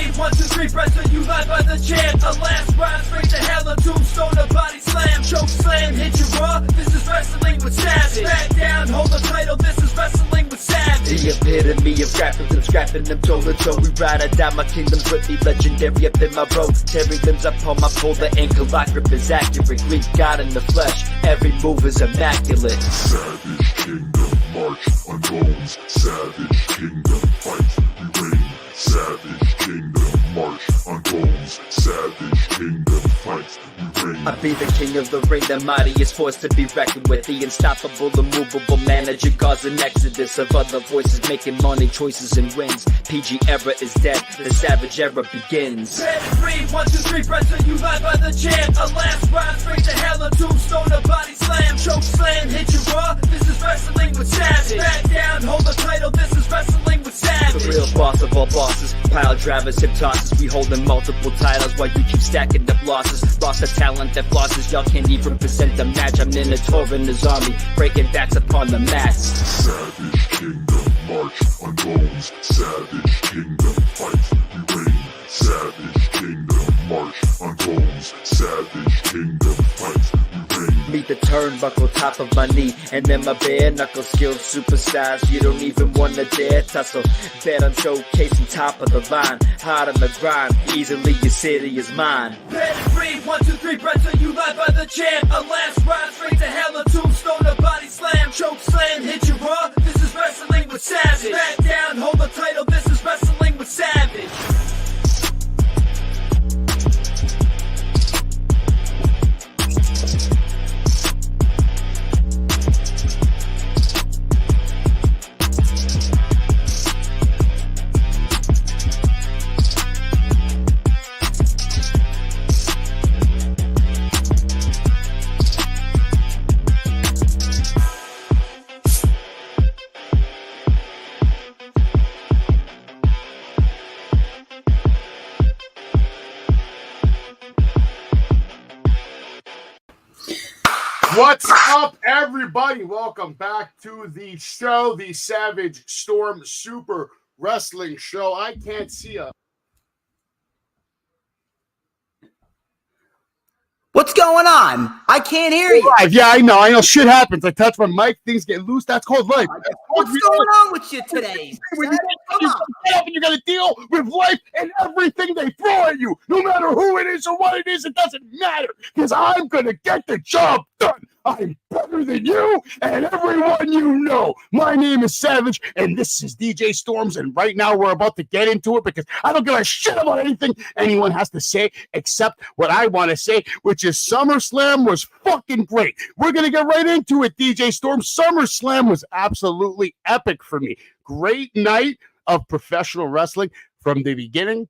3, 1, 2, 3, press you live by the champ. A last ride straight to hell, a tombstone, a body slam. Choke slam, hit you raw, this is wrestling with Savage. Back down, hold the title, this is wrestling with Savage. The epitome of scrapping them toe to toe. We ride or die, my kingdom's with me, legendary up in my road. Terry limbs upon my pole, the ankle lock grip is accurate. Greek God in the flesh, every move is immaculate. Savage kingdom, march on bones. Savage kingdom, fight, we reign. Savage kingdom, march on bones. Savage kingdom, fight, we reign. I be the king of the ring, the mightiest force to be reckoned with. The unstoppable, immovable manager, cause an exodus of other voices making money choices and wins. PG era is dead, the savage era begins. Ready, 3, 1, 2, 3, press you live by the champ. A last ride straight to hell, a tombstone, a body slam. Choke slam, hit you raw, this is wrestling with Savage. Back down, hold the title, this is wrestling with Savage. The real boss of all bosses, pile drivers, hip tosses. We holding multiple titles while you keep stacking up losses. Roster talent that flosses, y'all can't even present a match. I'm in a tour in his army, breaking backs upon the mats. Savage kingdom, march on bones. Savage kingdom, fight, we reign. Savage kingdom, march on bones. Savage kingdom, fight, we reign. Meet the turnbuckle, top of my knee, and then my bare knuckle skills supersized. You don't even wanna dare tussle. Bet on showcasing top of the line, hard on the grind. Easily your city is mine. Ready, 3, 1, 2, 3, press you live by the champ. A last ride straight to hell, a tombstone, a body slam. Choke slam, hit you raw, this is wrestling with Savage. Back down, hold the title, this is wrestling with Savage. What's up, everybody? Welcome back to the show, the Savage Storm Super Wrestling Show. I can't see a... What's going on? I can't hear you. Live. Yeah, I know. Shit happens. I touch my mic, things get loose. That's called life. What's going on with you today? When you get up and you got to deal with life and everything they throw at you, no matter who it is or what it is, it doesn't matter, because I'm going to get the job done. I'm better than you and everyone you know. My name is Savage, and this is DJ Storms, and right now we're about to get into it because I don't give a shit about anything anyone has to say except what I want to say, which is SummerSlam was fucking great. We're going to get right into it, DJ Storm. SummerSlam was absolutely epic for me. Great night of professional wrestling from the beginning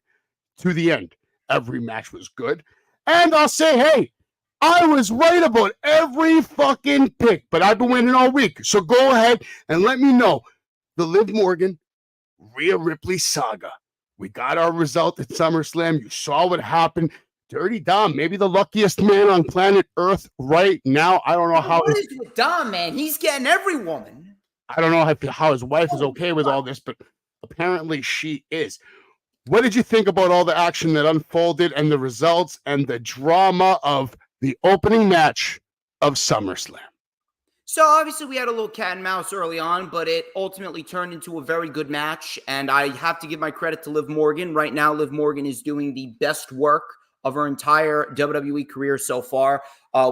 to the end. Every match was good. And I'll say, hey, I was right about every fucking pick, but I've been winning all week. So go ahead and let me know. The Liv Morgan, Rhea Ripley saga. We got our result at SummerSlam. You saw what happened. Dirty Dom, maybe the luckiest man on planet Earth right now. I don't know how. What is with Dom, man? He's getting every woman. I don't know how his wife is okay with all this, but apparently she is. What did you think about all the action that unfolded and the results and the drama of the opening match of SummerSlam? So obviously we had a little cat and mouse early on, but it ultimately turned into a very good match. And I have to give my credit to Liv Morgan. Right now, Liv Morgan is doing the best work of her entire WWE career so far.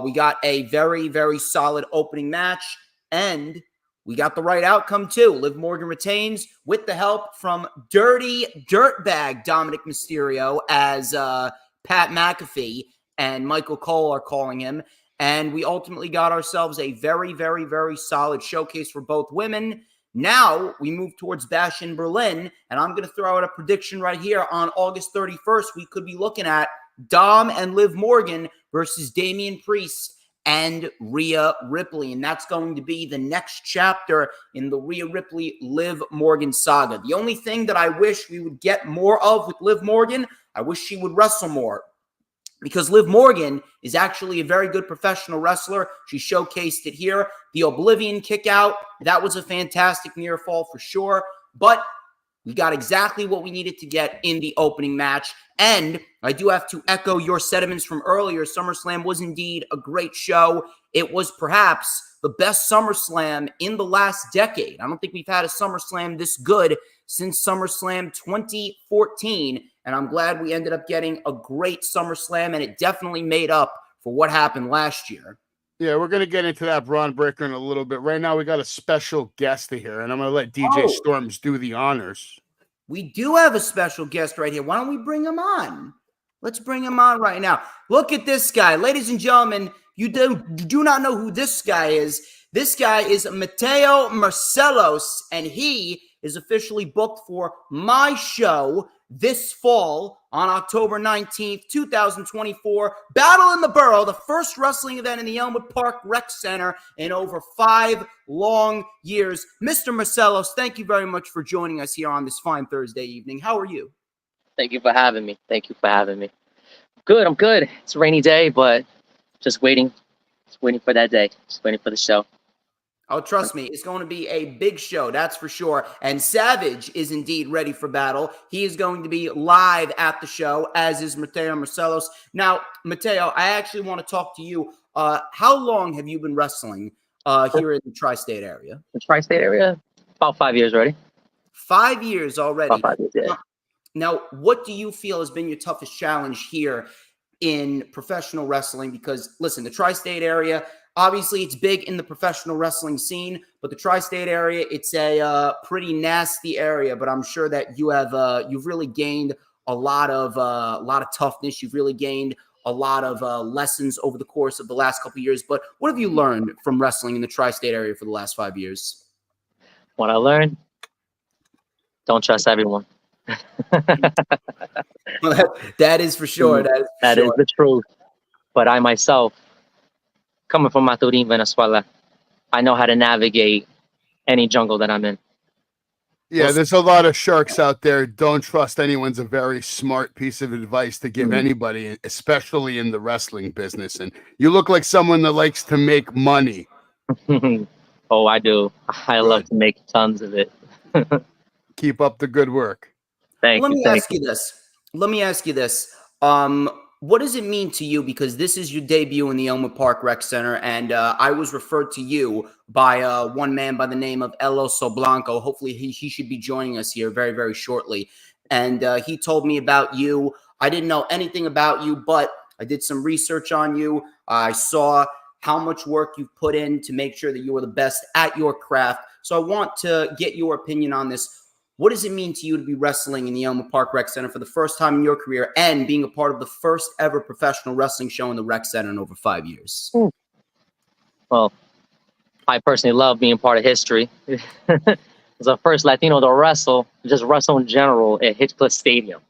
We got a very, very solid opening match, and we got the right outcome too. Liv Morgan retains with the help from dirty dirtbag Dominic Mysterio, as Pat McAfee and Michael Cole are calling him. And we ultimately got ourselves a very, very, very solid showcase for both women. Now we move towards Bash in Berlin, and I'm going to throw out a prediction right here. On August 31st, we could be looking at Dom and Liv Morgan versus Damian Priest and Rhea Ripley. And that's going to be the next chapter in the Rhea Ripley Liv Morgan saga. The only thing that I wish we would get more of with Liv Morgan, I wish she would wrestle more, because Liv Morgan is actually a very good professional wrestler. She showcased it here. The Oblivion kick out, that was a fantastic near fall for sure. But We got exactly what we needed to get in the opening match. And I do have to echo your sentiments from earlier. SummerSlam was indeed a great show. It was perhaps the best SummerSlam in the last decade. I don't think we've had a SummerSlam this good since SummerSlam 2014. And I'm glad we ended up getting a great SummerSlam, and it definitely made up for what happened last year. Yeah, we're going to get into that Braun Breaker in a little bit. Right now, we got a special guest here, and I'm going to let DJ Storms do the honors. We do have a special guest right here. Why don't we bring him on? Let's bring him on right now. Look at this guy. Ladies and gentlemen, you do not know who this guy is. This guy is Matteo Marcellos, and he is officially booked for my show this fall on October 19th, 2024. Battle in the Borough, the first wrestling event in the Elmwood Park Rec Center in over 5 long years. Mr. Marcellos, thank you very much for joining us here on this fine Thursday evening. How are you? Thank you for having me. Thank you for having me. Good, I'm good. It's a rainy day, but just waiting. Just waiting for that day. Just waiting for the show. Oh, trust me, it's going to be a big show, that's for sure. And Savage is indeed ready for battle. He is going to be live at the show, as is Matteo Marcellos. Now, Matteo, I actually want to talk to you. How long have you been wrestling here in the tri-state area? The tri-state area? About 5 years already. 5 years already. About 5 years, yeah. Now, what do you feel has been your toughest challenge here in professional wrestling? Because, listen, the tri-state area, obviously, it's big in the professional wrestling scene, but the tri-state area, it's a pretty nasty area. But I'm sure that you've really gained a lot of toughness. You've really gained a lot of lessons over the course of the last couple of years. But what have you learned from wrestling in the tri-state area for the last 5 years? What I learned: don't trust everyone. Well, that is for sure. That is the truth. But I myself, coming from Maturin, Venezuela, I know how to navigate any jungle that I'm in. Yeah, there's a lot of sharks out there. Don't trust anyone's a very smart piece of advice to give anybody, especially in the wrestling business. And you look like someone that likes to make money. Oh, I do. I love to make tons of it. Keep up the good work. Let me ask you this. What does it mean to you? Because this is your debut in the Elmwood Park Rec Center, and I was referred to you by one man by the name of El Oso Blanco. Hopefully, he should be joining us here very, very shortly. And he told me about you. I didn't know anything about you, but I did some research on you. I saw how much work you've put in to make sure that you are the best at your craft. So I want to get your opinion on this. What does it mean to you to be wrestling in the Elmwood Park Rec Center for the first time in your career and being a part of the first ever professional wrestling show in the Rec Center in over 5 years? Well, I personally love being part of history. As the first Latino to wrestle, just wrestle in general at Hitchcliff Stadium.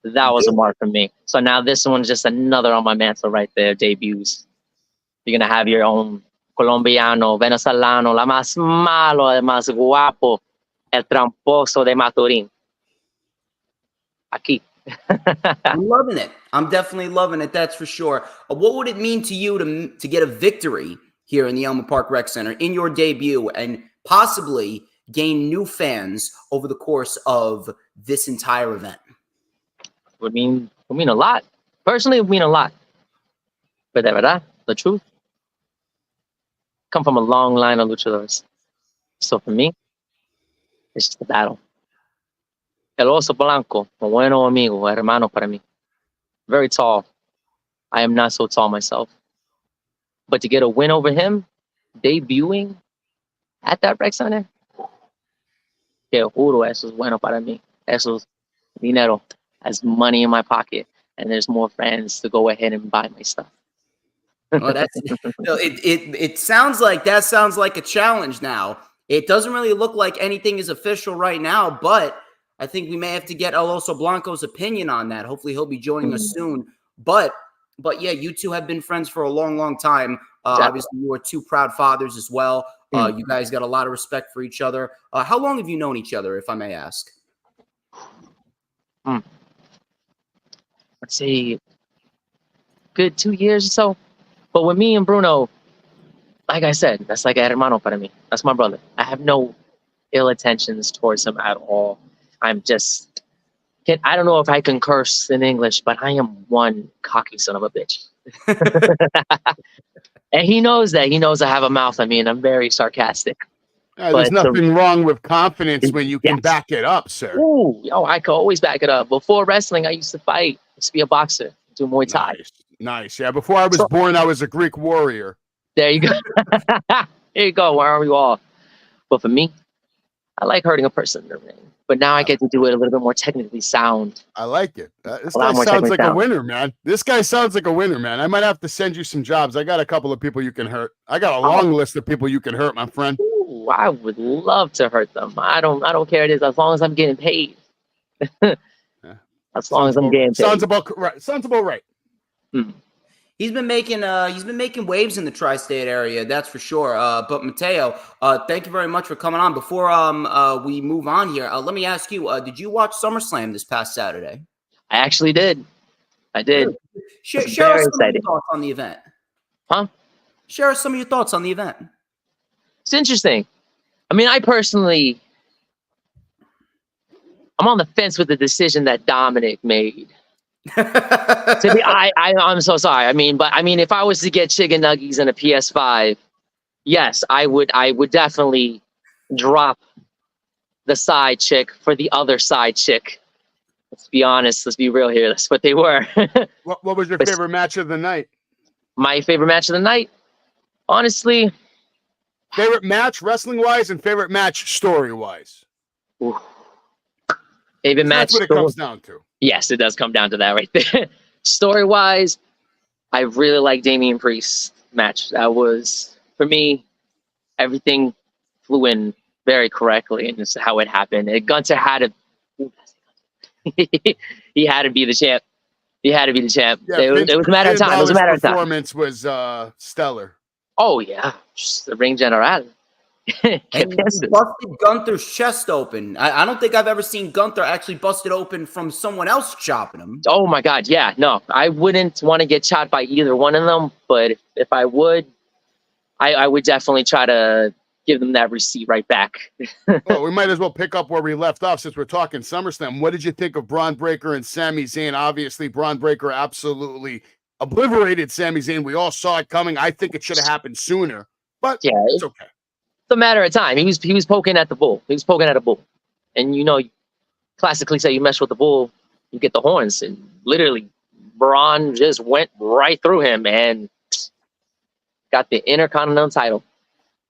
That was a mark for me. So now this one's just another on my mantle right there, debuts. You're going to have your own Colombiano, Venezolano, la más malo, el más guapo, el tramposo de Maturín. Aquí. I'm loving it. I'm definitely loving it. That's for sure. What would it mean to you to get a victory here in the Elmwood Park Rec Center in your debut and possibly gain new fans over the course of this entire event? It would mean a lot. Personally, it would mean a lot. But de verdad, the truth, come from a long line of luchadores. So for me, it's just a battle. El Oso Blanco, un bueno amigo, hermano para mí. Very tall. I am not so tall myself. But to get a win over him, debuting at that rec center, te juro, eso es bueno para mí. Eso es dinero. Has money in my pocket. And there's more friends to go ahead and buy my stuff. Oh, it sounds like that sounds like a challenge now. It doesn't really look like anything is official right now, but I think we may have to get El Oso Blanco's opinion on that. Hopefully he'll be joining us soon. But yeah, you two have been friends for a long, long time. Obviously, you are two proud fathers as well. You guys got a lot of respect for each other. How long have you known each other, if I may ask? Let's see, good 2 years or so. But with me and Bruno, like I said, that's like a hermano para mí. That's my brother. I have no ill intentions towards him at all. I'm just, I don't know if I can curse in English, but I am one cocky son of a bitch. And he knows that. He knows I have a mouth. I mean, I'm very sarcastic. There's nothing wrong with confidence when you can back it up, sir. Ooh, I could always back it up. Before wrestling, I used to fight. I used to be a boxer, do Muay Thai. Nice. Yeah, before I was born, I was a Greek warrior. There you go. There you go. Where are we all? But for me, I like hurting a person in the ring. But now I get to do it a little bit more technically sound. I like it. This guy sounds like a winner, man. This guy sounds like a winner, man. I might have to send you some jobs. I got a couple of people you can hurt. I got a long list of people you can hurt, my friend. Ooh, I would love to hurt them. I don't care it is as long as I'm getting paid. As long as I'm getting paid. Sounds about right. Hmm. He's been making waves in the tri-state area, that's for sure. But Mateo, thank you very much for coming on. Before we move on here, let me ask you: did you watch SummerSlam this past Saturday? I actually did. I did. Share us some of your thoughts on the event. Huh? Share us some of your thoughts on the event. It's interesting. I mean, I'm on the fence with the decision that Dominic made. I'm so sorry. I mean, if I was to get chicken nuggets and a PS5, yes, I would definitely drop the side chick for the other side chick. Let's be honest. Let's be real here. That's what they were. What was your favorite match of the night? My favorite match of the night? Honestly. Favorite match wrestling-wise and favorite match story-wise? Favorite match. That's what it comes down to. Yes, it does come down to that right there. Story-wise, I really like Damian Priest's match. That was, for me, everything flew in very correctly, and this is how it happened. And Gunther had to, he had to be the champ. He had to be the champ. Yeah, it was a matter of time. It was a matter of time. Performance was stellar. Oh yeah, just the ring general. And he busted Gunther's chest open. I don't think I've ever seen Gunther actually busted open from someone else chopping him. Oh my God, yeah, no, I wouldn't want to get shot by either one of them. But if I would, I would definitely try to give them that receipt right back. Well, we might as well pick up where we left off since we're talking SummerSlam. What did you think of Braun Breaker and Sami Zayn? Obviously, Braun Breaker absolutely obliterated Sami Zayn. We all saw it coming. I think it should have happened sooner, but yeah, it's okay. It's a matter of time. He was poking at the bull. He was poking at a bull, and classically say you mess with the bull, you get the horns. And literally, Braun just went right through him and got the Intercontinental title.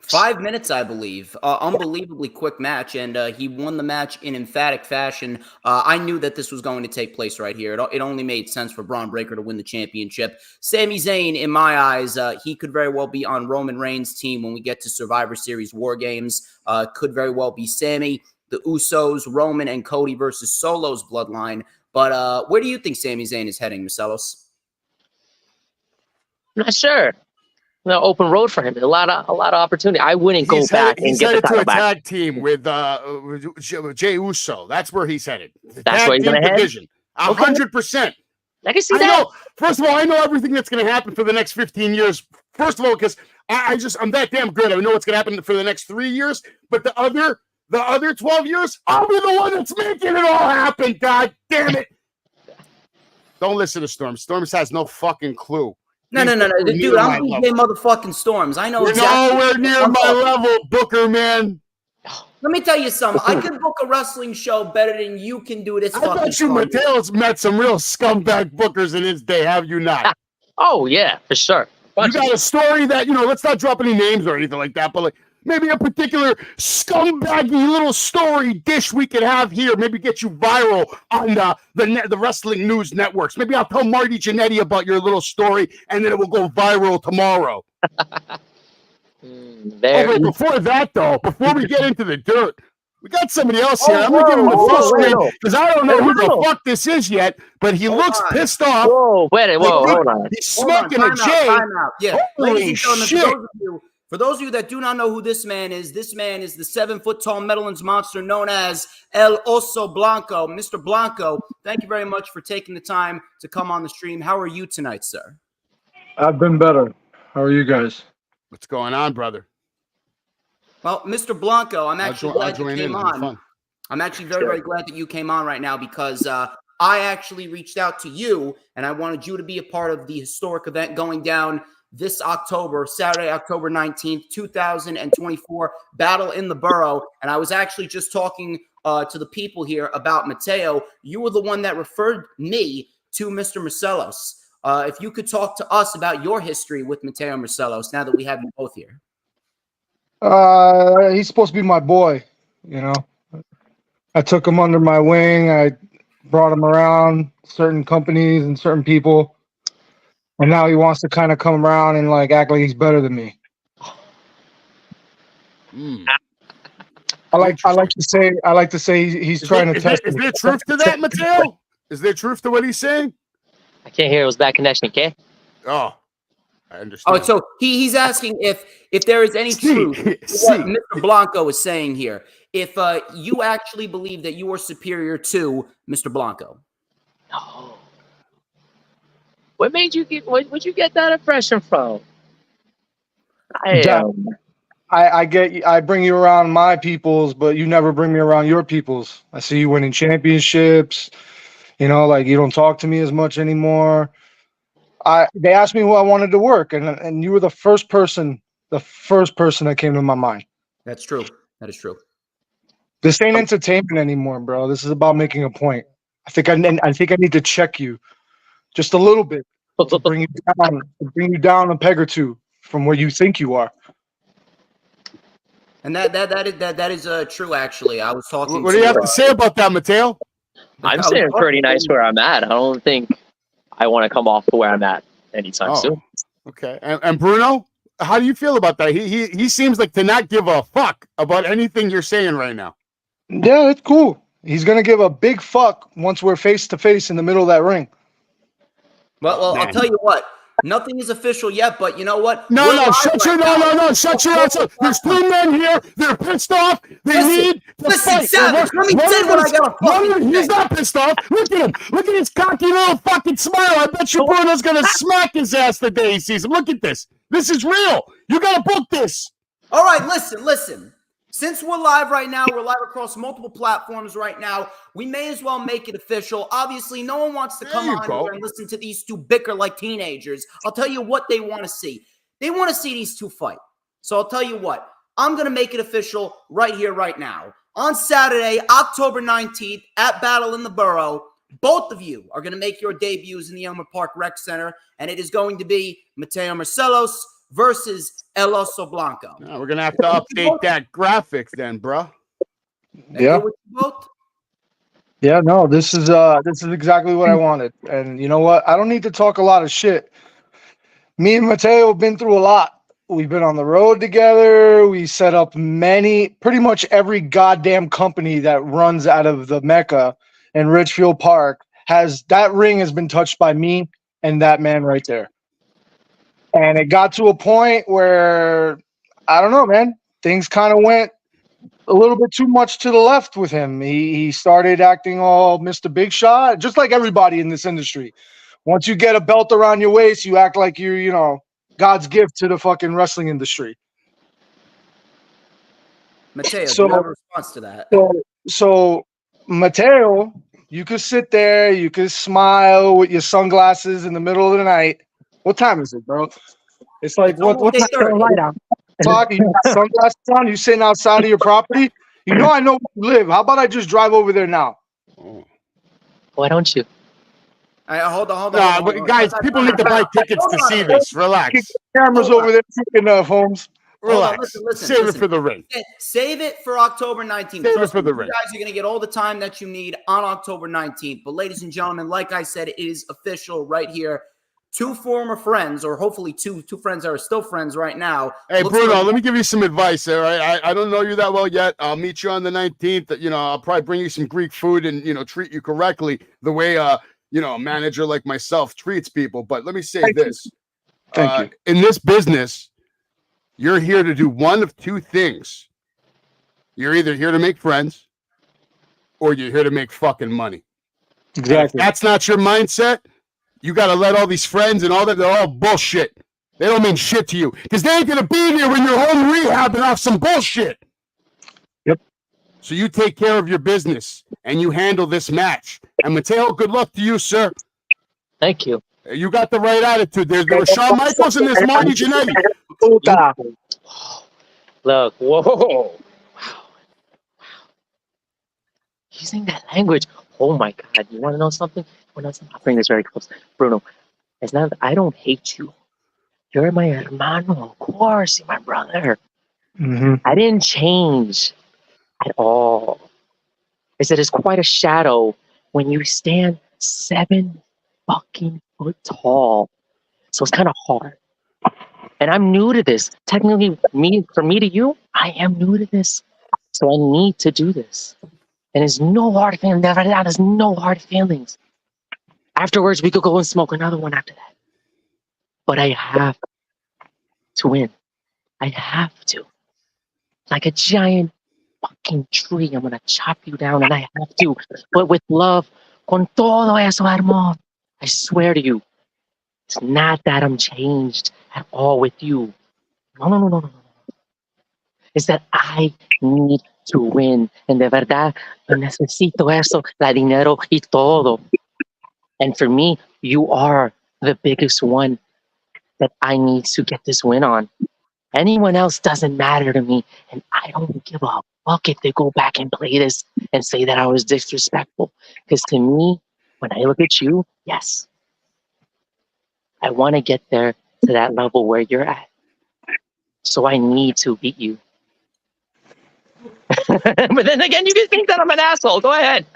5 minutes, I believe. Unbelievably quick match, and he won the match in emphatic fashion. I knew that this was going to take place right here. It only made sense for Braun Breaker to win the championship. Sami Zayn, in my eyes, he could very well be on Roman Reigns' team when we get to Survivor Series War Games. Could very well be Sami, the Usos, Roman, and Cody versus Solo's bloodline. But where do you think Sami Zayn is heading, Marcellus? I'm not sure. Open road for him. A lot of opportunity. I wouldn't go back and get the title back. He's headed to a tag team with Jey Uso. That's where he's headed. That's where he's going to head? 100%. I can see that. First of all, I know everything that's going to happen for the next 15 years. First of all, because I'm that damn good. I know what's going to happen for the next 3 years. But the other 12 years, I'll be the one that's making it all happen. God damn it. Don't listen to Storms. Storms has no fucking clue. No. Dude, I'm DJ motherfucking Storms. I know You're exactly. nowhere near my level, Booker, man. Let me tell you something. I can book a wrestling show better than you can do this. I bet you Mateo's met some real scumbag bookers in his day, have you not? Oh, yeah, for sure. You got a story that, let's not drop any names or anything like that, but maybe a particular scumbaggy little story dish we could have here. Maybe get you viral on the wrestling news networks. Maybe I'll tell Marty Jannetty about your little story, and then it will go viral tomorrow. Before that, though, before we get into the dirt, we got somebody else here. I'm going to give him the full screen because I don't know who the fuck this is yet, but he looks pissed off. Whoa, hold on. He's smoking a J. Yeah. Holy shit. For those of you that do not know who this man is the 7-foot-tall Meadowlands monster known as El Oso Blanco. Mr. Blanco, thank you very much for taking the time to come on the stream. How are you tonight, sir? I've been better. How are you guys? What's going on, brother? Well, Mr. Blanco, I'm actually glad you came on. Fun. I'm actually very glad that you came on right now because I actually reached out to you and I wanted you to be a part of the historic event going down this October, Saturday, October 19th, 2024, Battle in the Borough. And I was actually just talking to the people here about Mateo. You were the one that referred me to Mr. Marcelos. If you could talk to us about your history with Mateo Marcelos now that we have you both here. He's supposed to be my boy, you know. I took him under my wing. I brought him around certain companies and certain people, and now he wants to kind of come around and like act like he's better than me. I like to say he's trying to test. Is there truth to that, Mateo? Is there truth to what he's saying? I can't hear. It was bad connection, okay? Oh, I understand. Oh, so he's asking if there is any truth to what Mr. Blanco is saying here. If you actually believe that you are superior to Mr. Blanco. No. What made you get? Where'd you get that impression from? I bring you around my peoples, but you never bring me around your peoples. I see you winning championships. You know, like you don't talk to me as much anymore. They asked me who I wanted to work, and you were the first person that came to my mind. That's true. That is true. This ain't entertainment anymore, bro. This is about making a point. I think I need to check you just a little bit to bring you down a peg or two from where you think you are. And that is true. Actually, I was talking. What do you have to say about that, Mateo? I'm staying pretty nice where I'm at. I don't think I want to come off to where I'm at anytime soon. Okay. And Bruno, how do you feel about that? He seems like to not give a fuck about anything you're saying right now. Yeah, it's cool. He's gonna give a big fuck once we're face to face in the middle of that ring. Well, I'll tell you what. Nothing is official yet, but you know what? Shut your ass up. There's two men here. They're pissed off. They need to fight. Savage, let me say what I got. He's not pissed off. Look at him. Look at his cocky little fucking smile. I bet you Bruno's going to smack his ass the day he sees him. Look at this. This is real. You got to book this. All right, listen. Since we're live right now, we're live across multiple platforms right now. We may as well make it official. Obviously, no one wants to come on here and listen to these two bicker like teenagers. I'll tell you what they want to see. They want to see these two fight. So I'll tell you what. I'm going to make it official right here, right now. On Saturday, October 19th, at Battle in the Borough, both of you are going to make your debuts in the Elmer Park Rec Center, and it is going to be Mateo Marcelos versus El Oso Blanco. No, we're gonna have to update that graphics then, bro. Yeah. Yeah, no, this is exactly what I wanted. And you know what? I don't need to talk a lot of shit. Me and Mateo have been through a lot. We've been on the road together. We set up pretty much every goddamn company that runs out of the Mecca in Richfield Park that ring has been touched by me and that man right there. And it got to a point where, I don't know, man, things kind of went a little bit too much to the left with him. He started acting all Mr. Big Shot, just like everybody in this industry. Once you get a belt around your waist, you act like you're, you know, God's gift to the fucking wrestling industry. Mateo, do you have a response to that? So Mateo, you could sit there, you could smile with your sunglasses in the middle of the night. What time is it, bro? It's like what time is the light out? Talking, you got sunglasses on, you sitting outside of your property. You know I know where you live. How about I just drive over there now? Why don't you? All right, hold on. But guys, people need to buy tickets to see this. Relax. Cameras over there, speaking of Holmes. Relax. Save it for the ring. Save it for October 19th. Save it for the ring. You guys are going to get all the time that you need on October 19th. But ladies and gentlemen, like I said, it is official right here. Two former friends, or hopefully two friends that are still friends right now. Hey, Bruno, let me give you some advice. All right, I don't know you that well yet. I'll meet you on the 19th. You know, I'll probably bring you some Greek food and, you know, treat you correctly the way, you know, a manager like myself treats people. But let me say this. Thank you. In this business, you're here to do one of two things. You're either here to make friends or you're here to make fucking money. Exactly. If that's not your mindset, you got to let all these friends and all that. They're all bullshit. They don't mean shit to you because they ain't going to be there when you're home rehabbing off some bullshit. Yep. So you take care of your business and you handle this match. And Mateo, good luck to you, sir. Thank you. You got the right attitude. There was Shawn Michaels and there's Marty Jannetty. Look, whoa. Wow. Using that language. Oh my God. You want to know something? I'll bring this very close. Bruno, it's not that I don't hate you. You're my hermano, of course. You're my brother. Mm-hmm. I didn't change at all. It's that it's quite a shadow when you stand 7 fucking foot tall. So it's kind of hard. And I'm new to this. Technically, from me to you, I am new to this. So I need to do this. And there's no hard feelings. There's no hard feelings. Afterwards, we could go and smoke another one after that. But I have to win. I have to. Like a giant fucking tree, I'm gonna chop you down, and I have to. But with love, con todo eso, hermano. I swear to you, it's not that I'm changed at all with you. No. It's that I need to win. And de verdad, yo necesito eso, la dinero y todo. And for me, you are the biggest one that I need to get this win on. Anyone else doesn't matter to me, and I don't give a fuck if they go back and play this and say that I was disrespectful. Because to me, when I look at you, yes, I want to get there to that level where you're at. So I need to beat you. But then again, you can think that I'm an asshole. Go ahead.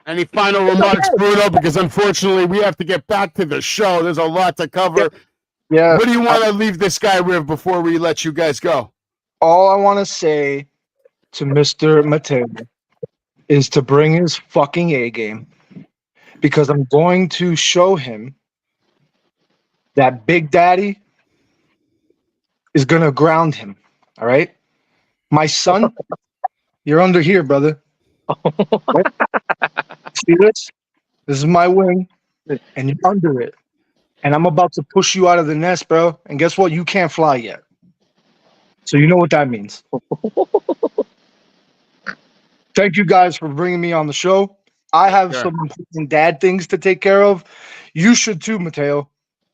Any final remarks, Bruno? Because unfortunately, we have to get back to the show. There's a lot to cover. Yeah. What do you want to leave this guy with before we let you guys go? All I want to say to Mr. Mateo is to bring his fucking A game, because I'm going to show him that Big Daddy is going to ground him. All right? My son, you're under here, brother. Right? See this? This is my wing, and you're under it. And I'm about to push you out of the nest, bro. And guess what? You can't fly yet. So you know what that means. Thank you guys for bringing me on the show. I have some important dad things to take care of. You should too, Mateo.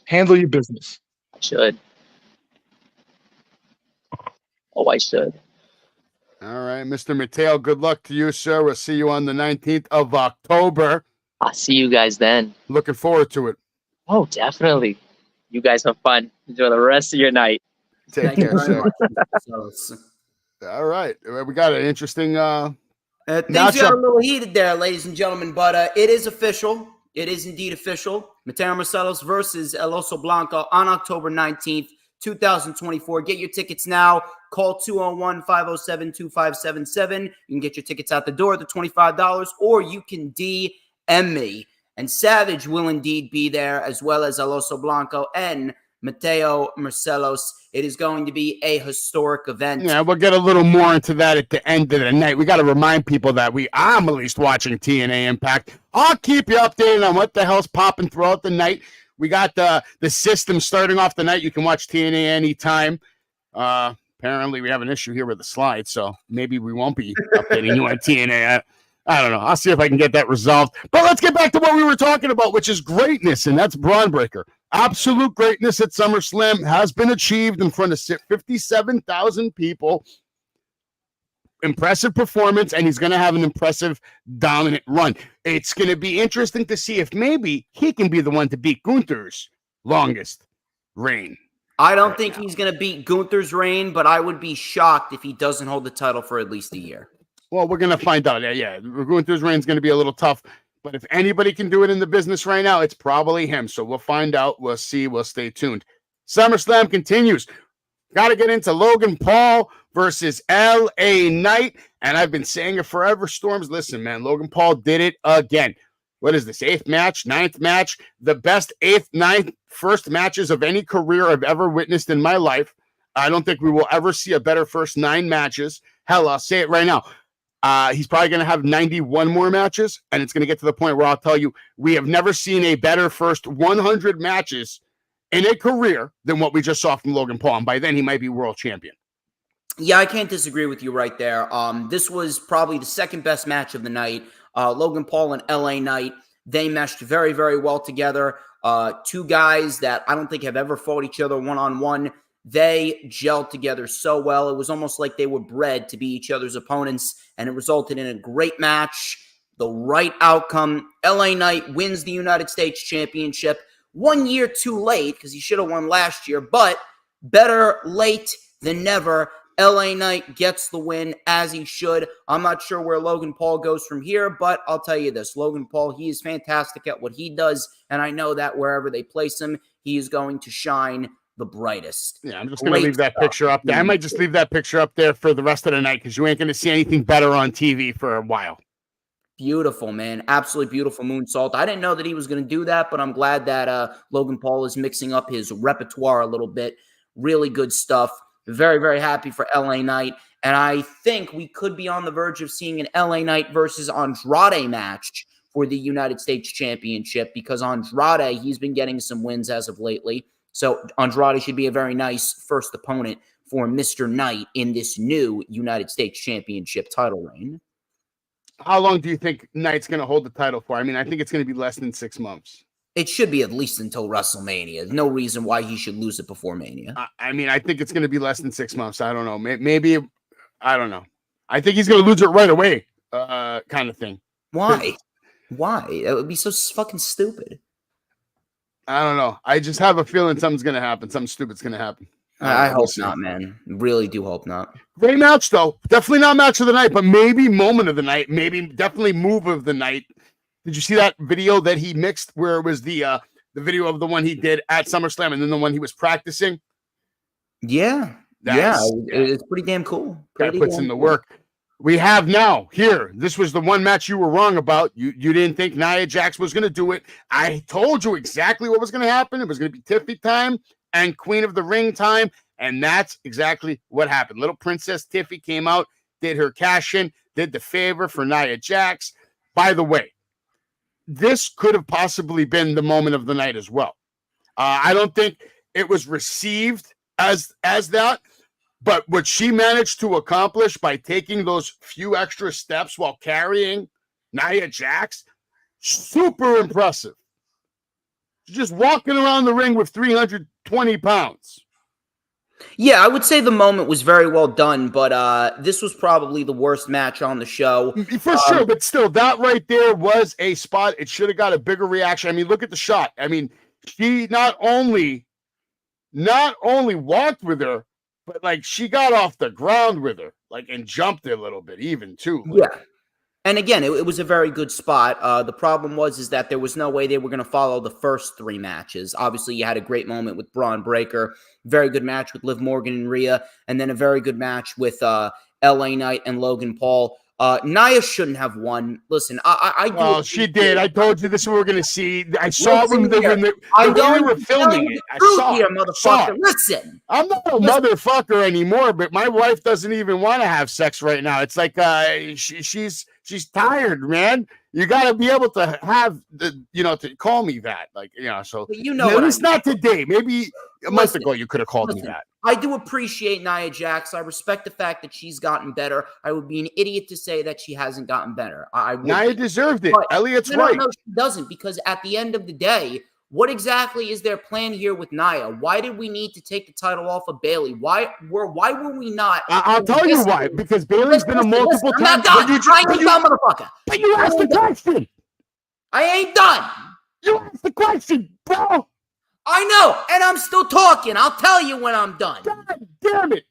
Handle your business. I should. Oh, I should. All right, Mr. Mateo, good luck to you, sir. We'll see you on the 19th of October. I'll see you guys then. Looking forward to it. Oh, definitely. You guys have fun. Enjoy the rest of your night. Take care, sir. All right. We got an interesting things got a little heated there, ladies and gentlemen, but it is official. It is indeed official. Mateo Marcelos versus El Oso Blanco on October 19th, 2024. Get your tickets now. Call 201-507-2577. You can get your tickets out the door, the $25, or you can DM me. And Savage will indeed be there, as well as El Oso Blanco and Mateo Marcelos. It is going to be a historic event. Yeah, we'll get a little more into that at the end of the night. We got to remind people that I'm at least watching TNA Impact. I'll keep you updated on what the hell's popping throughout the night. We got the system starting off the night. You can watch TNA anytime. Apparently, we have an issue here with the slide, so maybe we won't be updating you on TNA. I don't know. I'll see if I can get that resolved. But let's get back to what we were talking about, which is greatness, and that's Braun Breaker. Absolute greatness at SummerSlam has been achieved in front of 57,000 people. Impressive performance, and he's going to have an impressive, dominant run. It's going to be interesting to see if maybe he can be the one to beat Gunther's longest reign. I don't think he's going to beat Gunther's reign, but I would be shocked if he doesn't hold the title for at least a year. Well, we're going to find out. Yeah, Gunther's reign is going to be a little tough. But if anybody can do it in the business right now, it's probably him. So we'll find out. We'll see. We'll stay tuned. SummerSlam continues. Got to get into Logan Paul versus LA Knight. And I've been saying it forever, Storms. Listen, man, Logan Paul did it again. What is this, 8th match, 9th match? The best 8th, 9th, first matches of any career I've ever witnessed in my life. I don't think we will ever see a better first 9 matches. Hell, I'll say it right now. He's probably going to have 91 more matches, and it's going to get to the point where I'll tell you we have never seen a better first 100 matches in a career than what we just saw from Logan Paul. And by then, he might be world champion. Yeah, I can't disagree with you right there. This was probably the second best match of the night. Logan Paul and LA Knight, they meshed very, very well together. Two guys that I don't think have ever fought each other one-on-one. They gelled together so well. It was almost like they were bred to be each other's opponents, and it resulted in a great match. The right outcome. LA Knight wins the United States Championship 1 year too late because he should have won last year, but better late than never. LA Knight gets the win as he should. I'm not sure where Logan Paul goes from here, but I'll tell you this. Logan Paul, he is fantastic at what he does, and I know that wherever they place him, he is going to shine the brightest. Yeah, I'm just going to leave that picture up there. I might just leave that picture up there for the rest of the night because you ain't going to see anything better on TV for a while. Beautiful, man. Absolutely beautiful moonsault. I didn't know that he was going to do that, but I'm glad that Logan Paul is mixing up his repertoire a little bit. Really good stuff. Very, very happy for LA Knight. And I think we could be on the verge of seeing an LA Knight versus Andrade match for the United States Championship because Andrade, he's been getting some wins as of lately. So Andrade should be a very nice first opponent for Mr. Knight in this new United States Championship title reign. How long do you think Knight's going to hold the title for? I mean, I think it's going to be less than 6 months. It should be at least until WrestleMania. There's no reason why he should lose it before Mania. I mean, I think it's going to be less than 6 months. I don't know. Maybe, I don't know. I think he's going to lose it right away, kind of thing. Why? Why? That would be so fucking stupid. I don't know. I just have a feeling something's going to happen. Something stupid's going to happen. I hope not, man. Really do hope not. Great match, though. Definitely not match of the night, but maybe moment of the night. Maybe definitely move of the night. Did you see that video that he mixed where it was the video of the one he did at SummerSlam and then the one he was practicing? Yeah. It's pretty damn cool. Guy puts in the work. We have now here. This was the one match you were wrong about. You didn't think Nia Jax was going to do it. I told you exactly what was going to happen. It was going to be Tiffy time and Queen of the Ring time, and that's exactly what happened. Little Princess Tiffy came out, did her cash in, did the favor for Nia Jax. By the way, this could have possibly been the moment of the night as well. I don't think it was received as that, but what she managed to accomplish by taking those few extra steps while carrying Nia Jax, super impressive. Just walking around the ring with 320 pounds. Yeah, I would say the moment was very well done, but this was probably the worst match on the show. For sure, but still, that right there was a spot. It should have got a bigger reaction. I mean, look at the shot. I mean, she not only walked with her, but like she got off the ground with her, like, and jumped a little bit even too. Like, yeah. And again, it was a very good spot. The problem is that there was no way they were going to follow the first 3 matches. Obviously, you had a great moment with Braun Breaker, very good match with Liv Morgan and Rhea, and then a very good match with LA Knight and Logan Paul. Nia shouldn't have won. Listen, well, she did. I told you this is what we're going to see. I saw when we were filming it. I saw here, motherfucker. Listen. I'm not a motherfucker anymore, but my wife doesn't even want to have sex right now. It's like she's tired, man. You got to be able to have to call me that. Like, so it's not today. Maybe a month ago you could have called me that. I do appreciate Nia Jax. I respect the fact that she's gotten better. I would be an idiot to say that she hasn't gotten better. Nia deserved it. Elliot's right. No, she doesn't, because at the end of the day, what exactly is their plan here with Nia? Why did we need to take the title off of Bayley? Why were we not? I'll tell you why. Because Bayley's been a multiple times. I'm not done, motherfucker. But you asked the question. I ain't done. You asked the question, bro. I know, and I'm still talking. I'll tell you when I'm done. God damn it.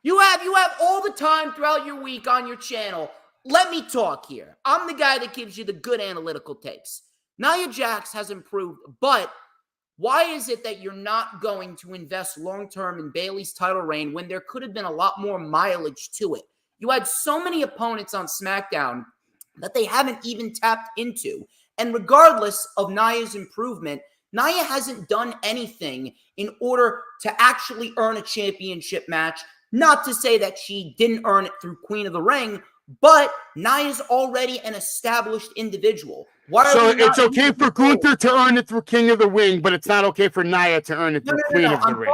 You have all the time throughout your week on your channel. Let me talk here. I'm the guy that gives you the good analytical takes. Nia Jax has improved, but why is it that you're not going to invest long-term in Bayley's title reign when there could have been a lot more mileage to it? You had so many opponents on SmackDown that they haven't even tapped into. And regardless of Nia's improvement, Nia hasn't done anything in order to actually earn a championship match. Not to say that she didn't earn it through Queen of the Ring, but Nia's already an established individual. So it's okay for Gunther to earn it through King of the Ring, but it's not okay for Nia to earn it through Queen of the Ring.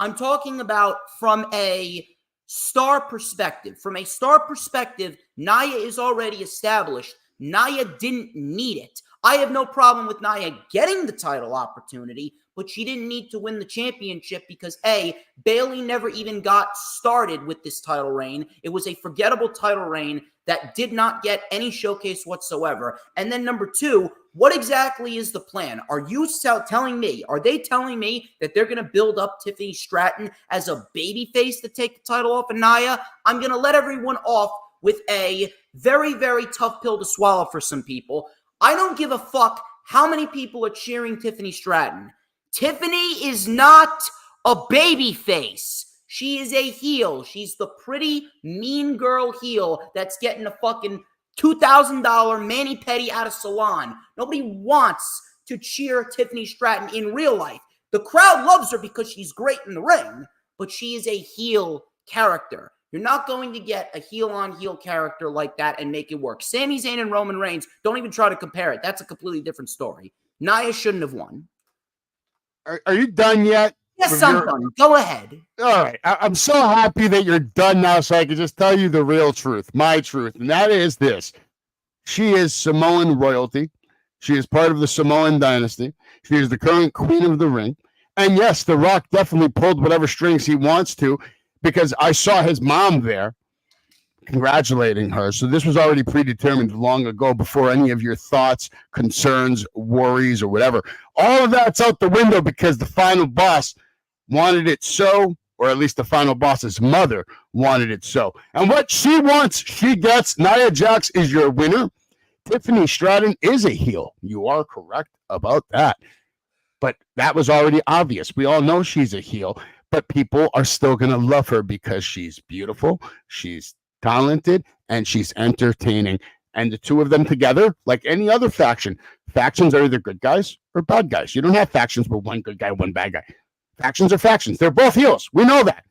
I'm talking about from a star perspective. From a star perspective, Nia is already established. Nia didn't need it. I have no problem with Nia getting the title opportunity, but she didn't need to win the championship because, A, Bayley never even got started with this title reign. It was a forgettable title reign that did not get any showcase whatsoever. And then number two, what exactly is the plan? Are you telling me, are they telling me that they're going to build up Tiffany Stratton as a babyface to take the title off of Nia? I'm going to let everyone off with a very, very tough pill to swallow for some people. I don't give a fuck how many people are cheering Tiffany Stratton. Tiffany is not a babyface. She is a heel. She's the pretty mean girl heel that's getting a fucking $2,000 mani-pedi at a salon. Nobody wants to cheer Tiffany Stratton in real life. The crowd loves her because she's great in the ring, but she is a heel character. You're not going to get a heel-on-heel character like that and make it work. Sami Zayn and Roman Reigns, don't even try to compare it. That's a completely different story. Nia shouldn't have won. Are you done yet? Yes, I'm done. Go ahead. All right. I'm so happy that you're done now so I can just tell you the real truth, my truth, and that is this. She is Samoan royalty. She is part of the Samoan dynasty. She is the current queen of the ring. And yes, The Rock definitely pulled whatever strings he wants to, because I saw his mom there congratulating her. So this was already predetermined long ago before any of your thoughts, concerns, worries, or whatever. All of that's out the window because the final boss wanted it so, or at least the final boss's mother wanted it so. And what she wants, she gets. Nia Jax is your winner. Tiffany Stratton is a heel. You are correct about that. But that was already obvious. We all know she's a heel. But people are still going to love her because she's beautiful, she's talented, and she's entertaining. And the two of them together, like any other faction, factions are either good guys or bad guys. You don't have factions with one good guy, one bad guy. Factions are factions. They're both heels. We know that.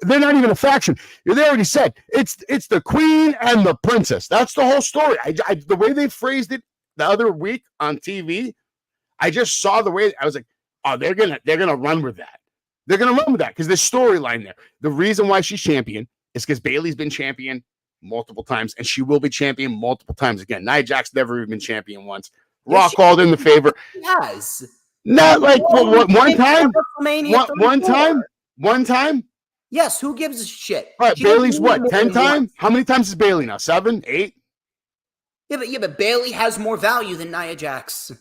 They're not even a faction. They already said it's the queen and the princess. That's the whole story. The way they phrased it the other week on TV, I just saw the way. I was like, oh, they're gonna run with that. They're going to run with that because there's storyline there. The reason why she's champion is because Bayley's been champion multiple times, and she will be champion multiple times again. Nia Jax never even been champion once. Raw called in the favor. Yes. Not like one time? One time? Yes, who gives a shit? All right, Bayley's what, 10 times? How many times is Bayley now? 7, 8? Yeah, but Bayley has more value than Nia Jax.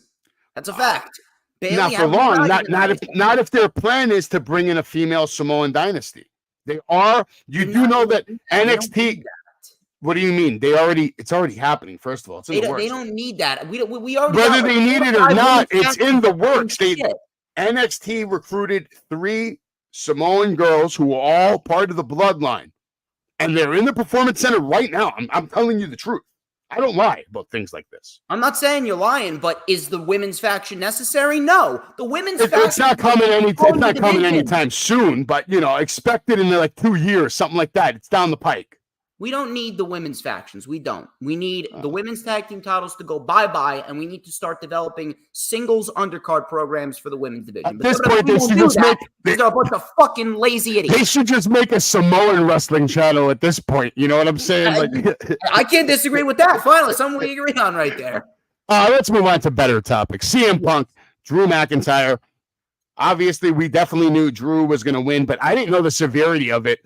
That's a fact. Bayley not for long. Not if their plan is to bring in a female Samoan dynasty. They are. You do know that NXT. What do you mean? It's already happening. First of all, it's in the works. They don't need that. We already. Whether they need it or not, it's in the works. NXT recruited 3 Samoan girls who are all part of the bloodline, and they're in the Performance Center right now. I'm telling you the truth. I don't lie about things like this. I'm not saying you're lying, but is the women's faction necessary? No. The women's faction. It's not coming anytime soon, but expect it in like 2 years, something like that. It's down the pike. We don't need the women's factions. We don't. We need the women's tag team titles to go bye-bye, and we need to start developing singles undercard programs for the women's division. At this point, they should just these are a bunch of fucking lazy idiots. They should just make a Samoan wrestling channel at this point. You know what I'm saying? I can't disagree with that. Finally, something we agree on right there. Let's move on to better topics. CM Punk, Drew McIntyre. Obviously, we definitely knew Drew was going to win, but I didn't know the severity of it.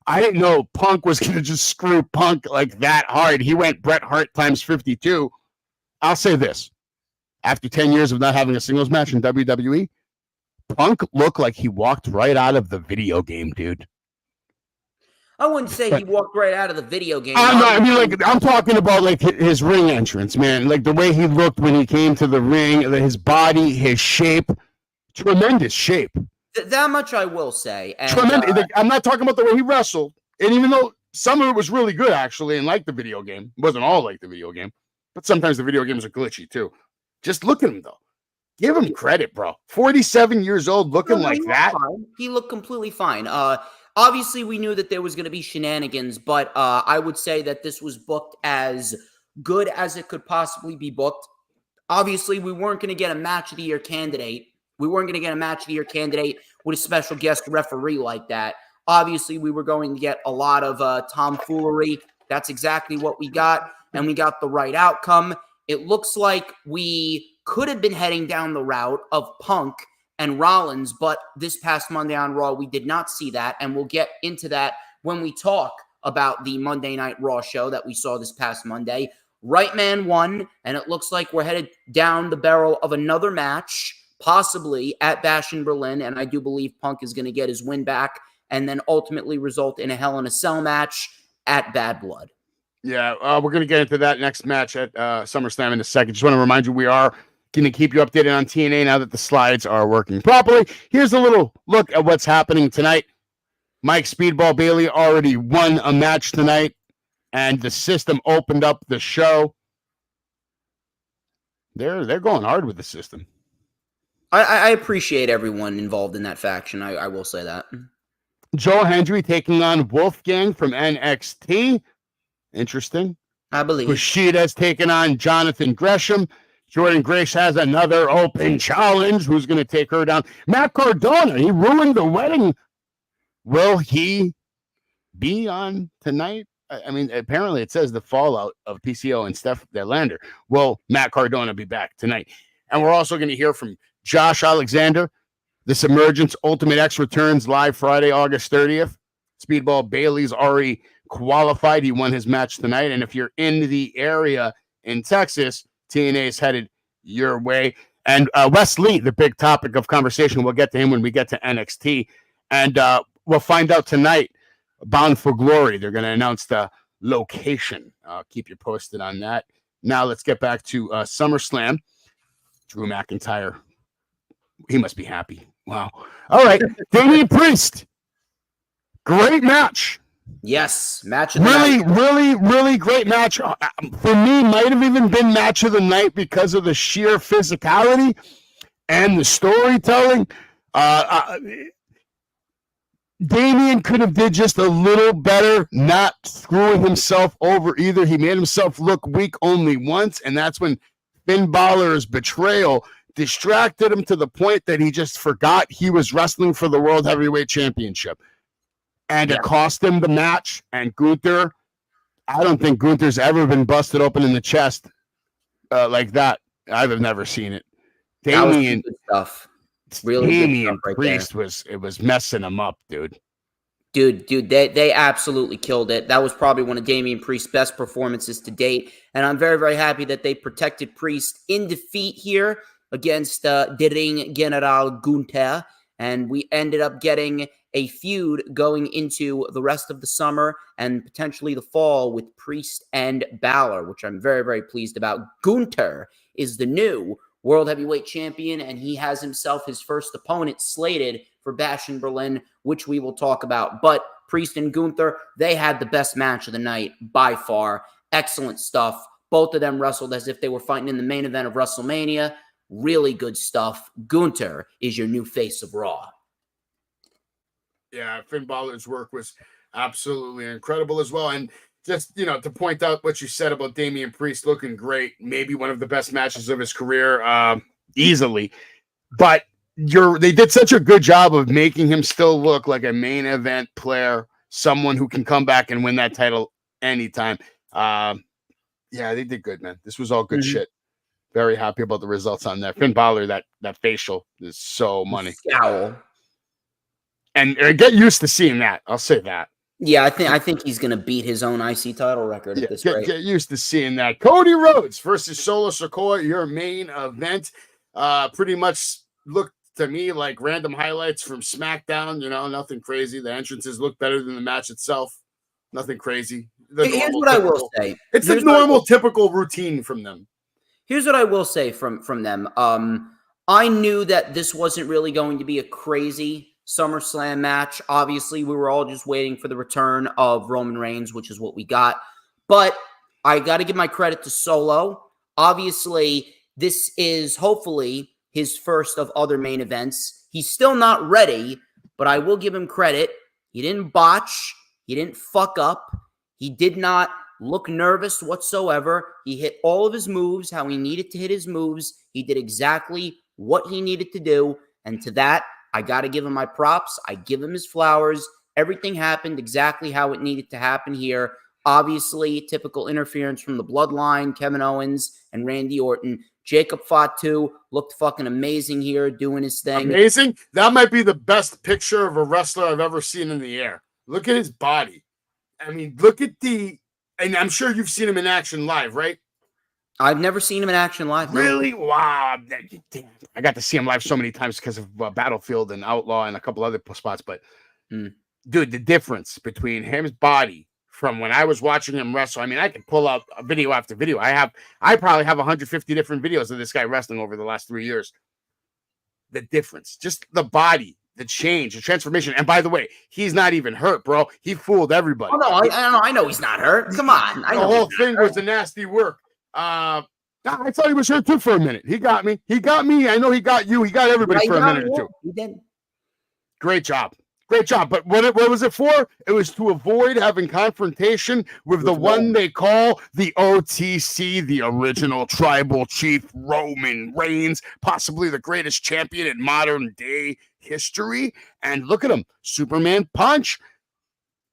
I didn't know Punk was going to just screw Punk like that hard. He went Bret Hart times 52. I'll say this. After 10 years of not having a singles match in WWE, Punk looked like he walked right out of the video game, dude. I wouldn't say he walked right out of the video game. I'm talking about like his ring entrance, man. Like the way he looked when he came to the ring, his body, his shape. Tremendous shape. That much I will say. And, tremendous. I'm not talking about the way he wrestled. And even though some of it was really good, actually, and like the video game, it wasn't all like the video game, but sometimes the video games are glitchy too. Just look at him, though. Give him credit, bro. 47 years old, looking like that. He looked completely fine. Obviously, we knew that there was going to be shenanigans, but I would say that this was booked as good as it could possibly be booked. Obviously, we weren't going to get a match of the year candidate. We weren't going to get a match of the year candidate with a special guest referee like that. Obviously, we were going to get a lot of tomfoolery. That's exactly what we got, and we got the right outcome. It looks like we could have been heading down the route of Punk and Rollins, but this past Monday on Raw, we did not see that, and we'll get into that when we talk about the Monday Night Raw show that we saw this past Monday. Right man won, and it looks like we're headed down the barrel of another match, possibly at Bash in Berlin, and I do believe Punk is going to get his win back and then ultimately result in a Hell in a Cell match at Bad Blood. Yeah, we're going to get into that next match at SummerSlam in a second. Just want to remind you, we are going to keep you updated on TNA now that the slides are working properly. Here's a little look at what's happening tonight. Mike Speedball Bailey already won a match tonight, and the system opened up the show. They're going hard with the system. I appreciate everyone involved in that faction. I will say that. Joe Hendry taking on Wolfgang from NXT. Interesting. I believe. Kushida's taking on Jonathan Gresham. Jordan Grace has another open challenge. Who's going to take her down? Matt Cardona. He ruined the wedding. Will he be on tonight? I mean, apparently it says the fallout of PCO and Steph Delander. Will Matt Cardona be back tonight? And we're also going to hear from Josh Alexander. This Emergence Ultimate X returns live Friday, August 30th. Speedball Bailey's already qualified. He won his match tonight. And if you're in the area in Texas, TNA is headed your way. And Wes Lee, the big topic of conversation, we'll get to him when we get to NXT. And we'll find out tonight, Bound for Glory. They're going to announce the location. I'll keep you posted on that. Now let's get back to SummerSlam. Drew McIntyre. He must be happy. Wow. All right. Damian Priest. Great match. Yes. Match of the night. Really great match. For me, might have even been match of the night because of the sheer physicality and the storytelling. Damian could have did just a little better, not screwing himself over either. He made himself look weak only once, and that's when Finn Balor's betrayal distracted him to the point that he just forgot he was wrestling for the World Heavyweight Championship. And it cost him the match. And Gunther, I don't think Gunther's ever been busted open in the chest like that. I've never seen it. Damian, good stuff. Really Damian right Priest was messing him up, dude. Dude, they absolutely killed it. That was probably one of Damian Priest's best performances to date. And I'm very, very happy that they protected Priest in defeat here against Der Ring General Gunther. And we ended up getting a feud going into the rest of the summer and potentially the fall with Priest and Balor, which I'm very, very pleased about. Gunther is the new World Heavyweight Champion, and he has himself his first opponent slated for Bash in Berlin, which we will talk about. But Priest and Gunther, they had the best match of the night by far. Excellent stuff. Both of them wrestled as if they were fighting in the main event of WrestleMania. Really good stuff. Gunther is your new face of Raw. Yeah, Finn Balor's work was absolutely incredible as well. And just, to point out what you said about Damian Priest looking great, maybe one of the best matches of his career, easily. But they did such a good job of making him still look like a main event player, someone who can come back and win that title anytime. Yeah, they did good, man. This was all good shit. Very happy about the results on that. Finn Balor, that facial is so money. Scowl. And get used to seeing that. I'll say that. Yeah, I think he's going to beat his own IC title record at this rate. Get used to seeing that. Cody Rhodes versus Solo Sikoa, your main event. Pretty much looked to me like random highlights from SmackDown. Nothing crazy. The entrances look better than the match itself. Nothing crazy. Here's what I will say. It's a normal, typical routine from them. Here's what I will say from them. I knew that this wasn't really going to be a crazy SummerSlam match. Obviously, we were all just waiting for the return of Roman Reigns, which is what we got. But I got to give my credit to Solo. Obviously, this is hopefully his first of other main events. He's still not ready, but I will give him credit. He didn't botch. He didn't fuck up. He did not look nervous whatsoever. He hit all of his moves, how he needed to hit his moves. He did exactly what he needed to do. And to that, I got to give him my props. I give him his flowers. Everything happened exactly how it needed to happen here. Obviously, typical interference from the bloodline, Kevin Owens and Randy Orton. Jacob Fatu looked fucking amazing here, doing his thing. Amazing? That might be the best picture of a wrestler I've ever seen in the air. Look at his body. I mean, look at and I'm sure you've seen him in action live, right? I've never seen him in action live. No. Really? Wow. I got to see him live so many times because of Battlefield and Outlaw and a couple other spots. But, dude, the difference between his body from when I was watching him wrestle, I mean, I can pull up video after video. I probably have 150 different videos of this guy wrestling over the last 3 years. The difference, just the body, the change, the transformation. And by the way, he's not even hurt, bro. He fooled everybody. Oh, no, I know he's not hurt. Come on. The whole thing was a nasty work. I thought he was hurt too for a minute. He got me. I know he got you. He got everybody for a minute or two. He did. Great job. Great job. But what was it for? It was to avoid having confrontation with the one they call the OTC, the original tribal chief, Roman Reigns, possibly the greatest champion in modern day history. And look at him. Superman punch.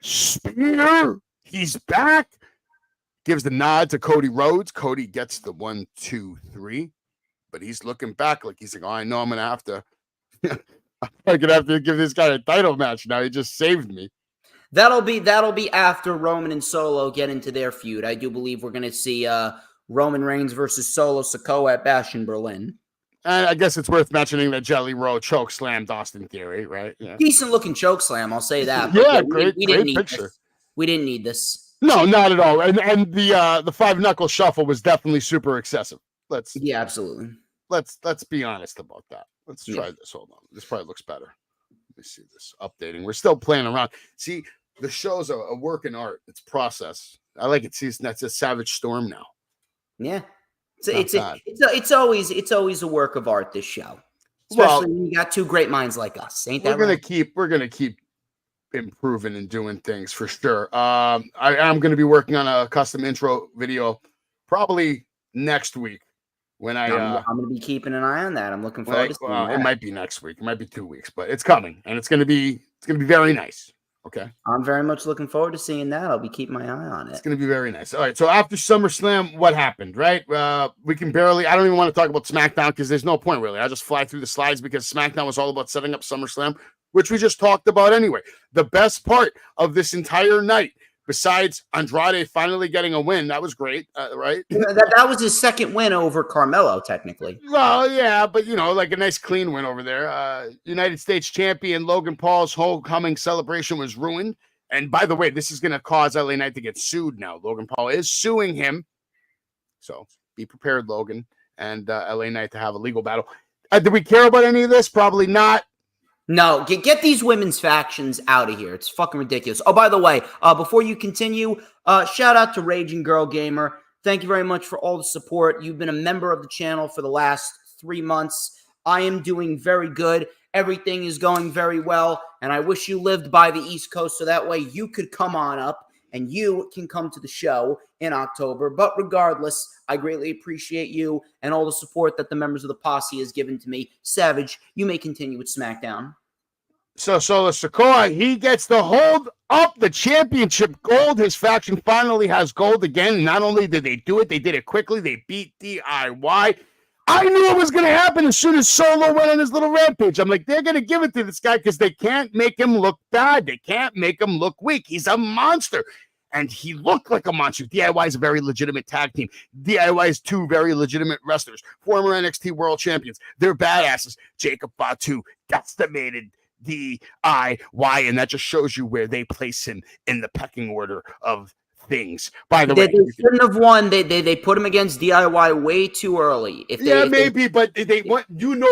Spear. He's back. Gives the nod to Cody Rhodes. Cody gets the 1, 2, 3. But he's looking back like he's like, oh, I know I'm going to have to... I'm gonna have to give this guy a title match now. He just saved me. That'll be after Roman and Solo get into their feud. I do believe we're gonna see Roman Reigns versus Solo Sikoa at Bash in Berlin. And I guess it's worth mentioning that Jelly Roll choke slammed Austin Theory, right? Yeah. Decent looking choke slam, I'll say that. Yeah, great picture. We didn't need this. No, not at all. And the 5-knuckle shuffle was definitely super excessive. Absolutely. Let's be honest about that. Let's try this. Hold on. This probably looks better. Let me see this. Updating. We're still playing around. See, the show's a work in art. It's process. I like it. See, that's a Savage Storm now. Yeah. It's always a work of art, this show. Especially when you got two great minds like us. Ain't that right? We're gonna keep improving and doing things for sure. I'm gonna be working on a custom intro video probably next week. When I'm going to be keeping an eye on that. I'm looking forward to seeing that. It might be next week. It might be 2 weeks, but it's coming, and it's going to be very nice. Okay. I'm very much looking forward to seeing that. I'll be keeping my eye on it. It's going to be very nice. All right. So after SummerSlam, what happened? Right? We can barely. I don't even want to talk about SmackDown because there's no point really. I'll just fly through the slides because SmackDown was all about setting up SummerSlam, which we just talked about anyway. The best part of this entire night, besides Andrade finally getting a win, that was great, right? That was his second win over Carmelo, technically. Well, yeah, but, like a nice clean win over there. United States champion Logan Paul's homecoming celebration was ruined. And by the way, this is going to cause LA Knight to get sued now. Logan Paul is suing him. So be prepared, Logan, and LA Knight to have a legal battle. Do we care about any of this? Probably not. No, get these women's factions out of here. It's fucking ridiculous. Oh, by the way, before you continue, shout out to Raging Girl Gamer. Thank you very much for all the support. You've been a member of the channel for the last 3 months. I am doing very good. Everything is going very well, and I wish you lived by the East Coast so that way you could come on up and you can come to the show in October. But regardless, I greatly appreciate you and all the support that the members of the posse has given to me. Savage, you may continue with SmackDown. So Solo Sikoa, he gets to hold up the championship gold. His faction finally has gold again. Not only did they do it, they did it quickly. They beat DIY. I knew it was going to happen as soon as Solo went on his little rampage. I'm like, they're going to give it to this guy because they can't make him look bad. They can't make him look weak. He's a monster. And he looked like a monster. DIY is a very legitimate tag team. DIY is 2 very legitimate wrestlers, former NXT world champions. They're badasses. Jacob Fatu decimated DIY, and that just shows you where they place him in the pecking order of things. By the way, they shouldn't have won. They put him against DIY way too early. But they want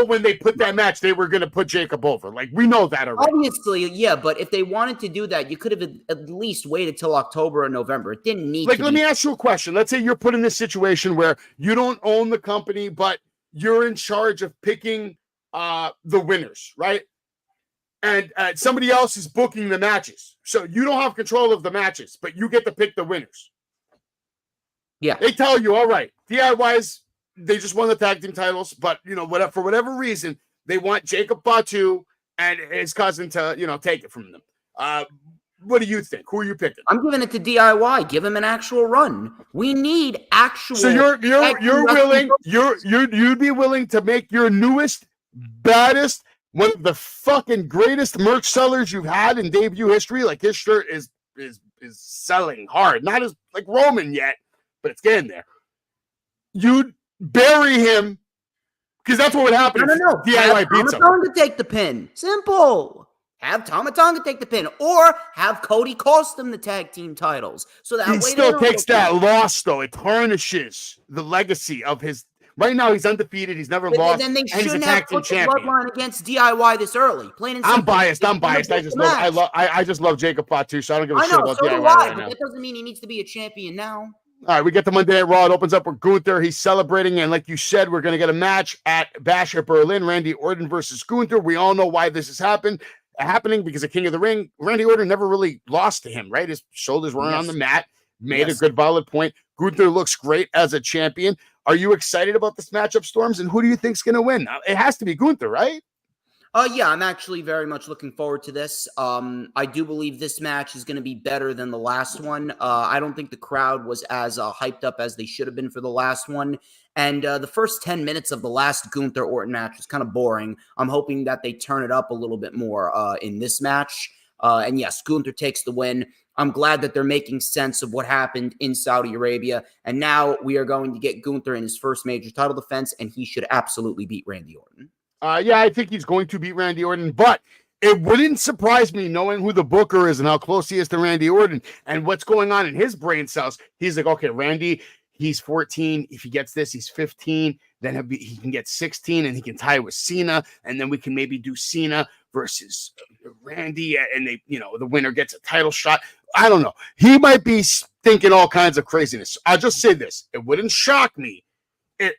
when they put that match, they were going to put Jacob over. Like, we know that already. Obviously, yeah. But if they wanted to do that, you could have at least waited till October or November. It didn't need. Let me ask you a question. Let's say you're put in this situation where you don't own the company, but you're in charge of picking the winners, right? And somebody else is booking the matches. So you don't have control of the matches, but you get to pick the winners. Yeah. They tell you, all right, DIYs, they just won the tag team titles, but for whatever reason, they want Jacob Fatu and his cousin to, take it from them. What do you think? Who are you picking? I'm giving it to DIY. Give him an actual run. We need actual. So you're willing, you'd be willing to make your newest, baddest, one of the fucking greatest merch sellers you've had in debut history. Like, his shirt is selling hard. Not as like Roman yet, but it's getting there. You'd bury him because that's what would happen if DIY beats him. Have to take the pin. Simple. Have Tama Tonga take the pin, or have Cody cost them the tag team titles. So that he still takes that loss, though. It tarnishes the legacy of his. Right now, he's undefeated. He's never lost. Then they and he's a shouldn't tag have team put the champion. bloodline against DIY this early. Plain and simple. I'm biased. I just love Jacob Fatu, so I don't give a shit about DIY right now. But that doesn't mean he needs to be a champion now. All right, we get to Monday Night Raw. It opens up with Gunther. He's celebrating, and like you said, we're going to get a match at Bash at Berlin. Randy Orton versus Gunther. We all know why this has happening because of King of the Ring. Randy Orton never really lost to him, right? His shoulders weren't on the mat. Made a good, valid point. Gunther looks great as a champion. Are you excited about this matchup, Storms? And who do you think's going to win? It has to be Gunther, right? Yeah, I'm actually very much looking forward to this. I do believe this match is going to be better than the last one. I don't think the crowd was as hyped up as they should have been for the last one. And the first 10 minutes of the last Gunther Orton match was kind of boring. I'm hoping that they turn it up a little bit more in this match. And yes, Gunther takes the win. I'm glad that they're making sense of what happened in Saudi Arabia. And now we are going to get Gunther in his first major title defense, and he should absolutely beat Randy Orton. Yeah, I think he's going to beat Randy Orton, but it wouldn't surprise me knowing who the booker is and how close he is to Randy Orton and what's going on in his brain cells. He's like, okay, Randy, he's 14. If he gets this, he's 15. Then he can get 16 and he can tie with Cena. And then we can maybe do Cena versus Randy. And the winner gets a title shot. I don't know. He might be thinking all kinds of craziness. I'll just say this. It wouldn't shock me.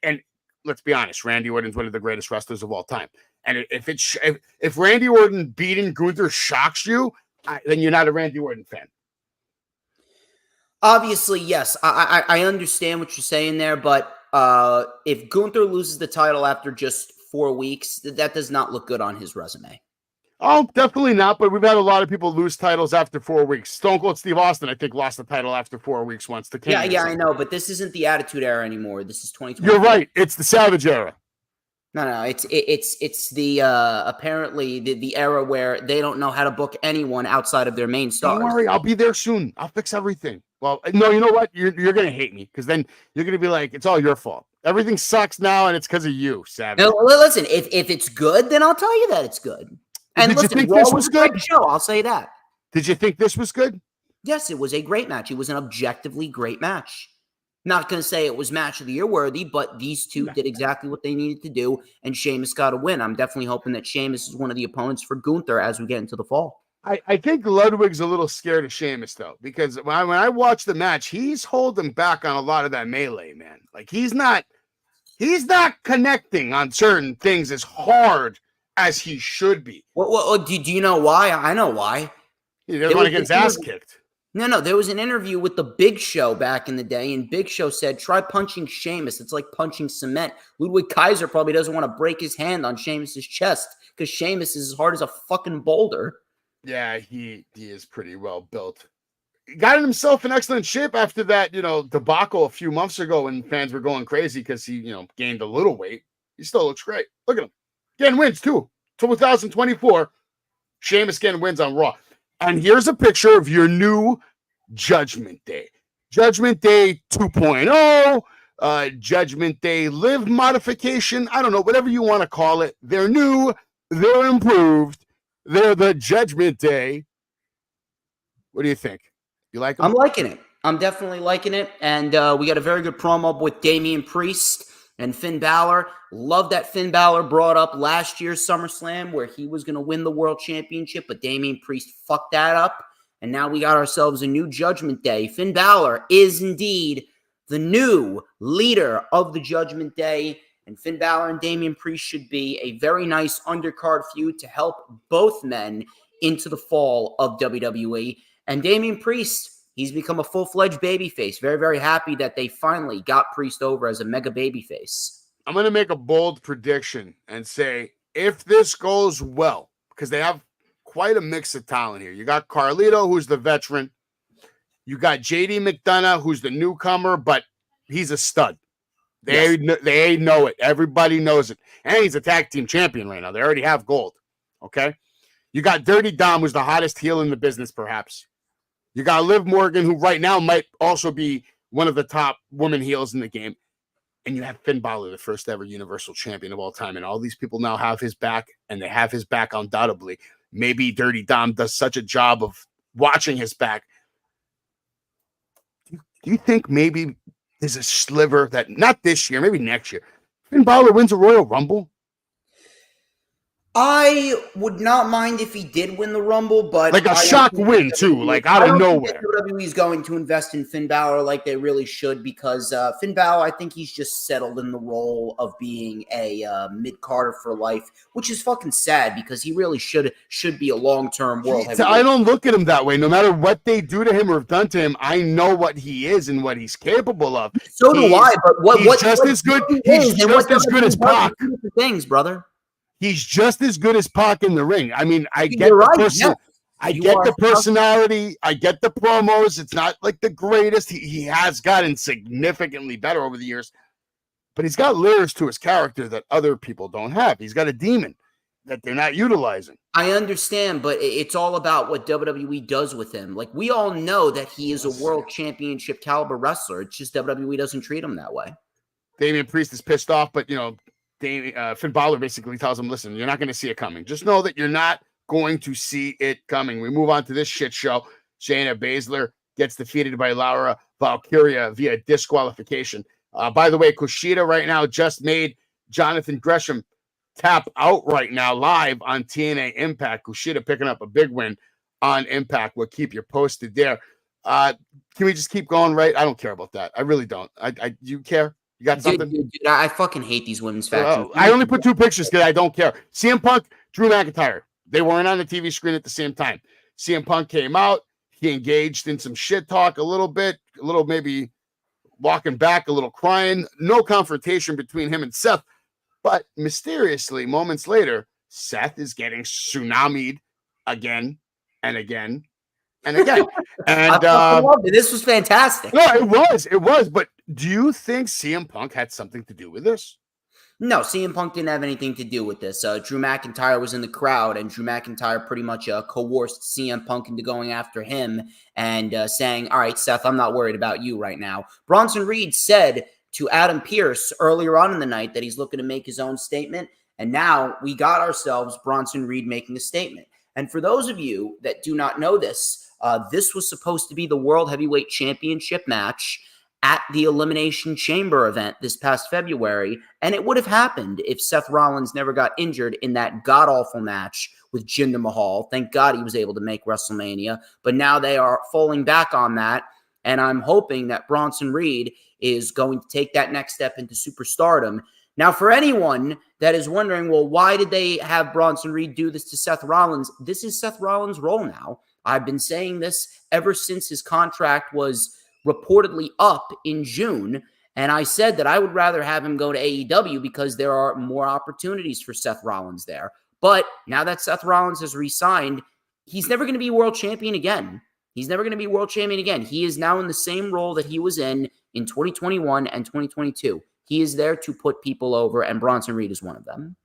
And let's be honest, Randy Orton's one of the greatest wrestlers of all time. And if Randy Orton beating Gunther shocks you, then you're not a Randy Orton fan. Obviously, yes. I understand what you're saying there, but if Gunther loses the title after just 4 weeks, that does not look good on his resume. Oh, definitely not. But we've had a lot of people lose titles after 4 weeks. Stone Cold Steve Austin, I think, lost the title after 4 weeks once. Yeah, I know. But this isn't the Attitude Era anymore. This is 2020. You're right. It's the Savage Era. No. It's the apparently the era where they don't know how to book anyone outside of their main stars. Don't worry, I'll be there soon. I'll fix everything. Well, no, you know what? You're gonna hate me because then you're gonna be like, it's all your fault. Everything sucks now, and it's because of you, Savage. No, listen, if it's good, then I'll tell you that it's good. And did you think this was good? Show, I'll say that. Did you think this was good? Yes, it was a great match. It was an objectively great match. Not going to say it was match of the year worthy, but these two did exactly what they needed to do, and Sheamus got a win. I'm definitely hoping that Sheamus is one of the opponents for Gunther as we get into the fall. I think Ludwig's a little scared of Sheamus, though, because when I watch the match, he's holding back on a lot of that melee, man. Like, he's not connecting on certain things as hard as he should be. Well, do you know why? I know why. He doesn't want to get his ass kicked. No. There was an interview with the Big Show back in the day, and Big Show said, try punching Sheamus. It's like punching cement. Ludwig Kaiser probably doesn't want to break his hand on Sheamus's chest because Sheamus is as hard as a fucking boulder. Yeah, he is pretty well built. He got himself in excellent shape after that, debacle a few months ago when fans were going crazy because he, gained a little weight. He still looks great. Look at him. Getting wins, too. 2024, Sheamus getting wins on Raw. And here's a picture of your new Judgment Day. Judgment Day 2.0, Judgment Day Live modification. I don't know, whatever you want to call it. They're new. They're improved. They're the Judgment Day. What do you think? You like them? I'm liking it. I'm definitely liking it. And we got a very good promo with Damian Priest and Finn Balor. Love that Finn Balor brought up last year's SummerSlam where he was going to win the World Championship, but Damian Priest fucked that up. And now we got ourselves a new Judgment Day. Finn Balor is indeed the new leader of the Judgment Day. And Finn Balor and Damian Priest should be a very nice undercard feud to help both men into the fall of WWE. And Damian Priest, He's become a full-fledged babyface. Very, very happy that they finally got Priest over as a mega babyface. I'm going to make a bold prediction and say if this goes well, because they have quite a mix of talent here. You got Carlito, who's the veteran. You got JD McDonough, who's the newcomer, but he's a stud. They know it. Everybody knows it. And he's a tag team champion right now. They already have gold. Okay? You got Dirty Dom, who's the hottest heel in the business, perhaps. You got Liv Morgan, who right now might also be one of the top women heels in the game. And you have Finn Balor, the first ever Universal Champion of all time. And all these people now have his back, and they have his back undoubtedly. Maybe Dirty Dom does such a job of watching his back. Do you think maybe there's a sliver that, not this year, maybe next year, Finn Balor wins a Royal Rumble? I would not mind if he did win the Rumble, but like a shock win too, like out of nowhere. WWE's going to invest in Finn Balor like they really should, because Finn Balor, I think he's just settled in the role of being a mid-carder for life, which is fucking sad because he really should be a long-term world heavyweight. I don't look at him that way. No matter what they do to him or have done to him, I know what he is and what he's capable of. So do I. But he's just as good. He's just as good as Pac. Things, brother. He's just as good as Pac in the ring. I mean, I get the person. I get the personality. I get the promos. It's not like the greatest. He has gotten significantly better over the years, but he's got layers to his character that other people don't have. He's got a demon that they're not utilizing. I understand, but it's all about what WWE does with him. Like, we all know that he is a world championship caliber wrestler. It's just WWE doesn't treat him that way. Damian Priest is pissed off, but, you know, Finn Balor basically tells him, listen, you're not going to see it coming. Just know that you're not going to see it coming. We move on to this shit show. Shayna Baszler gets defeated by Laura Valkyria via disqualification. By the way, Kushida right now just made Jonathan Gresham tap out right now live on TNA Impact. Kushida picking up a big win on Impact. We'll keep you posted there. Can we just keep going, right? I don't care about that. I really don't. You care? You got something? Dude, I fucking hate these women's factions. I only put 2 pictures because I don't care. CM Punk, Drew McIntyre. They weren't on the TV screen at the same time. CM Punk came out. He engaged in some shit talk a little bit, a little maybe walking back, a little crying. No confrontation between him and Seth. But mysteriously, moments later, Seth is getting tsunamied again and again and again. And I loved it. This was fantastic. No, it was. But do you think CM Punk had something to do with this? No, CM Punk didn't have anything to do with this. Drew McIntyre was in the crowd, and Drew McIntyre pretty much coerced CM Punk into going after him and saying, all right, Seth, I'm not worried about you right now. Bronson Reed said to Adam Pearce earlier on in the night that he's looking to make his own statement, and now we got ourselves Bronson Reed making a statement. And for those of you that do not know this, this was supposed to be the World Heavyweight Championship match at the Elimination Chamber event this past February, and it would have happened if Seth Rollins never got injured in that god-awful match with Jinder Mahal. Thank God he was able to make WrestleMania, but now they are falling back on that, and I'm hoping that Bronson Reed is going to take that next step into superstardom. Now, for anyone that is wondering, well, why did they have Bronson Reed do this to Seth Rollins? This is Seth Rollins' role now. I've been saying this ever since his contract was reportedly up in June, and I said that I would rather have him go to AEW because there are more opportunities for Seth Rollins there. But now that Seth Rollins has re-signed, he's never going to be world champion again. He's never going to be world champion again. He is now in the same role that he was in 2021 and 2022. He is there to put people over, and Bronson Reed is one of them.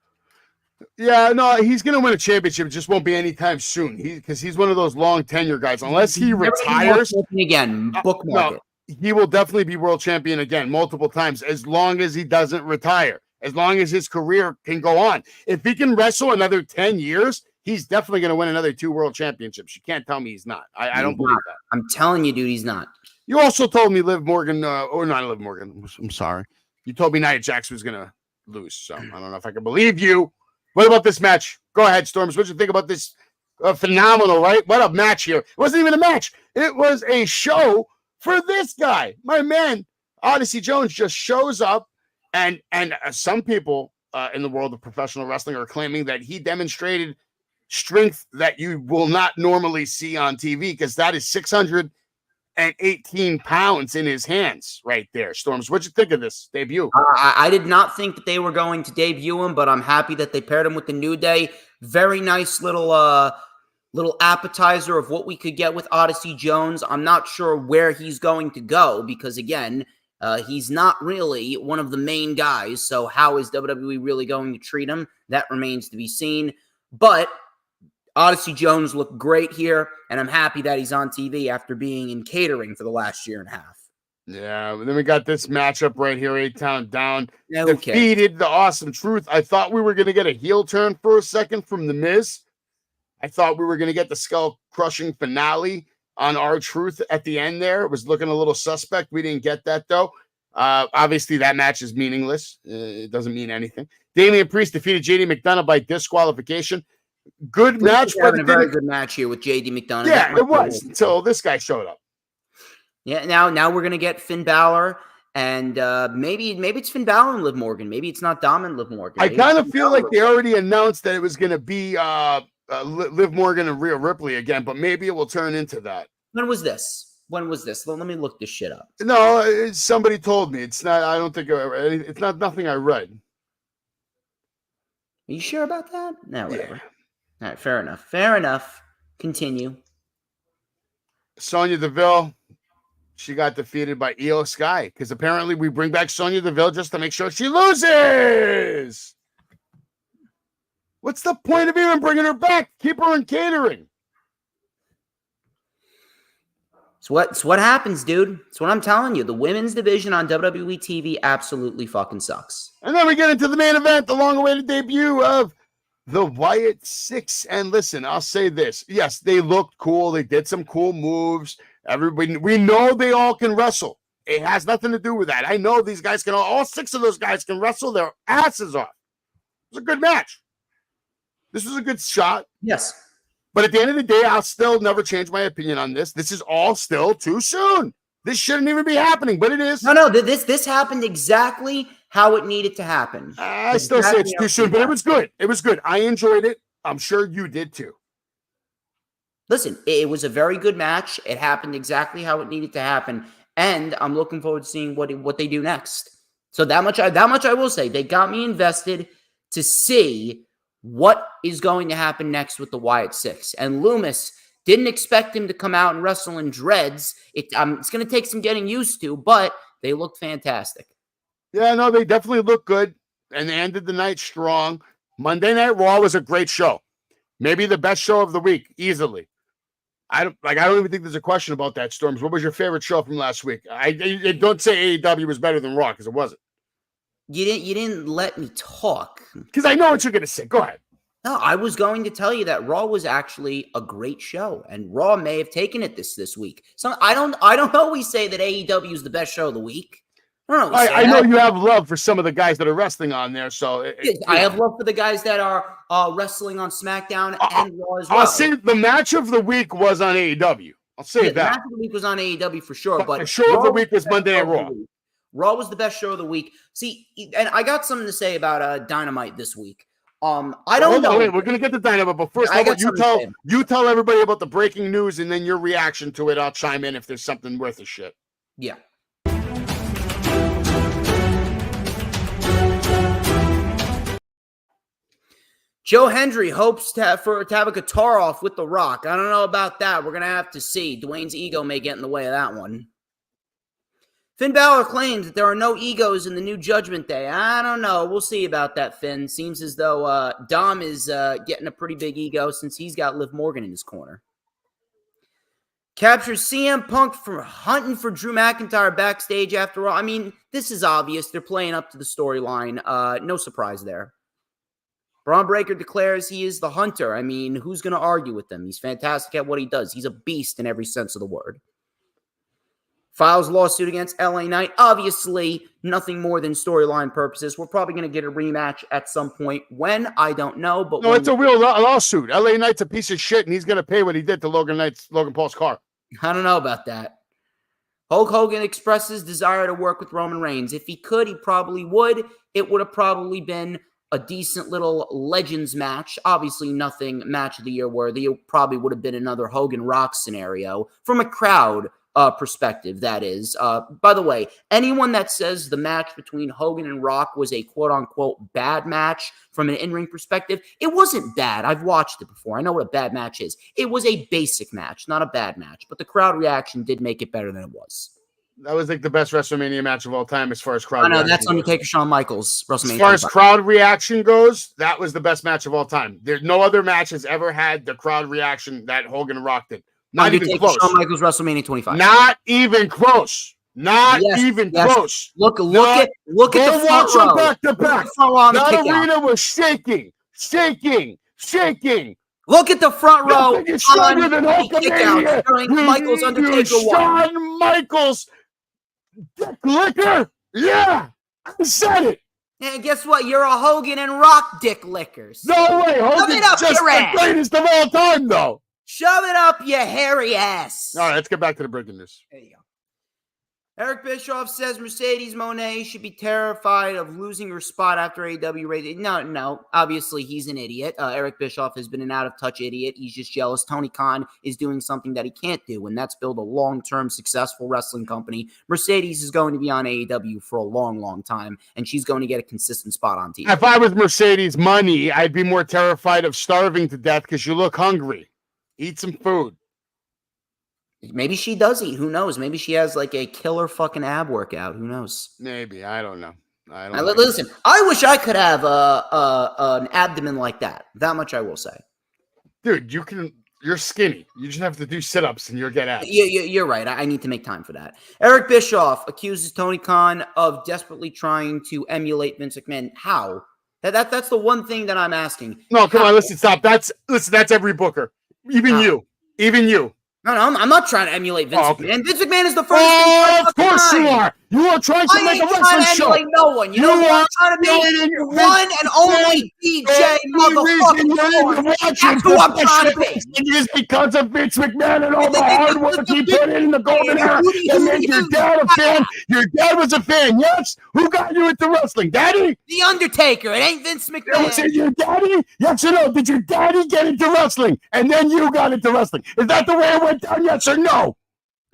Yeah, no, he's going to win a championship. It just won't be anytime soon. Because he's one of those long tenure guys. Unless he retires again, bookmark it. He will definitely be world champion again multiple times, as long as he doesn't retire. As long as his career can go on. If he can wrestle another 10 years, he's definitely going to win another 2 world championships. You can't tell me he's not. I don't believe that. I'm telling you, dude, he's not. You also told me Liv Morgan, or not Liv Morgan. I'm sorry. You told me Nia Jax was going to lose. So I don't know if I can believe you. What about this match? Go ahead, Storms. What you think about this? Phenomenal, right? What a match here. It wasn't even a match. It was a show for this guy. My man, Odyssey Jones, just shows up, and some people in the world of professional wrestling are claiming that he demonstrated strength that you will not normally see on TV, because that is 600 and 18 pounds in his hands right there. Storms, what'd you think of this debut? I did not think that they were going to debut him, but I'm happy that they paired him with the New Day. Very nice little appetizer of what we could get with Odyssey Jones. I'm not sure where he's going to go because, again, he's not really one of the main guys. So how is WWE really going to treat him? That remains to be seen. But Odyssey Jones looked great here, and I'm happy that he's on TV after being in catering for the last year and a half. Yeah, and then we got this matchup right here, A-Town Down. Yeah, defeated the Awesome Truth. I thought we were going to get a heel turn for a second from The Miz. I thought we were going to get the skull-crushing finale on R-Truth at the end there. It was looking a little suspect. We didn't get that, though. Obviously, that match is meaningless. It doesn't mean anything. Damian Priest defeated JD McDonough by disqualification. Good match, but a very good match here with JD McDonough. Yeah, it was until this guy showed up. Yeah, now we're gonna get Finn Balor, and maybe it's Finn Balor and Liv Morgan. Maybe it's not Dom and Liv Morgan. I kind of feel like they already announced that it was gonna be Liv Morgan and Rhea Ripley again, but maybe it will turn into that. When was this? Let me look this shit up. No, somebody told me. It's not. I don't think it's not nothing I read. Are you sure about that? No, whatever. Yeah. All right, fair enough. Fair enough. Continue. Sonya Deville, she got defeated by Io Sky because apparently we bring back Sonya Deville just to make sure she loses. What's the point of even bringing her back? Keep her in catering. It's what happens, dude. It's what I'm telling you. The women's division on WWE TV absolutely fucking sucks. And then we get into the main event, the long-awaited debut of the Wyatt Six. And listen, I'll say this. Yes, they looked cool. They did some cool moves. Everybody, we know they all can wrestle. It has nothing to do with that. I know these guys can, all six of those guys can wrestle their asses off. It was a good match. This was a good shot. Yes. But at the end of the day, I'll still never change my opinion on this. This is all still too soon. This shouldn't even be happening, but it is. No, this happened exactly how it needed to happen. I still say it's too soon, but it was good. It was good. I enjoyed it. I'm sure you did too. Listen, it was a very good match. It happened exactly how it needed to happen, and I'm looking forward to seeing what they do next. So that much I will say. They got me invested to see what is going to happen next with the Wyatt Six. And Loomis, didn't expect him to come out and wrestle in dreads. It's going to take some getting used to, but they look fantastic. Yeah, no, they definitely look good, and they ended the night strong. Monday Night Raw was a great show. Maybe the best show of the week, easily. I don't even think there's a question about that, Storms. What was your favorite show from last week? I don't say AEW was better than Raw, because it wasn't. You didn't let me talk. Because I know what you're going to say. Go ahead. No, I was going to tell you that Raw was actually a great show, and Raw may have taken it this week. So I don't always say that AEW is the best show of the week. I know you have love for some of the guys that are wrestling on there, so I have love for the guys that are wrestling on SmackDown and Raw as well. I'll say the match of the week was on AEW. I'll say that. The match of the week was on AEW for sure, but the show of the week was Monday Night Raw. Raw was the best show of the week. See, and I got something to say about Dynamite this week. I don't know. Wait, we're gonna get to Dynamite, but first, you tell everybody about the breaking news, and then your reaction to it. I'll chime in if there's something worth a shit. Yeah. Joe Hendry hopes to have a guitar off with The Rock. I don't know about that. We're gonna have to see. Dwayne's ego may get in the way of that one. Finn Balor claims that there are no egos in the new Judgment Day. I don't know. We'll see about that, Finn. Seems as though Dom is getting a pretty big ego since he's got Liv Morgan in his corner. Captures CM Punk for hunting for Drew McIntyre backstage after all. I mean, this is obvious. They're playing up to the storyline. No surprise there. Braun Breaker declares he is the hunter. I mean, who's going to argue with him? He's fantastic at what he does. He's a beast in every sense of the word. Files lawsuit against LA Knight. Obviously, nothing more than storyline purposes. We're probably going to get a rematch at some point. When? I don't know. But no, it's a real lawsuit. LA Knight's a piece of shit, and he's going to pay what he did to Logan Paul's car. I don't know about that. Hulk Hogan expresses desire to work with Roman Reigns. If he could, he probably would. It would have probably been a decent little Legends match. Obviously, nothing match of the year worthy. It probably would have been another Hogan Rock scenario from a crowd perspective, that is. By the way, anyone that says the match between Hogan and Rock was a quote-unquote bad match from an in-ring perspective, it wasn't bad. I've watched it before. I know what a bad match is. It was a basic match, not a bad match, but the crowd reaction did make it better than it was. That was like the best WrestleMania match of all time as far as crowd I know, reaction that's goes. Undertaker Shawn Michaels, WrestleMania. As far as 25. crowd reaction goes, that was the best match of all time. There's no other match has ever had the crowd reaction that Hogan and Rock did. Not Undertaker, even close. Shawn Michaels, WrestleMania 25. Not even close. Not even close. Look at the front row. Back to back. That arena was shaking. Look at the front row Nothing is stronger than Hulkamania. during Michaels Undertaker 1. Shawn Michaels dick licker. Yeah, I said it. And guess what? You're a Hogan and Rock dick lickers. No way. Hogan's up just your the ass. greatest of all time, though. Shove it up your hairy ass. All right, let's get back to the breaking news. There you go. Eric Bischoff says Mercedes Moné should be terrified of losing her spot after AEW rated. No. Obviously, he's an idiot. Eric Bischoff has been an out-of-touch idiot. He's just jealous. Tony Khan is doing something that he can't do, and that's build a long-term successful wrestling company. Mercedes is going to be on AEW for a long, long time, and she's going to get a consistent spot on TV. If I was Mercedes money, I'd be more terrified of starving to death because you look hungry. Eat some food. Maybe she does eat. Who knows? Maybe she has like a killer fucking ab workout. Who knows? Maybe. I don't know. Listen, I wish I could have an abdomen like that. That much I will say. Dude, you're skinny. You just have to do sit-ups and you'll get abs. You're right. I need to make time for that. Eric Bischoff accuses Tony Khan of desperately trying to emulate Vince McMahon. How? That's the one thing that I'm asking. No, come on, listen, stop. That's every booker. Even you. No, I'm not trying to emulate Vince McMahon. Vince McMahon is the first. Of course you are. You are trying to make a wrestling show. I ain't trying to emulate no one. You know what I'm trying to be? One and only DJ motherfucker. That's who I'm trying to be. It is because of Vince McMahon and all the hard work he put in the golden era that made your dad a fan. Your dad was a fan, yes? Who got you into wrestling? Daddy? The Undertaker. It ain't Vince McMahon. Was it your daddy? Yes or no? Did your daddy get into wrestling? And then you got into wrestling. Is that the way it went down, yes or no?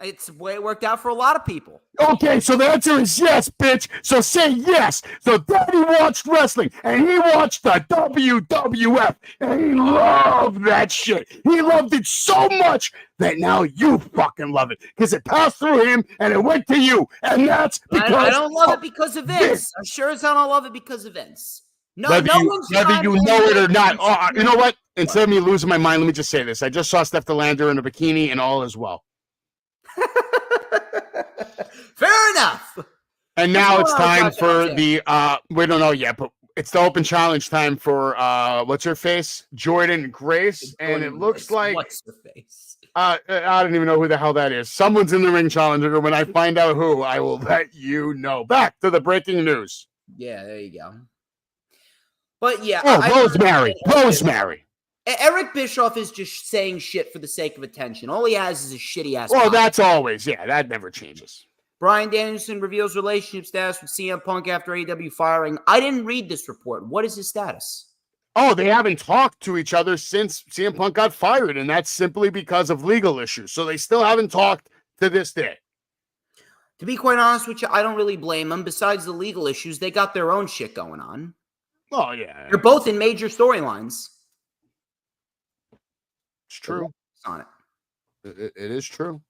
It's the way it worked out for a lot of people. Okay, so the answer is yes, bitch. So say yes. So Daddy watched wrestling, and he watched the WWF, and he loved that shit. He loved it so much that now you fucking love it because it passed through him and it went to you, and that's because I don't love it because of Vince. I sure as hell don't love it because of Vince. Whether you know it or not. Oh, you know what? Instead of me losing my mind, let me just say this. I just saw Steph DeLander in a bikini, and all is well. Fair enough. And now it's time for the we don't know yet, but it's the open challenge time for what's her face? Jordan Grace. And it looks like what's her face? I don't even know who the hell that is. Someone's in the ring challenger. When I find out who, I will let you know. Back to the breaking news. Yeah, there you go. But yeah, Rosemary. Eric Bischoff is just saying shit for the sake of attention. All he has is a shitty ass. Well, that's always, that never changes. Brian Danielson reveals relationship status with CM Punk after AEW firing. I didn't read this report. What is his status? Oh, they haven't talked to each other since CM Punk got fired, and that's simply because of legal issues. So they still haven't talked to this day. To be quite honest with you, I don't really blame them. Besides the legal issues, they got their own shit going on. Oh, yeah. They're both in major storylines. It's true. On it. It is true.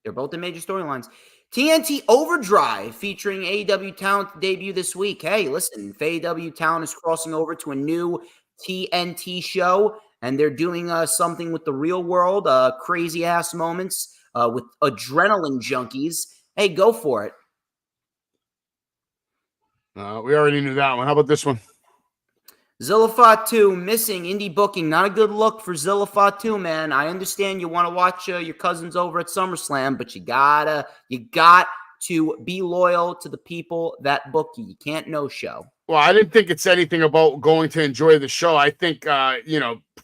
They're both in major storylines. TNT Overdrive featuring AEW talent debut this week. Hey, listen, if AEW talent is crossing over to a new TNT show, and they're doing something with the real world, crazy ass moments with adrenaline junkies. Hey, go for it. We already knew that one. How about this one? Zilla Fatu missing indie booking. Not a good look for Zilla Fatu, man. I understand you want to watch your cousins over at SummerSlam, but you got to be loyal to the people that book you. You can't no-show. Well, I didn't think it said anything about going to enjoy the show. I think,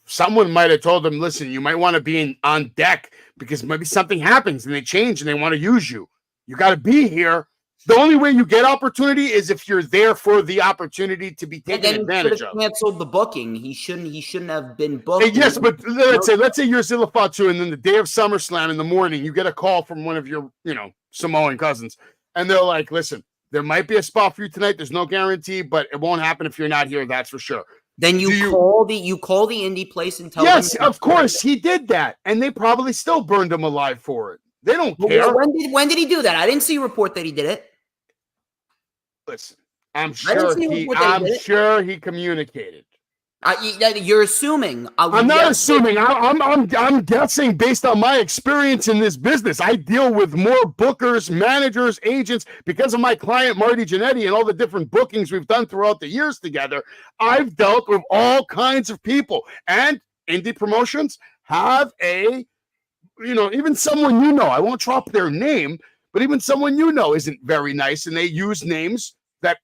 someone might have told them, listen, you might want to be on deck because maybe something happens and they change and they want to use you. You got to be here. The only way you get opportunity is if you're there for the opportunity to be taken advantage of. Canceled the booking. He shouldn't have been booked. Yes, but let's say you're Zilla Fatu, and then the day of SummerSlam in the morning, you get a call from one of your, Samoan cousins, and they're like, "Listen, there might be a spot for you tonight. There's no guarantee, but it won't happen if you're not here. That's for sure." Then you call the indie place and tell them. Yes, of course he did that, and they probably still burned him alive for it. They don't care. When did he do that? I didn't see a report that he did it. Listen, I'm sure he communicated. You're assuming. I'm not assuming. I'm guessing based on my experience in this business. I deal with more bookers, managers, agents because of my client Marty Jannetty and all the different bookings we've done throughout the years together. I've dealt with all kinds of people, and indie promotions have even someone I won't drop their name, but even someone isn't very nice, and they use names that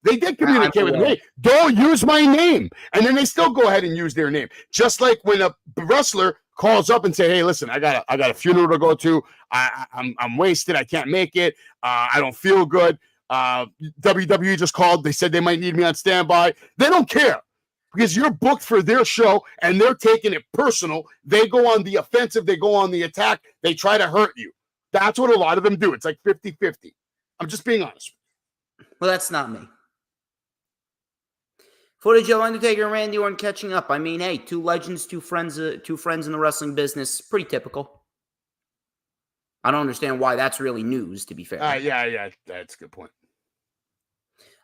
they did communicate with me. Don't use my name. And then they still go ahead and use their name. Just like when a wrestler calls up and say, "Hey, listen, I got a funeral to go to. I'm wasted. I can't make it. I don't feel good. WWE just called. They said they might need me on standby." They don't care because you're booked for their show and they're taking it personal. They go on the offensive. They go on the attack. They try to hurt you. That's what a lot of them do. It's like 50-50. I'm just being honest. Well, that's not me. Footage of Undertaker and Randy Orton catching up. I mean, hey, two legends, two friends in the wrestling business. Pretty typical. I don't understand why that's really news, to be fair. Yeah, that's a good point.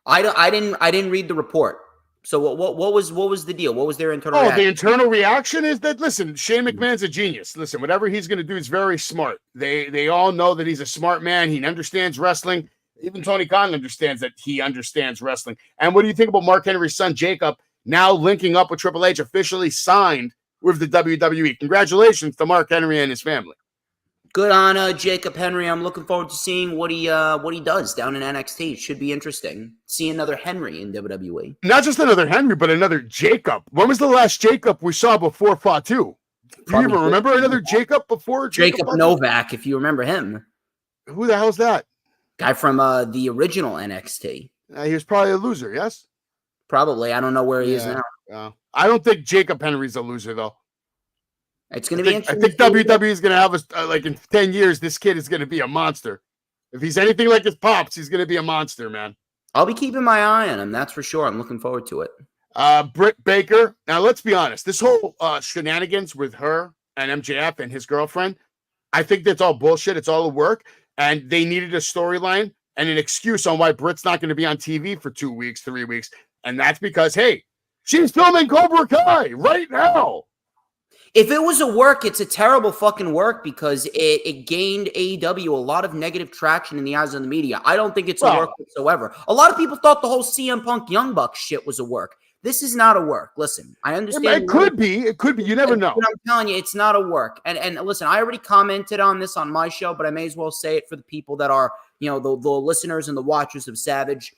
I didn't read the report. So what was the deal? What was their internal reaction? The internal reaction is that, listen, Shane McMahon's a genius. Listen, whatever he's going to do is very smart. They all know that he's a smart man. He understands wrestling. Even Tony Khan understands that he understands wrestling. And what do you think about Mark Henry's son, Jacob, now linking up with Triple H, officially signed with the WWE? Congratulations to Mark Henry and his family. Good on Jacob Henry. I'm looking forward to seeing what he does down in NXT. It should be interesting. See another Henry in WWE. Not just another Henry, but another Jacob. When was the last Jacob we saw before Fatu? Do you even remember another Jacob before? Jacob Novak, if you remember him. Who the hell is that? Guy from the original NXT. He was probably a loser, yes? Probably. I don't know where he is now. I don't think Jacob Henry's a loser, though. It's going to be interesting. I think WWE is going to have us, in 10 years, this kid is going to be a monster. If he's anything like his pops, he's going to be a monster, man. I'll be keeping my eye on him, that's for sure. I'm looking forward to it. Britt Baker. Now, let's be honest. This whole shenanigans with her and MJF and his girlfriend, I think that's all bullshit. It's all a work. And they needed a storyline and an excuse on why Britt's not going to be on TV for 2 weeks, 3 weeks. And that's because, hey, she's filming Cobra Kai right now. If it was a work, it's a terrible fucking work because it gained AEW a lot of negative traction in the eyes of the media. I don't think it's a work whatsoever. A lot of people thought the whole CM Punk Young Bucks shit was a work. This is not a work. Listen, I understand. It could be. It could be. You never know. But I'm telling you, it's not a work. And listen, I already commented on this on my show, but I may as well say it for the people that are, the listeners and the watchers of Savage.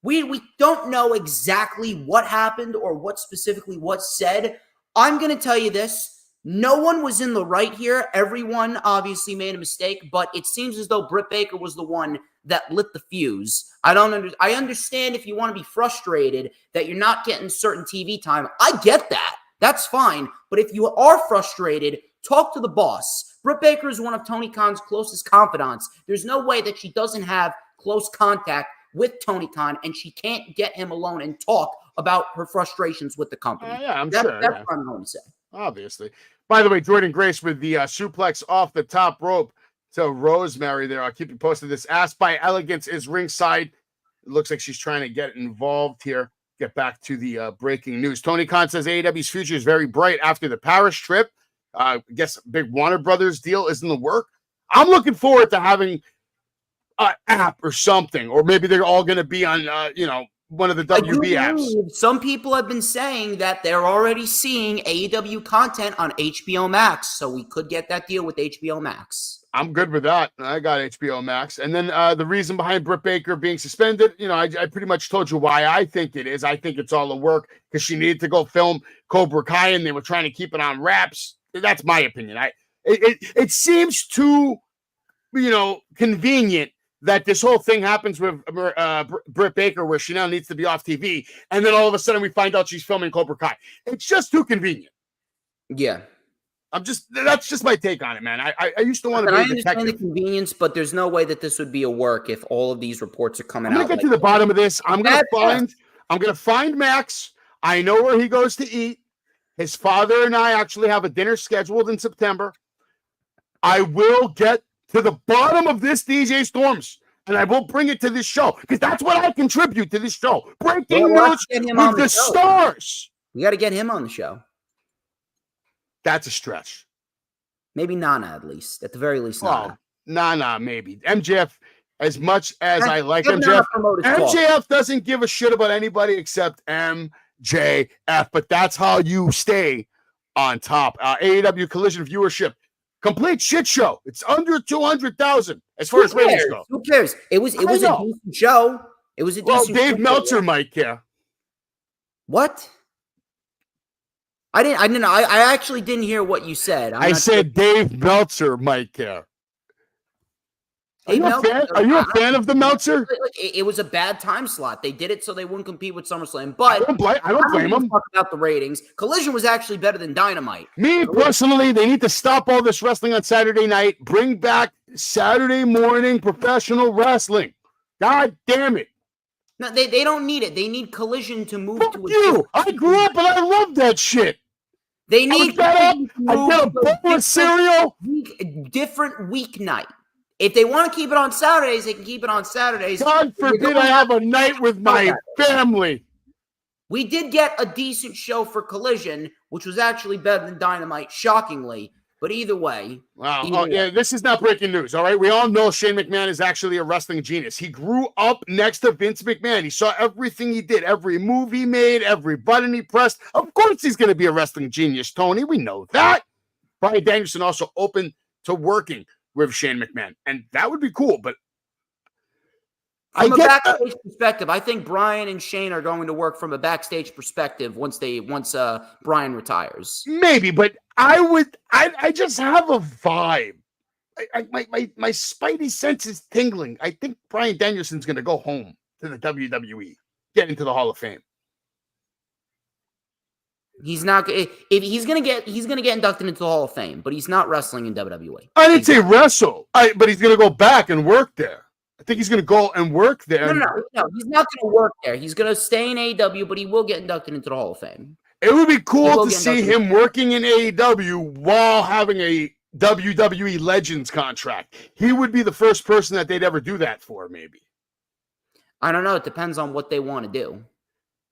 We don't know exactly what happened or what specifically was said. I'm going to tell you this. No one was in the right here. Everyone obviously made a mistake, but it seems as though Britt Baker was the one that lit the fuse. I understand if you want to be frustrated that you're not getting certain TV time. I get that. That's fine. But if you are frustrated, talk to the boss. Britt Baker is one of Tony Khan's closest confidants. There's no way that she doesn't have close contact with Tony Khan, and she can't get him alone and talk about her frustrations with the company. I'm sure. That's what I'm going to say. Obviously. By the way, Jordan Grace with the suplex off the top rope to Rosemary there. I'll keep you posted. This Ass by Elegance is ringside. It looks like she's trying to get involved here. Get back to the breaking news. Tony Khan says AEW's future is very bright after the Paris trip. I guess big Warner Brothers deal is in the work. I'm looking forward to having an app or something, or maybe they're all going to be on, one of the WB apps. Some people have been saying that they're already seeing AEW content on HBO Max, so we could get that deal with HBO Max. I'm good with that. I got HBO Max. And then the reason behind Britt Baker being suspended, I pretty much told you why I think it is. I think it's all a work because she needed to go film Cobra Kai, and they were trying to keep it on wraps. That's my opinion. It seems too, convenient that this whole thing happens with Britt Baker, where she now needs to be off TV, and then all of a sudden we find out she's filming Cobra Kai. It's just too convenient. Yeah. That's just my take on it, man. I used to want to be a detective. I understand the convenience, but there's no way that this would be a work if all of these reports are coming out. I'm gonna get to the bottom of this. I'm gonna find Max. I know where he goes to eat. His father and I actually have a dinner scheduled in September. I will get to the bottom of this, DJ Storms, and I will bring it to this show because that's what I contribute to this show. Breaking news with the stars. We got to get him on the show. That's a stretch. Maybe Nana, at least. At the very least, Nana. Nana, maybe. MJF, as much as I like MJF doesn't give a shit about anybody except MJF, but that's how you stay on top. AEW Collision viewership. Complete shit show. It's under 200,000 as far as ratings go. Who cares? It was a decent show. It was a decent show. Dave Meltzer might care. What? I didn't. I actually didn't hear what you said. I said Dave Meltzer might care. Are you a fan of the Meltzer? It was a bad time slot. They did it so they wouldn't compete with SummerSlam. But I don't blame them. Talk about the ratings. Collision was actually better than Dynamite. Me personally, they need to stop all this wrestling on Saturday night. Bring back Saturday morning professional wrestling. God damn it. No, they don't need it. They need Collision to move Fuck to a you. I grew up and I love that shit. They need I get a bowl of cereal. Different weeknight. If they want to keep it on Saturdays, they can keep it on Saturdays. God forbid I have a night with my family. We did get a decent show for Collision, which was actually better than Dynamite, shockingly. But either way. Wow. Yeah, this is not breaking news, all right? We all know Shane McMahon is actually a wrestling genius. He grew up next to Vince McMahon. He saw everything he did, every move he made, every button he pressed. Of course he's going to be a wrestling genius, Tony. We know that. Bryan Danielson also open to working with Shane McMahon, and that would be cool, but from a backstage perspective, I think Bryan and Shane are going to work from a backstage perspective once Bryan retires. Maybe, but I just have a vibe. My spidey sense is tingling. I think Bryan Danielson's going to go home to the WWE, get into the Hall of Fame. He's not. If he's gonna get inducted into the Hall of Fame, but he's not wrestling in WWE. I didn't say wrestle, but he's gonna go back and work there. I think he's gonna go and work there. No, he's not gonna work there. He's gonna stay in AEW, but he will get inducted into the Hall of Fame. It would be cool to see him working in AEW while having a WWE Legends contract. He would be the first person that they'd ever do that for, maybe. I don't know. It depends on what they want to do.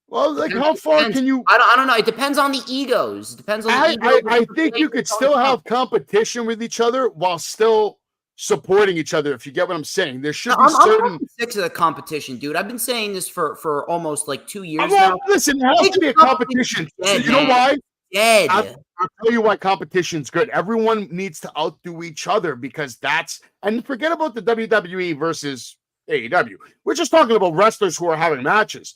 Well, like how far can you? I don't know. It depends on the egos. It depends on the egos. I think you could still have competition with each other while still supporting each other. If you get what I'm saying, there should be certain. I'm sick of the competition, dude. I've been saying this for almost like 2 years now. now. Listen, it has to be a competition. Dead, you know why? Dead. I'll tell you why competition's good. Everyone needs to outdo each other because and forget about the WWE versus AEW. We're just talking about wrestlers who are having matches.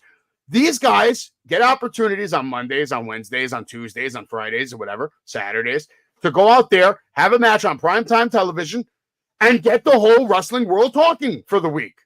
These guys get opportunities on Mondays, on Wednesdays, on Tuesdays, on Fridays, or whatever, Saturdays, to go out there, have a match on primetime television, and get the whole wrestling world talking for the week.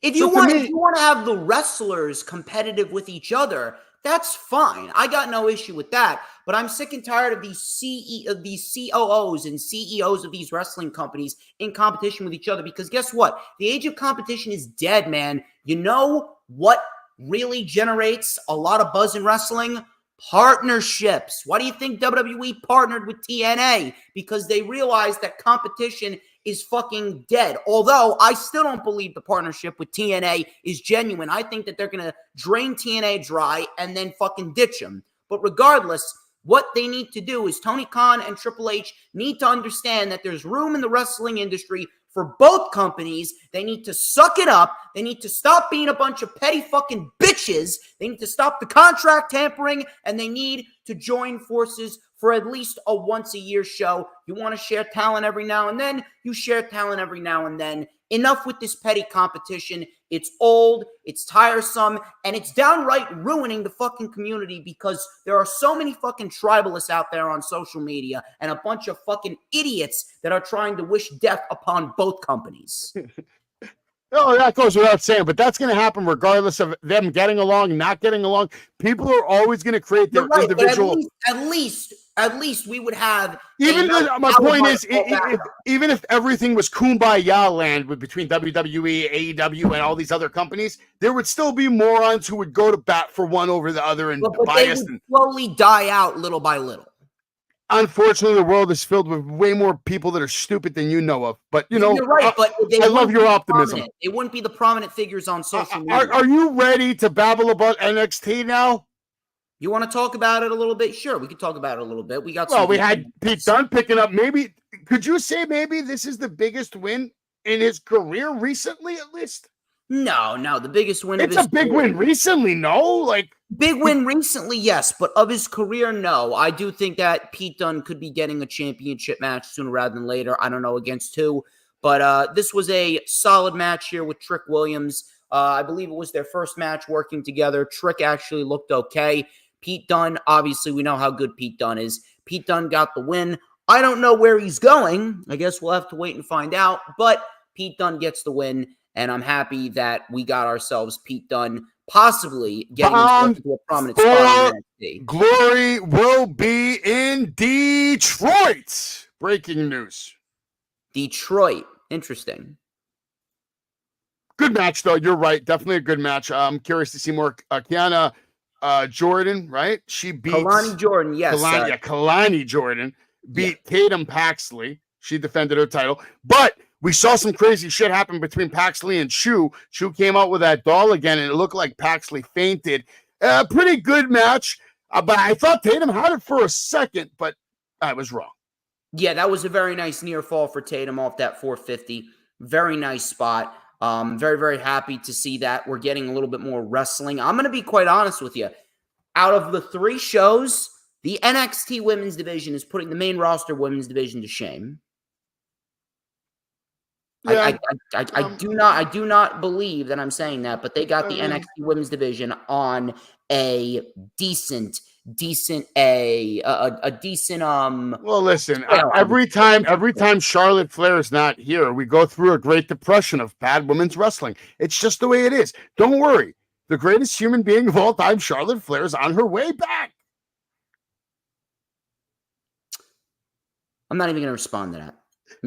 If you want to have the wrestlers competitive with each other, that's fine. I got no issue with that. But I'm sick and tired of these COOs and CEOs of these wrestling companies in competition with each other. Because guess what? The age of competition is dead, man. You know what really generates a lot of buzz in wrestling? Partnerships. Why do you think WWE partnered with TNA? Because they realized that competition is fucking dead. Although I still don't believe the partnership with TNA is genuine. I think that they're going to drain TNA dry and then fucking ditch them. But regardless, what they need to do is Tony Khan and Triple H need to understand that there's room in the wrestling industry for both companies. They need to suck it up. They need to stop being a bunch of petty fucking bitches. They need to stop the contract tampering, and they need to join forces for at least a once-a-year show. You want to share talent every now and then, you share talent every now and then. Enough with this petty competition. It's old, it's tiresome, and it's downright ruining the fucking community because there are so many fucking tribalists out there on social media and a bunch of fucking idiots that are trying to wish death upon both companies. Oh, that goes without saying, but that's going to happen regardless of them getting along, not getting along. People are always going to create their individual. At least we would have. Even my point is, even if everything was kumbaya land between WWE, AEW, and all these other companies, there would still be morons who would go to bat for one over the other and bias. They would slowly die out little by little. Unfortunately, the world is filled with way more people that are stupid than you know of. But you're right. But I love your optimism. It wouldn't be the prominent figures on social media. Are you ready to babble about NXT now? You want to talk about it a little bit? Sure, we could talk about it a little bit. We had Pete Dunne picking up. Maybe could you say maybe this is the biggest win in his career recently, at least? No, the biggest win. It's a big win recently. No, big win recently, yes, but of his career, no. I do think that Pete Dunne could be getting a championship match sooner rather than later. I don't know against who, but this was a solid match here with Trick Williams. I believe it was their first match working together. Trick actually looked okay. Pete Dunne, obviously, we know how good Pete Dunne is. Pete Dunne got the win. I don't know where he's going. I guess we'll have to wait and find out, but Pete Dunne gets the win. And I'm happy that we got ourselves Pete Dunne possibly getting into a prominent spot in NXT. Glory will be in Detroit. Breaking news. Detroit. Interesting. Good match, though. You're right. Definitely a good match. I'm curious to see more. Kiana Jordan, right? She beat Kalani Jordan, yes. Kalani Jordan beat Tatum Paxley. She defended her title. But we saw some crazy shit happen between Paxley and Shu. Shu came out with that doll again, and it looked like Paxley fainted. Pretty good match, but I thought Tatum had it for a second, but I was wrong. Yeah, that was a very nice near fall for Tatum off that 450. Very nice spot. Very, very happy to see that. We're getting a little bit more wrestling. I'm going to be quite honest with you. Out of the 3 shows, the NXT women's division is putting the main roster women's division to shame. Yeah. I do not believe that I'm saying that, but they got the NXT women's division on a decent. Well, listen, every time Charlotte Flair is not here, we go through a Great Depression of bad women's wrestling. It's just the way it is. Don't worry. The greatest human being of all time, Charlotte Flair, is on her way back. I'm not even going to respond to that.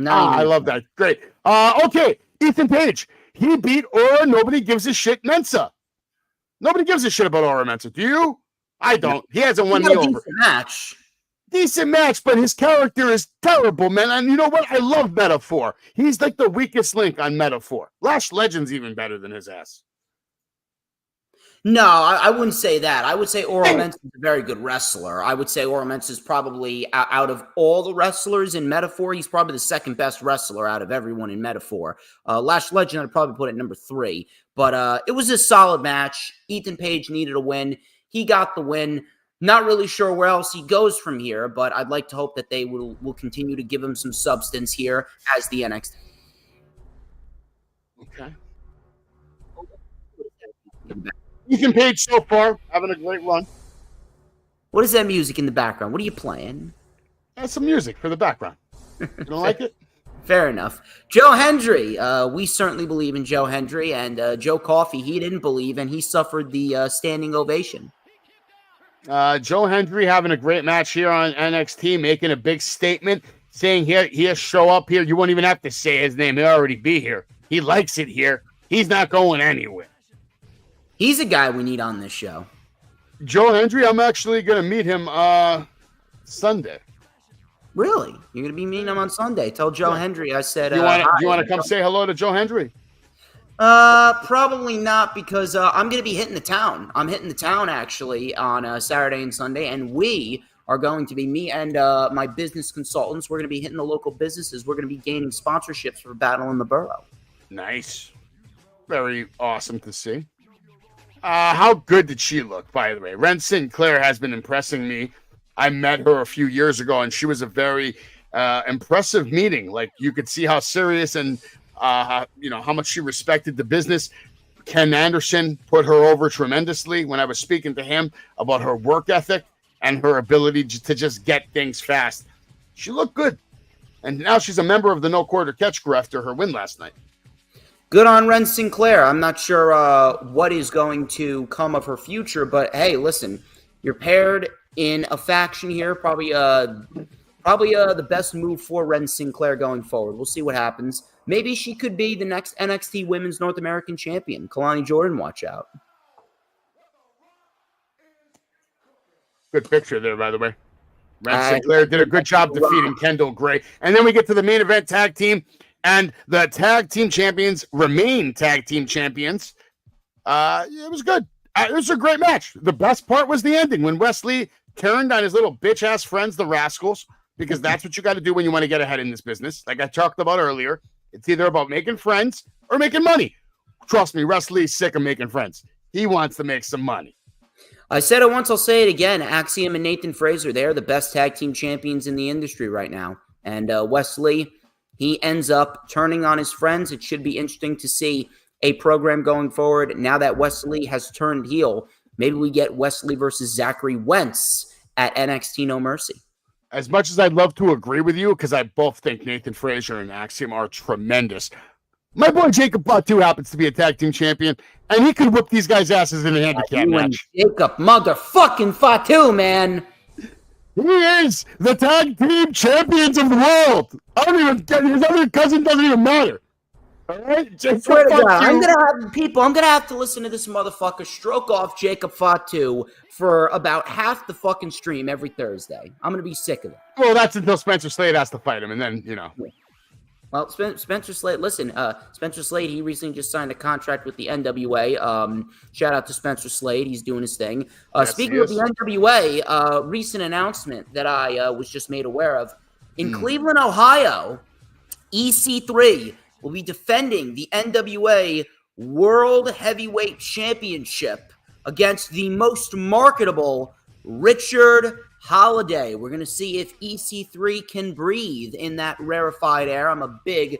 I love that. Great. Okay, Ethan Page. He beat Aura. Nobody gives a shit. Mensa. Nobody gives a shit about Aura Mensa. Do you? I don't. He hasn't won me over. Decent match, but his character is terrible, man. And you know what? I love Metaphor. He's like the weakest link on Metaphor. Lash Legend's even better than his ass. No, I wouldn't say that. I would say Oro Mensah is a very good wrestler. I would say Oro Mensah is probably, out of all the wrestlers in Metaphor, he's probably the second best wrestler out of everyone in Metaphor. Lash Legend, I'd probably put it at number 3. But it was a solid match. Ethan Page needed a win. He got the win. Not really sure where else he goes from here, but I'd like to hope that they will continue to give him some substance here as the NXT. Okay. Ethan Page so far having a great run. What is that music in the background? What are you playing? That's some music for the background. You don't like it? Fair enough. Joe Hendry. We certainly believe in Joe Hendry, and Joe Coffey, he didn't believe, and he suffered the standing ovation. Joe Hendry having a great match here on NXT, making a big statement, saying he'll show up here. You won't even have to say his name. He'll already be here. He likes it here. He's not going anywhere. He's a guy we need on this show. Joe Hendry, I'm actually going to meet him Sunday. Really? You're going to be meeting him on Sunday? Tell Joe Hendry I said... You want to come say hello to Joe Hendry? Probably not, because I'm going to be hitting the town. I'm hitting the town, actually, on Saturday and Sunday, and we are going to be, me and my business consultants, we're going to be hitting the local businesses. We're going to be gaining sponsorships for Battle in the Borough. Nice. Very awesome to see. How good did she look, by the way? Ren Sinclair has been impressing me. I met her a few years ago, and she was a very impressive meeting. Like, you could see how serious and how much she respected the business. Ken Anderson put her over tremendously when I was speaking to him about her work ethic and her ability to just get things fast. She looked good. And now she's a member of the No Quarter Catch crew after her win last night. Good on Ren Sinclair. I'm not sure what is going to come of her future, but hey, listen, you're paired in a faction here. Probably the best move for Ren Sinclair going forward. We'll see what happens. Maybe she could be the next NXT Women's North American Champion. Kalani Jordan, watch out. Good picture there, by the way. Ren Sinclair did a good job defeating Kendall Gray. And then we get to the main event tag team, and the tag team champions remain tag team champions. It was good. It was a great match. The best part was the ending when Wesley turned on his little bitch-ass friends, the Rascals, because that's what you got to do when you want to get ahead in this business. Like I talked about earlier, it's either about making friends or making money. Trust me, Wesley's sick of making friends. He wants to make some money. I said it once, I'll say it again. Axiom and Nathan Fraser, they're the best tag team champions in the industry right now. And Wesley, he ends up turning on his friends. It should be interesting to see a program going forward. Now that Wesley has turned heel, maybe we get Wesley versus Zachary Wentz at NXT No Mercy. As much as I'd love to agree with you, because I both think Nathan Fraser and Axiom are tremendous, my boy Jacob Fatu happens to be a tag team champion, and he could whip these guys' asses in a handicap match. Jacob motherfucking Fatu, man. He is the tag team champions of the world. I don't even get his other cousin doesn't even matter. All right, swear to God, I'm gonna have to listen to this motherfucker stroke off Jacob Fatu for about half the fucking stream every Thursday. I'm gonna be sick of it. Well, that's until Spencer Slade has to fight him, and then Well, Spencer Slade, listen, Spencer Slade, he recently just signed a contract with the NWA. Shout out to Spencer Slade. He's doing his thing. Yes, speaking of the NWA, recent announcement that I was just made aware of. In Cleveland, Ohio, EC3 will be defending the NWA World Heavyweight Championship against the most marketable Richard Holiday. We're going to see if EC3 can breathe in that rarefied air. I'm a big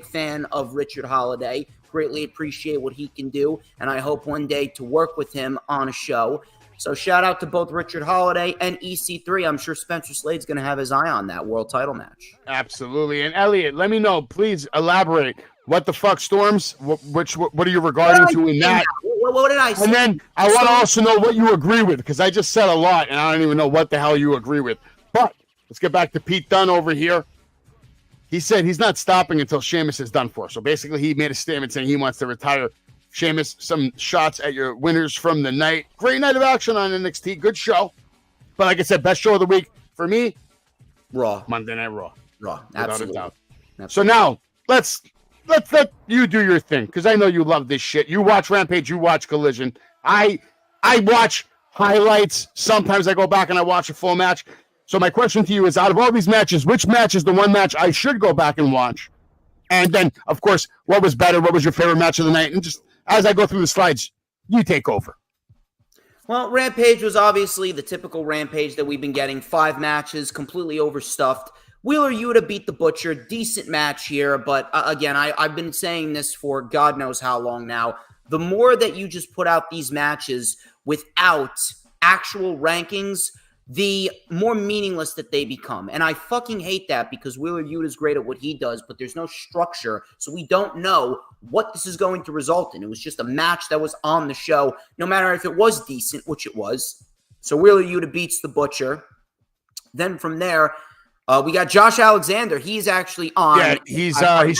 fan of Richard Holiday. Greatly appreciate what he can do, and I hope one day to work with him on a show. So shout out to both Richard Holiday and EC3. I'm sure Spencer Slade's going to have his eye on that world title match. Absolutely. And Elliot, let me know. Please elaborate. What the fuck, Storms? What are you regarding to in that? What did I say? And then I want to also know what you agree with, because I just said a lot, and I don't even know what the hell you agree with. But let's get back to Pete Dunne over here. He said he's not stopping until Sheamus is done for. So basically, he made a statement saying he wants to retire Sheamus. Some shots at your winners from the night. Great night of action on NXT. Good show. But like I said, best show of the week for me, Raw. Monday Night Raw. Absolutely. Without a doubt. So now, let's let you do your thing, because I know you love this shit. You watch Rampage, you watch Collision. I watch highlights. Sometimes I go back and I watch a full match. So my question to you is, out of all these matches, which match is the one match I should go back and watch? And then, of course, what was better? What was your favorite match of the night? And just as I go through the slides, you take over. Well, Rampage was obviously the typical Rampage that we've been getting. 5 matches, completely overstuffed. Wheeler Yuta beat the Butcher. Decent match here, but again, I've been saying this for God knows how long now. The more that you just put out these matches without actual rankings, the more meaningless that they become. And I fucking hate that, because Wheeler Yuta is great at what he does, but there's no structure, so we don't know what this is going to result in. It was just a match that was on the show, no matter if it was decent, which it was. So Wheeler Yuta beats the Butcher. Then from there, we got Josh Alexander. He's actually on. Yeah, he's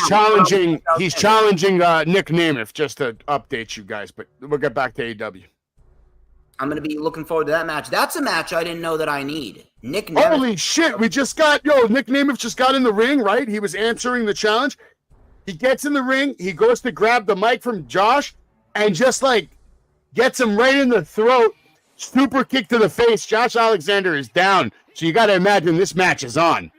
challenging Nick Nemeth, just to update you guys. But we'll get back to AEW. I'm going to be looking forward to that match. That's a match I didn't know that I need. Nick Nemeth. Holy shit! Nick Nemeth just got in the ring, right? He was answering the challenge. He gets in the ring. He goes to grab the mic from Josh, and just gets him right in the throat. Super kick to the face. Josh Alexander is down. So you got to imagine this match is on.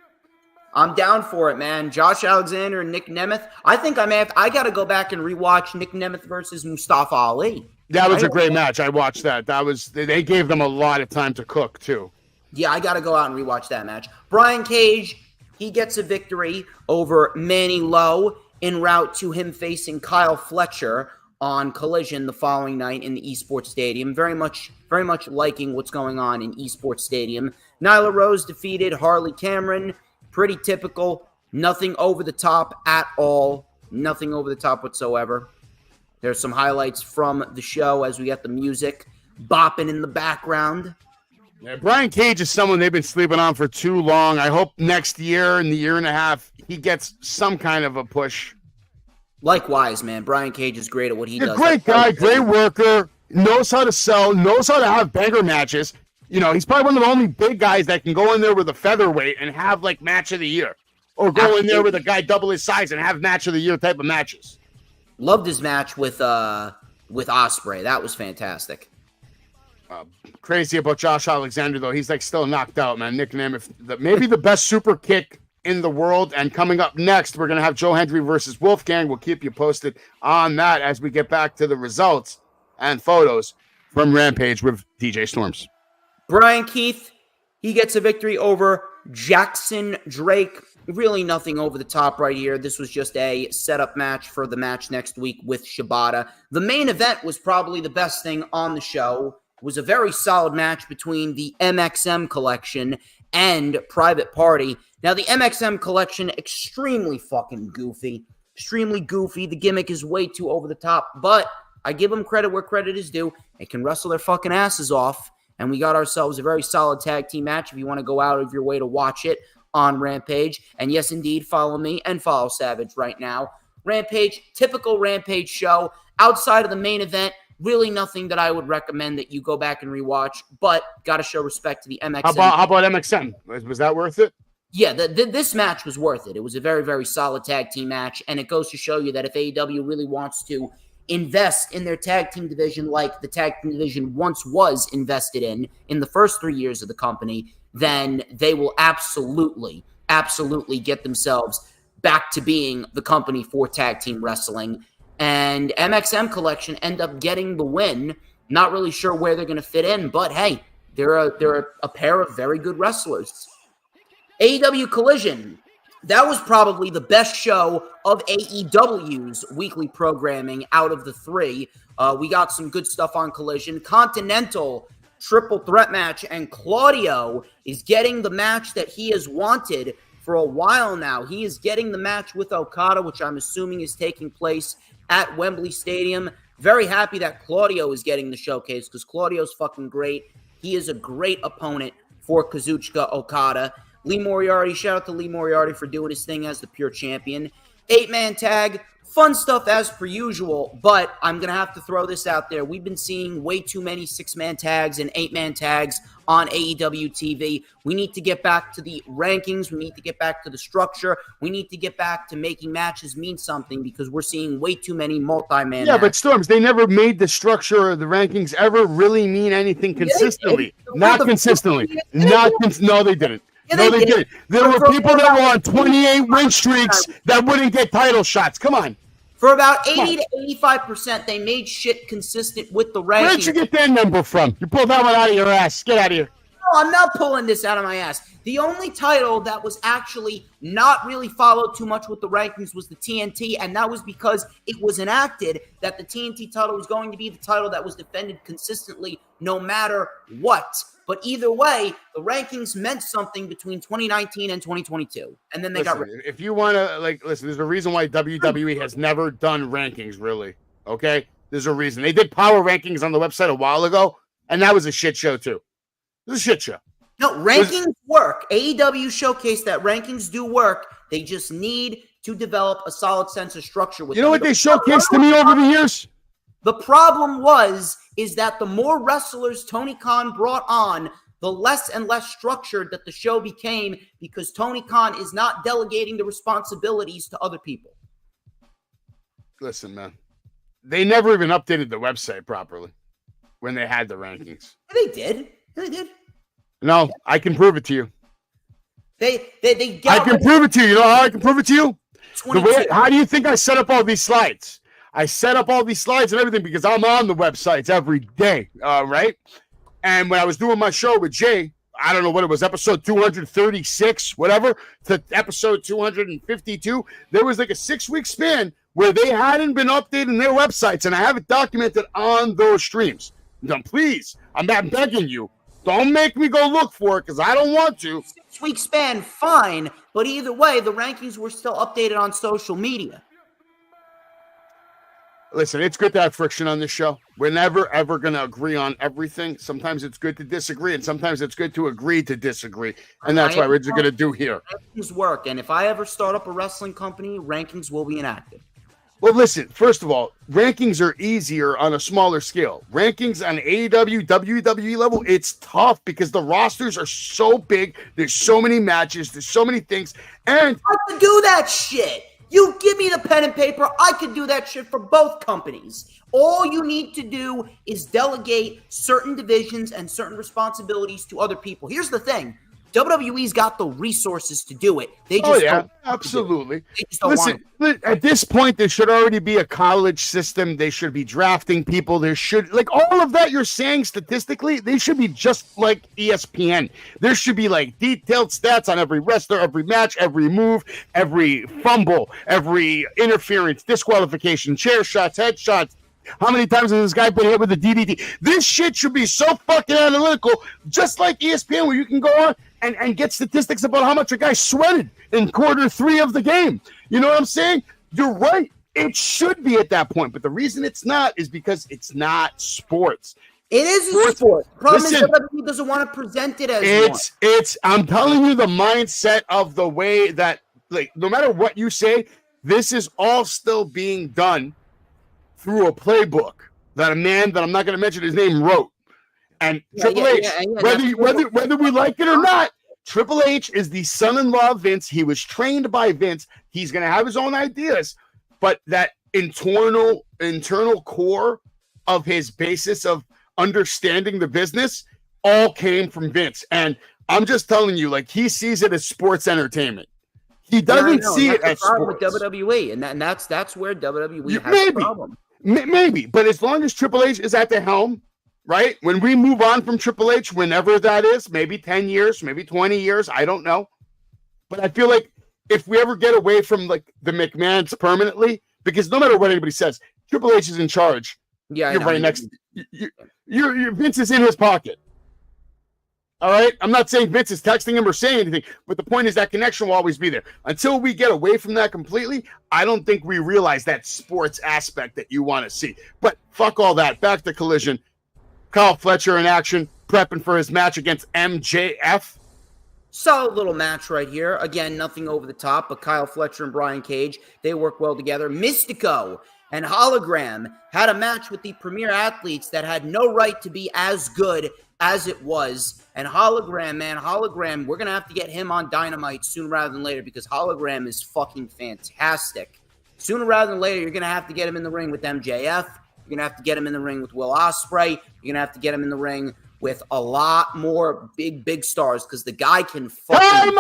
I'm down for it, man. Josh Alexander and Nick Nemeth. I think I got to go back and rewatch Nick Nemeth versus Mustafa Ali. That was a great match. I watched that. They gave them a lot of time to cook too. Yeah, I got to go out and rewatch that match. Brian Cage, he gets a victory over Manny Lowe en route to him facing Kyle Fletcher on Collision the following night in the Esports Stadium. Very much liking what's going on in Esports Stadium. Nyla Rose defeated Harley Cameron. Pretty typical. Nothing over the top at all. Nothing over the top whatsoever. There's some highlights from the show as we got the music bopping in the background. Yeah, Brian Cage is someone they've been sleeping on for too long. I hope next year, in the year and a half, he gets some kind of a push. Likewise, man. Brian Cage is great at what he does. Great guy, great worker, knows how to sell, knows how to have banger matches. You know, he's probably one of the only big guys that can go in there with a featherweight and have, like, match of the year. Or go in there with a guy double his size and have match of the year type of matches. Loved his match with Ospreay. That was fantastic. Crazy about Josh Alexander, though. He's, like, still knocked out, man. Nickname, maybe the best super kick in the world. And coming up next, we're going to have Joe Hendry versus Wolfgang. We'll keep you posted on that as we get back to the results and photos from Rampage with DJ Storms. Brian Keith, he gets a victory over Jackson Drake. Really nothing over the top right here. This was just a setup match for the match next week with Shibata. The main event was probably the best thing on the show. It was a very solid match between the MXM collection and Private Party. Now, the MXM collection, extremely fucking goofy. Extremely goofy. The gimmick is way too over the top, but I give them credit where credit is due. They can wrestle their fucking asses off, and we got ourselves a very solid tag team match if you want to go out of your way to watch it on Rampage. And yes, indeed, follow me and follow Savage right now. Rampage, typical Rampage show. Outside of the main event, really nothing that I would recommend that you go back and rewatch, but got to show respect to the MXM. How about MXM? Was that worth it? Yeah, this match was worth it. It was a very, very solid tag team match, and it goes to show you that if AEW really wants to invest in their tag team division like the tag team division once was invested in the first 3 years of the company, then they will absolutely get themselves back to being the company for tag team wrestling. And MXM Collection end up getting the win. Not really sure where they're going to fit in, but hey, they're a pair of very good wrestlers. AEW Collision, that was probably the best show of AEW's weekly programming out of the three. We got some good stuff on Collision. Continental triple threat match, and Claudio is getting the match that he has wanted for a while now. He is getting the match with Okada, which I'm assuming is taking place at Wembley Stadium. Very happy that Claudio is getting the showcase because Claudio's fucking great. He is a great opponent for Kazuchika Okada. Lee Moriarty, shout out to Lee Moriarty for doing his thing as the pure champion. 8-man tag, fun stuff as per usual, but I'm going to have to throw this out there. We've been seeing way too many 6-man tags and 8-man tags on AEW TV. We need to get back to the rankings. We need to get back to the structure. We need to get back to making matches mean something because we're seeing way too many multi-man matches. But Storms, they never made the structure or the rankings ever really mean anything consistently. Not consistently. No, they didn't. Yeah, no, they did. There were people that were on 28 win streaks that wouldn't get title shots. Come on. For about 80 to 85%, they made shit consistent with the rankings. Where'd you get that number from? You pulled that one out of your ass. Get out of here. No, I'm not pulling this out of my ass. The only title that was actually not really followed too much with the rankings was the TNT, and that was because it was enacted that the TNT title was going to be the title that was defended consistently no matter what. But either way, the rankings meant something between 2019 and 2022. And then they got rid of it. If you want to, listen, there's a reason why WWE has never done rankings, really. Okay? There's a reason. They did power rankings on the website a while ago, and that was a shit show, too. It was a shit show. No, rankings work. AEW showcased that rankings do work. They just need to develop a solid sense of structure with You know what they showcased to me over the years? The problem is that the more wrestlers Tony Khan brought on, the less and less structured that the show became because Tony Khan is not delegating the responsibilities to other people. Listen, man, they never even updated the website properly when they had the rankings. They did. They did. No, I can prove it to you. I can prove it to you. You know how I can prove it to you? How do you think I set up all these slides? I set up all these slides and everything because I'm on the websites every day, right? And when I was doing my show with Jay, I don't know what it was, episode 236, whatever, to episode 252, there was like a 6-week span where they hadn't been updating their websites, and I have it documented on those streams. Now, please, I'm not begging you. Don't make me go look for it because I don't want to. 6-week span, fine, but either way, the rankings were still updated on social media. Listen, it's good to have friction on this show. We're never, ever going to agree on everything. Sometimes it's good to disagree, and sometimes it's good to agree to disagree. And that's what we're just going to do here. Rankings work, and if I ever start up a wrestling company, rankings will be enacted. Well, listen, first of all, rankings are easier on a smaller scale. Rankings on AEW, WWE level, it's tough because the rosters are so big. There's so many matches. There's so many things. And I can do that shit. You give me the pen and paper, I could do that shit for both companies. All you need to do is delegate certain divisions and certain responsibilities to other people. Here's the thing. WWE's got the resources to do it. They just absolutely. They just don't want Listen, at this point, there should already be a college system. They should be drafting people. There should, like, all of that you're saying statistically, they should be just like ESPN. There should be, like, detailed stats on every wrestler, every match, every move, every fumble, every interference, disqualification, chair shots, headshots. How many times has this guy been hit with a DDT? This shit should be so fucking analytical, just like ESPN, where you can go on and get statistics about how much a guy sweated in quarter 3 of the game. You know what I'm saying? You're right. It should be at that point. But the reason it's not is because it's not sports. It is a sport. The problem is WWE doesn't want to present it as I'm telling you, the mindset of the way that, like, no matter what you say, this is all still being done through a playbook that a man that I'm not going to mention his name wrote. And Triple H, whether we like it or not, Triple H is the son-in-law of Vince. He was trained by Vince. He's going to have his own ideas, but that internal core of his basis of understanding the business all came from Vince. And I'm just telling you, like, he sees it as sports entertainment. He doesn't see it as sports. With WWE, and that's where WWE has a problem. Maybe, but as long as Triple H is at the helm, right? When we move on from Triple H, whenever that is, maybe 10 years, maybe 20 years, I don't know. But I feel like if we ever get away from, like, the McMahons permanently, because no matter what anybody says, Triple H is in charge. Yeah, you're right next. Your Vince is in his pocket. All right, I'm not saying Vince is texting him or saying anything, but the point is that connection will always be there. Until we get away from that completely, I don't think we realize that sports aspect that you want to see. But fuck all that. Back to Collision. Kyle Fletcher in action, prepping for his match against MJF. Solid little match right here. Again, nothing over the top, but Kyle Fletcher and Brian Cage, they work well together. Mystico and Hologram had a match with the premier athletes that had no right to be as good as it was. And Hologram, man, we're going to have to get him on Dynamite sooner rather than later because Hologram is fucking fantastic. Sooner rather than later, you're going to have to get him in the ring with MJF. You're going to have to get him in the ring with Will Ospreay. You're going to have to get him in the ring with a lot more big stars because the guy can fucking...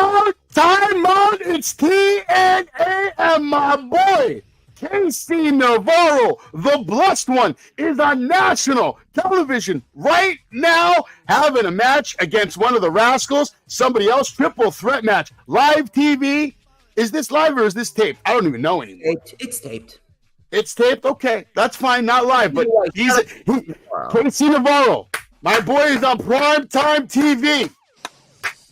Time out! It's TNA and my boy, Casey Navarro, the blessed one, is on national television right now having a match against one of the Rascals, somebody else, triple threat match, live TV. Is this live or is this taped? I don't even know anymore. It's taped. It's taped? Okay, that's fine, not live, but Casey Navarro, my boy is on primetime TV.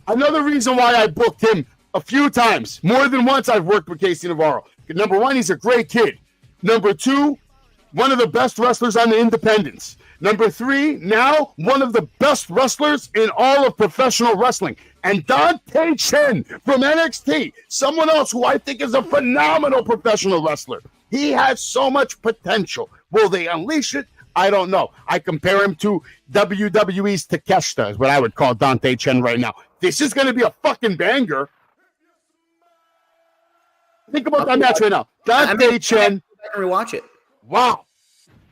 Another reason why I booked him a few times, more than once I've worked with Casey Navarro. Number one, he's a great kid. Number two, one of the best wrestlers on the independents. Number three, now one of the best wrestlers in all of professional wrestling. And Dante Chen from NXT, someone else who I think is a phenomenal professional wrestler. He has so much potential. Will they unleash it? I don't know. I compare him to WWE's Takeshita, is what I would call Dante Chen right now. This is going to be a fucking banger. Think about that match right now. Dante Chen. I can rewatch it. Wow.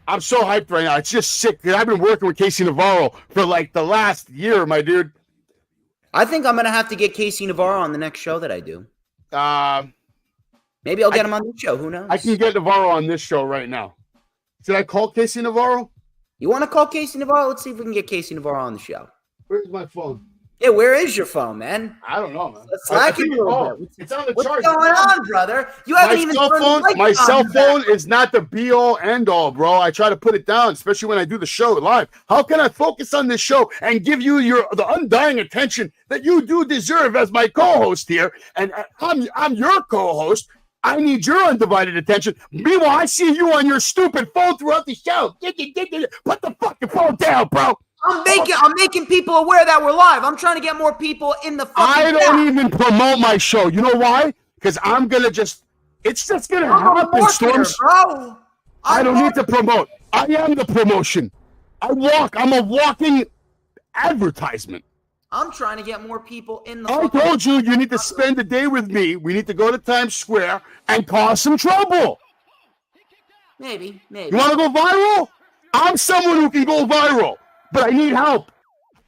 I'm so hyped right now. It's just sick. I've been working with Casey Navarro for like the last year, my dude. I think I'm going to have to get Casey Navarro on the next show that I do. Maybe I'll get him on this show. Who knows? I can get Navarro on this show right now. Should I call Casey Navarro? You want to call Casey Navarro? Let's see if we can get Casey Navarro on the show. Where's my phone? Yeah, where is your phone, man? I don't know, man. It's on the What's charger. What's going on, brother? You haven't even my cell phone is not the be-all, end-all, bro. I try to put it down, especially when I do the show live. How can I focus on this show and give you the undying attention that you do deserve as my co-host here? And I'm your co-host. I need your undivided attention. Meanwhile, I see you on your stupid phone throughout the show. Put the fucking phone down, bro. I'm making people aware that we're live. I'm trying to get more people in the fucking I don't even promote my show. You know why? Because I'm gonna it's just gonna happen, Storms. Bro. I don't need to promote. I am the promotion. I'm a walking advertisement. I'm trying to get more people in the I told you need to spend the day with me. We need to go to Times Square and cause some trouble. Maybe. You want to go viral? I'm someone who can go viral, but I need help.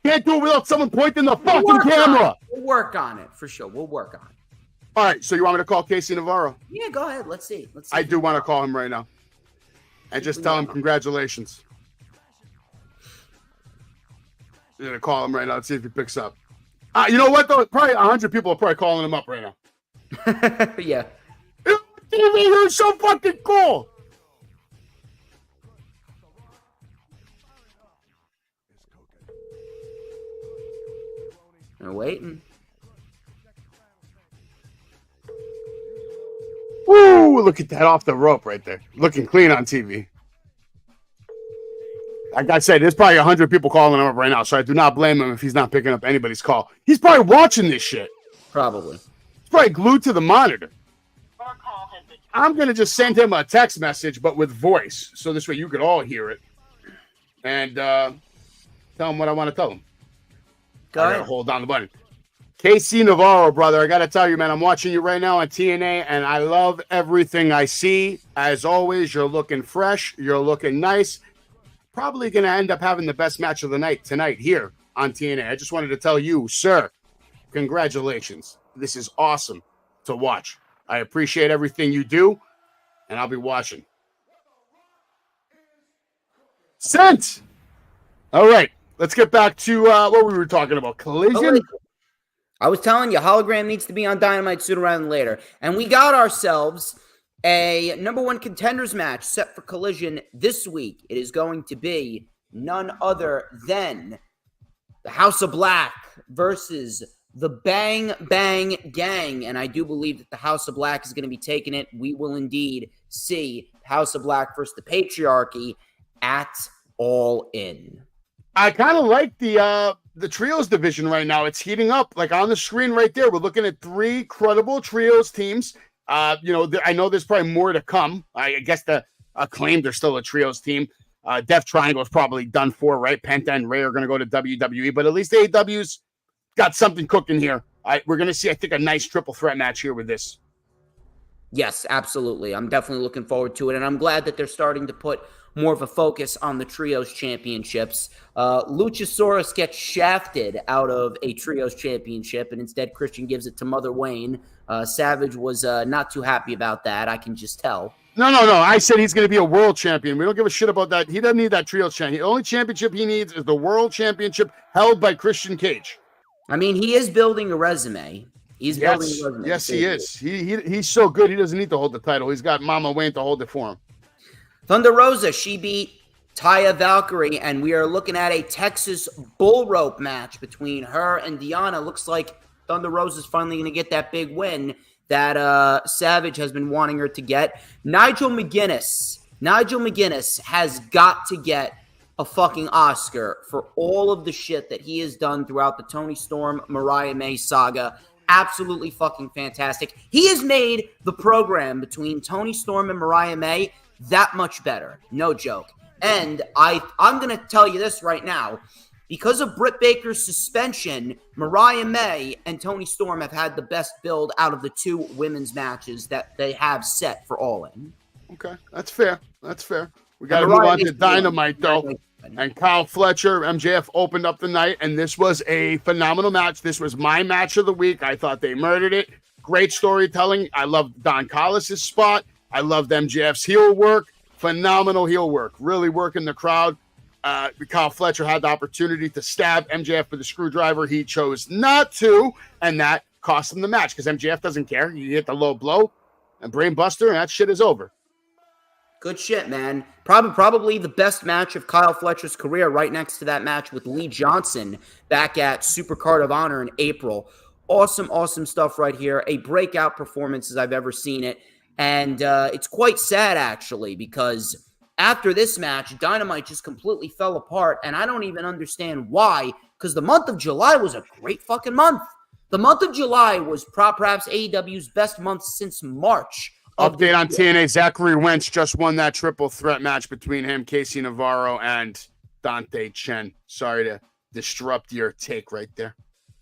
Can't do it without someone pointing the fucking camera. We'll work on it, for sure. We'll work on it. All right, so you want me to call Casey Navarro? Yeah, go ahead. Let's see. I do want to call him right now. And just tell him congratulations. I'm going to call him right now. Let's see if he picks up. You know what, though? Probably 100 people are probably calling him up right now. Yeah. You're so fucking cool. They're waiting. Woo! Look at that off the rope right there. Looking clean on TV. Like I said, there's probably 100 people calling him up right now, so I do not blame him if he's not picking up anybody's call. He's probably watching this shit. Probably. He's probably glued to the monitor. I'm going to just send him a text message, but with voice, so this way you could all hear it. And tell him what I want to tell him. Go ahead. Hold down the button. Casey Navarro, brother, I got to tell you, man, I'm watching you right now on TNA, and I love everything I see. As always, you're looking fresh. You're looking nice. Probably going to end up having the best match of the night tonight here on TNA. I just wanted to tell you, sir, congratulations. This is awesome to watch. I appreciate everything you do, and I'll be watching. Sent! All right, let's get back to what we were talking about. Collision? I was telling you, Hologram needs to be on Dynamite sooner rather than later. And we got ourselves a number one contenders match set for Collision this week. It is going to be none other than the House of Black versus the Bang Bang Gang. And I do believe that the House of Black is going to be taking it. We will indeed see House of Black versus the Patriarchy at All In. I kind of like the trios division right now. It's heating up. Like on the screen right there, we're looking at 3 credible trios teams. I know there's probably more to come. I guess the Acclaimed, they're still a trios team. Death Triangle is probably done for, right? Penta and Ray are going to go to WWE, but at least AEW's got something cooking here. We're going to see, I think, a nice triple threat match here with this. Yes, absolutely. I'm definitely looking forward to it, and I'm glad that they're starting to put more of a focus on the Trios Championships. Luchasaurus gets shafted out of a Trios Championship, and instead Christian gives it to Mother Wayne. Savage was not too happy about that, I can just tell. No. I said he's going to be a world champion. We don't give a shit about that. He doesn't need that Trios champion. The only championship he needs is the world championship held by Christian Cage. I mean, he is building a resume. Building a resume. Yes, he is. He's so good, he doesn't need to hold the title. He's got Mama Wayne to hold it for him. Thunder Rosa, she beat Taya Valkyrie, and we are looking at a Texas bull rope match between her and Deanna. Looks like Thunder Rosa's finally going to get that big win that Savage has been wanting her to get. Nigel McGuinness has got to get a fucking Oscar for all of the shit that he has done throughout the Toni Storm, Mariah May saga. Absolutely fucking fantastic. He has made the program between Toni Storm and Mariah May that much better. No joke. And I'm going to tell you this right now. Because of Britt Baker's suspension, Mariah May and Toni Storm have had the best build out of the 2 women's matches that they have set for All In. Okay, that's fair. We got to move on to Dynamite, though. And Kyle Fletcher, MJF opened up the night, and this was a phenomenal match. This was my match of the week. I thought they murdered it. Great storytelling. I loved Don Callis' spot. I loved MJF's heel work. Phenomenal heel work. Really working the crowd. Kyle Fletcher had the opportunity to stab MJF with a screwdriver. He chose not to, and that cost him the match because MJF doesn't care. You hit the low blow, and Brain Buster, and that shit is over. Good shit, man. Probably the best match of Kyle Fletcher's career, right next to that match with Lee Johnson back at Supercard of Honor in April. Awesome stuff right here. A breakout performance as I've ever seen it. And it's quite sad, actually, because after this match, Dynamite just completely fell apart, and I don't even understand why, because the month of July was a great fucking month. The month of July was perhaps AEW's best month since March. Update on TNA. Zachary Wentz just won that triple threat match between him, Casey Navarro, and Dante Chen. Sorry to disrupt your take right there.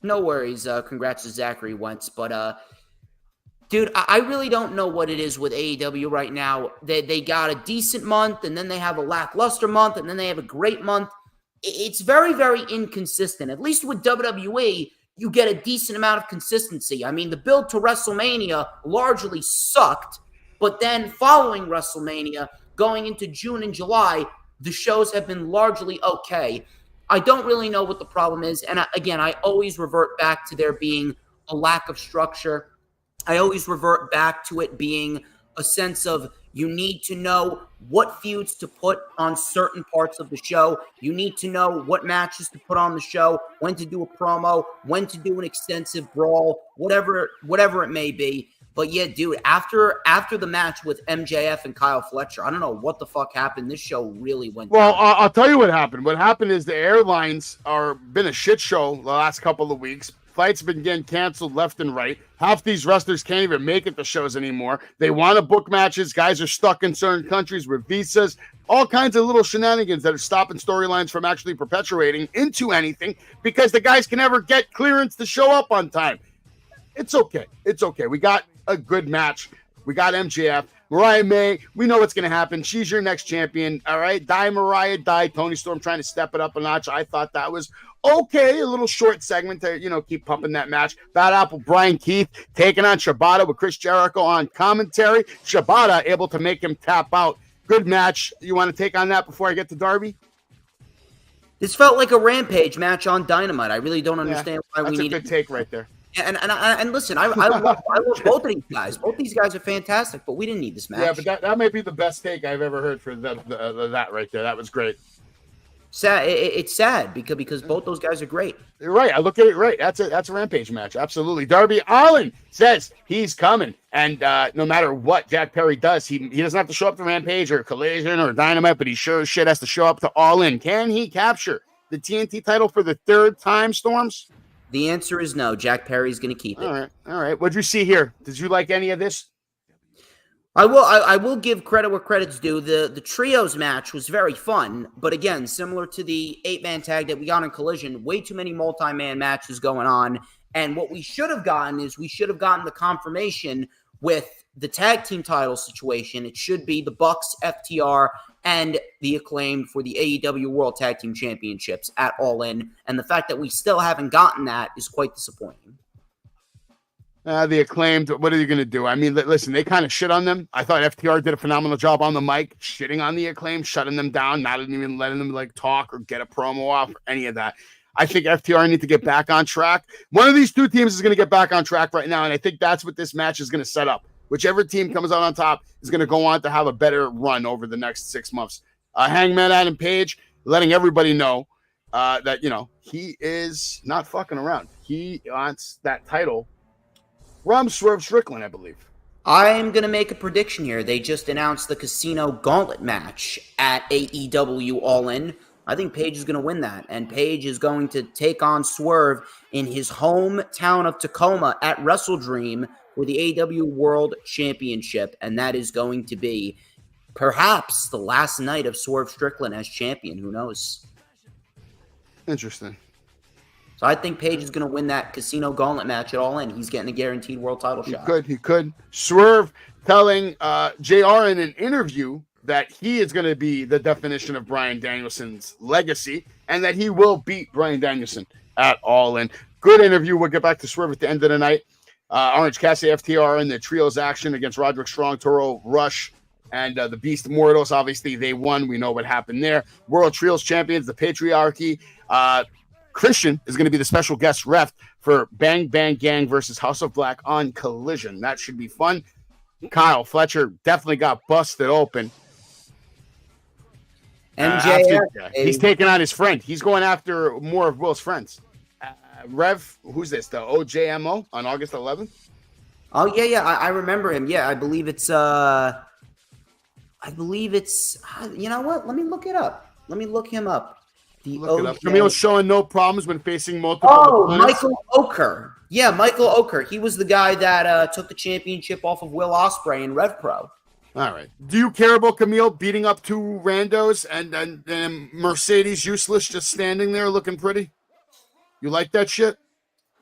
No worries. Congrats to Zachary Wentz. But, dude, I really don't know what it is with AEW right now. They got a decent month, and then they have a lackluster month, and then they have a great month. It's very, very inconsistent. At least with WWE, you get a decent amount of consistency. I mean, the build to WrestleMania largely sucked, but then following WrestleMania, going into June and July, the shows have been largely okay. I don't really know what the problem is. And again, I always revert back to there being a lack of structure. I always revert back to it being a sense of you need to know what feuds to put on certain parts of the show. You need to know what matches to put on the show, when to do a promo, when to do an extensive brawl, whatever it may be. But yeah, dude, after the match with MJF and Kyle Fletcher, I don't know what the fuck happened. This show really went Well, down. I'll tell you what happened. What happened is the airlines are been a shit show the last couple of weeks. Flights have been getting canceled left and right. Half these wrestlers can't even make it to shows anymore. They want to book matches. Guys are stuck in certain countries with visas. All kinds of little shenanigans that are stopping storylines from actually perpetuating into anything because the guys can never get clearance to show up on time. It's okay. It's okay. We got a good match. We got MJF. Mariah May, we know what's going to happen. She's your next champion. All right. Die, Mariah, die. Tony Storm trying to step it up a notch. I thought that was okay. A little short segment to, keep pumping that match. Bad Apple, Brian Keith taking on Shibata with Chris Jericho on commentary. Shibata able to make him tap out. Good match. You want to take on that before I get to Darby? This felt like a Rampage match on Dynamite. I really don't understand why we need it. That's a good take right there. And listen, I love both of these guys. Both these guys are fantastic, but we didn't need this match. Yeah, but that might be the best take I've ever heard for that right there. That was great. Sad. It's sad because both those guys are great. You're right. I look at it right. That's a Rampage match. Absolutely. Darby Allin says he's coming, and no matter what Jack Perry does, he doesn't have to show up to Rampage or Collision or Dynamite, but he sure as shit has to show up to All In. Can he capture the TNT title for the third time, Storms? The answer is no. Jack Perry's going to keep it. All right. What'd you see here? Did you like any of this? I will give credit where credit's due. The trios match was very fun, but again, similar to the 8-man tag that we got in Collision, way too many multi-man matches going on. And what we should have gotten the confirmation with the tag team title situation. It should be the Bucks, FTR, and the Acclaimed for the AEW World Tag Team Championships at All In. And the fact that we still haven't gotten that is quite disappointing. The Acclaimed, what are you going to do? I mean, listen, they kind of shit on them. I thought FTR did a phenomenal job on the mic, shitting on the Acclaimed, shutting them down, not even letting them talk or get a promo off or any of that. I think FTR need to get back on track. One of these two teams is going to get back on track right now, and I think that's what this match is going to set up. Whichever team comes out on top is going to go on to have a better run over the next 6 months. Hangman Adam Page letting everybody know that, he is not fucking around. He wants that title from Swerve Strickland, I believe. I'm going to make a prediction here. They just announced the Casino Gauntlet match at AEW All In. I think Page is going to win that, and Page is going to take on Swerve in his hometown of Tacoma at WrestleDream for the AEW World Championship, and that is going to be perhaps the last night of Swerve Strickland as champion. Who knows? Interesting. So I think Page is going to win that Casino Gauntlet match at All In. He's getting a guaranteed world title shot. He could. Swerve telling JR in an interview that he is going to be the definition of Bryan Danielson's legacy and that he will beat Bryan Danielson at All In. Good interview. We'll get back to Swerve at the end of the night. Orange Cassidy, FTR in the trios action against Roderick Strong, Toro Rush, and the Beast Mortals. Obviously, they won. We know what happened there. World Trios Champions, the Patriarchy. Christian is going to be the special guest ref for Bang Bang Gang versus House of Black on Collision. That should be fun. Kyle Fletcher definitely got busted open. MJF. He's taking on his friend. He's going after more of Will's friends. Rev, who's this? The OJMO on August 11th? Oh yeah, I remember him. Yeah, I believe it's you know what? Let me look it up. Let me look him up. The Look it up. OJ. Camille's showing no problems when facing multiple Oh, opponents. Michael Oker. Yeah, Michael Oker. He was the guy that took the championship off of Will Ospreay in Rev Pro. All right. Do you care about Camille beating up two randos and Mercedes useless just standing there looking pretty? You like that shit?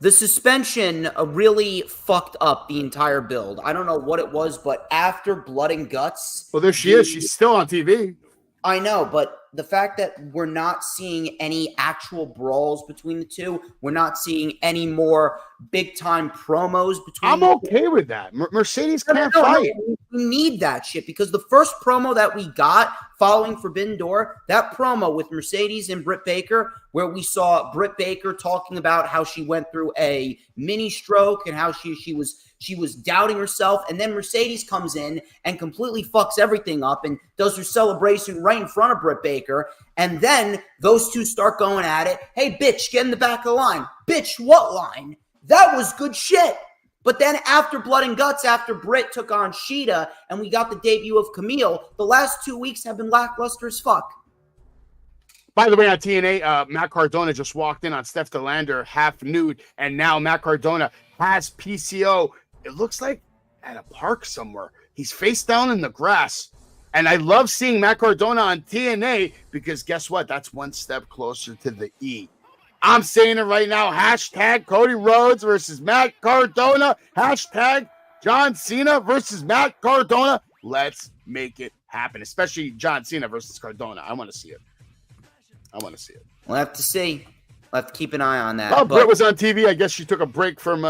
The suspension really fucked up the entire build. I don't know what it was, but after Blood and Guts... Well, there she is. She's still on TV. I know, but the fact that we're not seeing any actual brawls between the two, we're not seeing any more big-time promos between I'm okay with that. Mercedes can't fight. We need that shit because the first promo that we got following Forbidden Door, that promo with Mercedes and Britt Baker, where we saw Britt Baker talking about how she went through a mini stroke and how she was doubting herself, and then Mercedes comes in and completely fucks everything up and does her celebration right in front of Britt Baker, and then those two start going at it. Hey, bitch, get in the back of the line. Bitch, what line? That was good shit. But then after Blood and Guts, after Britt took on Sheeta, and we got the debut of Camille, the last 2 weeks have been lackluster as fuck. By the way, on TNA, Matt Cardona just walked in on Steph DeLander half nude, and now Matt Cardona has PCO. It looks like at a park somewhere. He's face down in the grass. And I love seeing Matt Cardona on TNA because guess what? That's one step closer to the E. I'm saying it right now. Hashtag Cody Rhodes versus Matt Cardona. Hashtag John Cena versus Matt Cardona. Let's make it happen, especially John Cena versus Cardona. I want to see it. We'll have to see. We'll have to keep an eye on that. Well, Britt was on TV. I guess she took a break from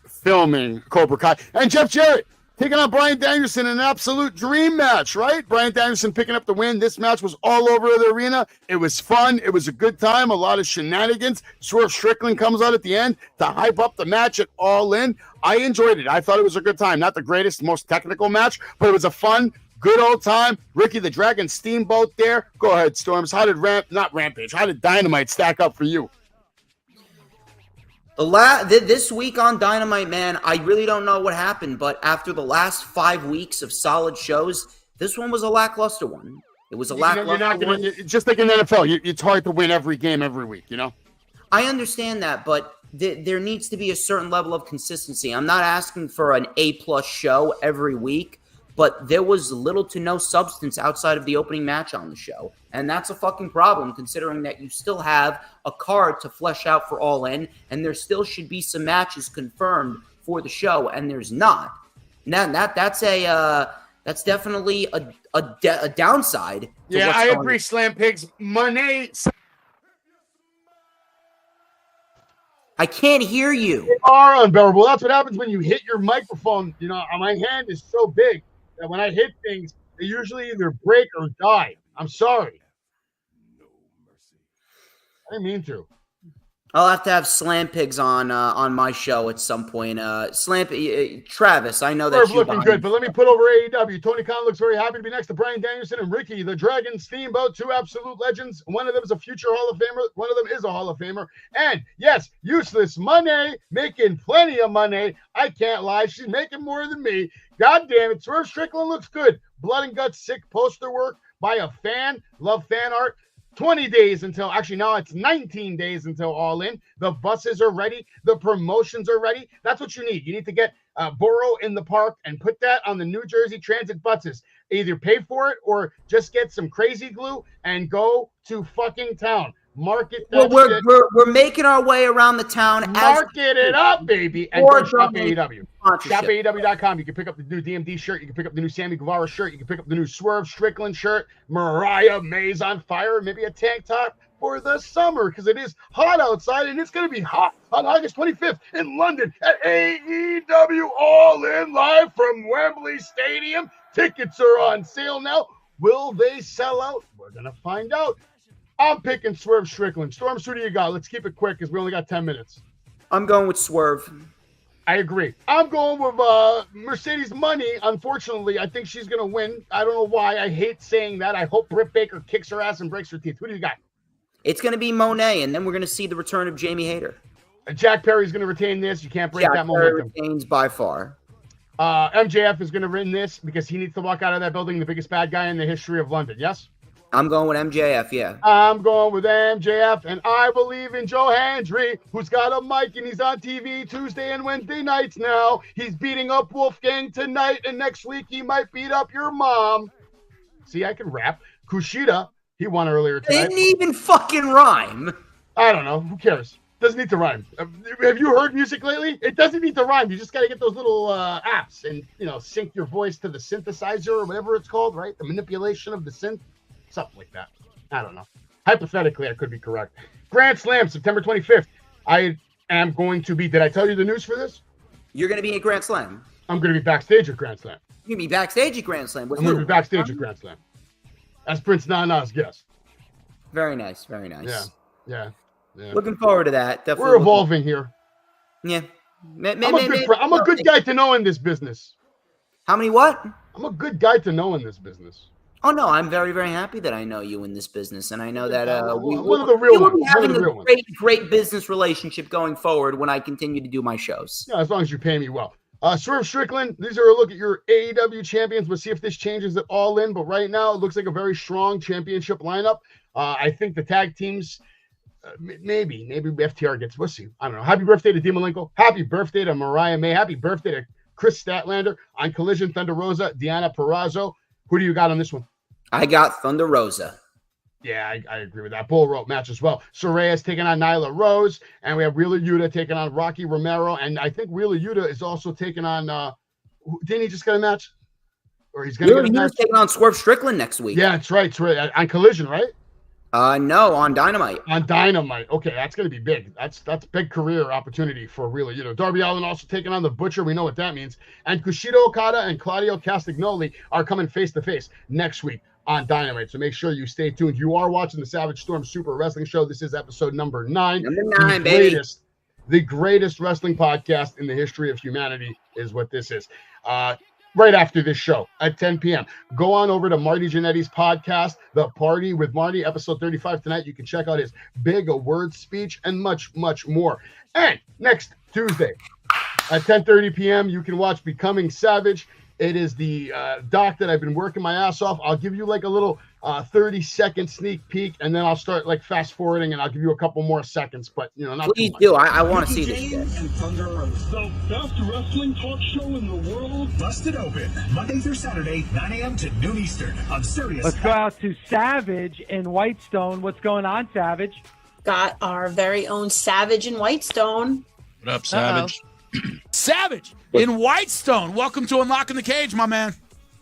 filming Cobra Kai. And Jeff Jarrett taking on Bryan Danielson in an absolute dream match, right? Bryan Danielson picking up the win. This match was all over the arena. It was fun. It was a good time. A lot of shenanigans. Swerve Strickland comes out at the end to hype up the match at All In. I enjoyed it. I thought it was a good time. Not the greatest, most technical match, but it was a fun, good old time. Ricky the Dragon Steamboat there. Go ahead, Storms. How did How did Dynamite stack up for you? This week on Dynamite, man, I really don't know what happened, but after the last 5 weeks of solid shows, this one was a lackluster one. It was a lackluster one. Just like in the NFL, it's hard to win every game every week, you know? I understand that, but there needs to be a certain level of consistency. I'm not asking for an A-plus show every week, but there was little to no substance outside of the opening match on the show. And that's a fucking problem, considering that you still have a card to flesh out for All In, and there still should be some matches confirmed for the show, and there's not. Now that's definitely a downside. Yeah, I agree, Slam Pigs. Money. I can't hear you. They are unbearable. That's what happens when you hit your microphone. You know, my hand is so big that when I hit things, they usually either break or die. I'm sorry. I didn't mean to. I'll have to have Slam Pigs on my show at some point. Travis, I know that you're looking good, but let me put over AEW. Tony Khan looks very happy to be next to Bryan Danielson and Ricky the Dragon Steamboat, two absolute legends. One of them is a future Hall of Famer. One of them is a Hall of Famer. And yes, useless money, making plenty of money. I can't lie. She's making more than me. God damn it. Swerve Strickland looks good. Blood and Guts, sick poster work by a fan. Love fan art. 20 days until, actually now it's 19 days until All In. The buses are ready. The promotions are ready. That's what you need. You need to get Borough in the Park and put that on the New Jersey Transit buses. Either pay for it or just get some crazy glue and go to fucking town. Market that shit. We're making our way around the town. Market it up, baby. And go shop AEW. Shop AEW.com. You can pick up the new DMD shirt. You can pick up the new Sammy Guevara shirt. You can pick up the new Swerve Strickland shirt. Mariah May's on fire. Maybe a tank top for the summer because it is hot outside and it's going to be hot on August 25th in London at AEW All In live from Wembley Stadium. Tickets are on sale now. Will they sell out? We're going to find out. I'm picking Swerve Strickland. Storms, who do you got? Let's keep it quick because we only got 10 minutes. I'm going with Swerve. I agree. I'm going with Mercedes Money. Unfortunately, I think she's going to win. I don't know why. I hate saying that. I hope Britt Baker kicks her ass and breaks her teeth. Who do you got? It's going to be Monet, and then we're going to see the return of Jamie Hayter. Jack Perry's going to retain this. You can't break that momentum. Jack Perry retains by far. MJF is going to win this because he needs to walk out of that building the biggest bad guy in the history of London. Yes? I'm going with MJF, yeah. I'm going with MJF, and I believe in Joe Hendry, who's got a mic, and he's on TV Tuesday and Wednesday nights now. He's beating up Wolfgang tonight, and next week he might beat up your mom. See, I can rap. Kushida, he won earlier tonight. Didn't even fucking rhyme. I don't know. Who cares? Doesn't need to rhyme. Have you heard music lately? It doesn't need to rhyme. You just got to get those little apps and, sync your voice to the synthesizer or whatever it's called, right? The manipulation of the synth. Something like that. I don't know. Hypothetically, I could be correct. Grand Slam, September 25th. I am going to be, did I tell you the news for this? You're going to be at Grand Slam. I'm going to be backstage at Grand Slam. You're going to be backstage at Grand Slam. I'm going to be backstage at Grand Slam. As Prince Nana's guest. Very nice. Very nice. Yeah. Looking forward to that. Definitely. We're evolving here. Yeah. I'm a good guy to know in this business. How many what? I'm a good guy to know in this business. Oh, no, I'm very, very happy that I know you in this business. And I know that one of the real ones. We'll be having a great business relationship going forward when I continue to do my shows. Yeah, as long as you pay me well. Swerve Strickland, these are a look at your AEW champions. We'll see if this changes it all in. But right now, it looks like a very strong championship lineup. I think the tag teams, maybe FTR gets, we'll see. I don't know. Happy birthday to Dean Malenko. Happy birthday to Mariah May. Happy birthday to Chris Statlander. On Collision, Thunder Rosa, Deanna Purrazzo. Who do you got on this one? I got Thunder Rosa. Yeah, I agree with that. Bull rope match as well. Soraya's taking on Nyla Rose, and we have Wheeler Yuta taking on Rocky Romero, and I think Wheeler Yuta is also taking on. Didn't he just get a match? Or he's going to get a match? Taking on Swerve Strickland next week. Yeah, that's right. It's right. On Collision, right? No, on Dynamite. On Dynamite. Okay, that's going to be big. That's big career opportunity for Wheeler Yuta. Darby Allin also taking on the Butcher. We know what that means. And Kushida Okada and Claudio Castagnoli are coming face to face next week on Dynamite. So make sure you stay tuned. You are watching the Savage Storm Super Wrestling Show. This is episode number 9. Number 9, baby. The greatest wrestling podcast in the history of humanity is what this is. Right after this show at 10 p.m. Go on over to Marty Jannetty's podcast, The Party with Marty, episode 35 tonight. You can check out his big word speech and much, much more. And next Tuesday at 10:30 p.m., you can watch Becoming Savage. It is the doc that I've been working my ass off. I'll give you like a little 30-second sneak peek, and then I'll start like fast forwarding, and I'll give you a couple more seconds. But not please do. I want to see this shit. And Thunder Rose, the best wrestling talk show in the world. Busted Open, Monday through Saturday, 9 a.m. to noon Eastern on Sirius. Let's go out to Savage in Whitestone. What's going on, Savage? Got our very own Savage in Whitestone. What up, Savage? Savage in Whitestone. Welcome to Unlocking the Cage, my man.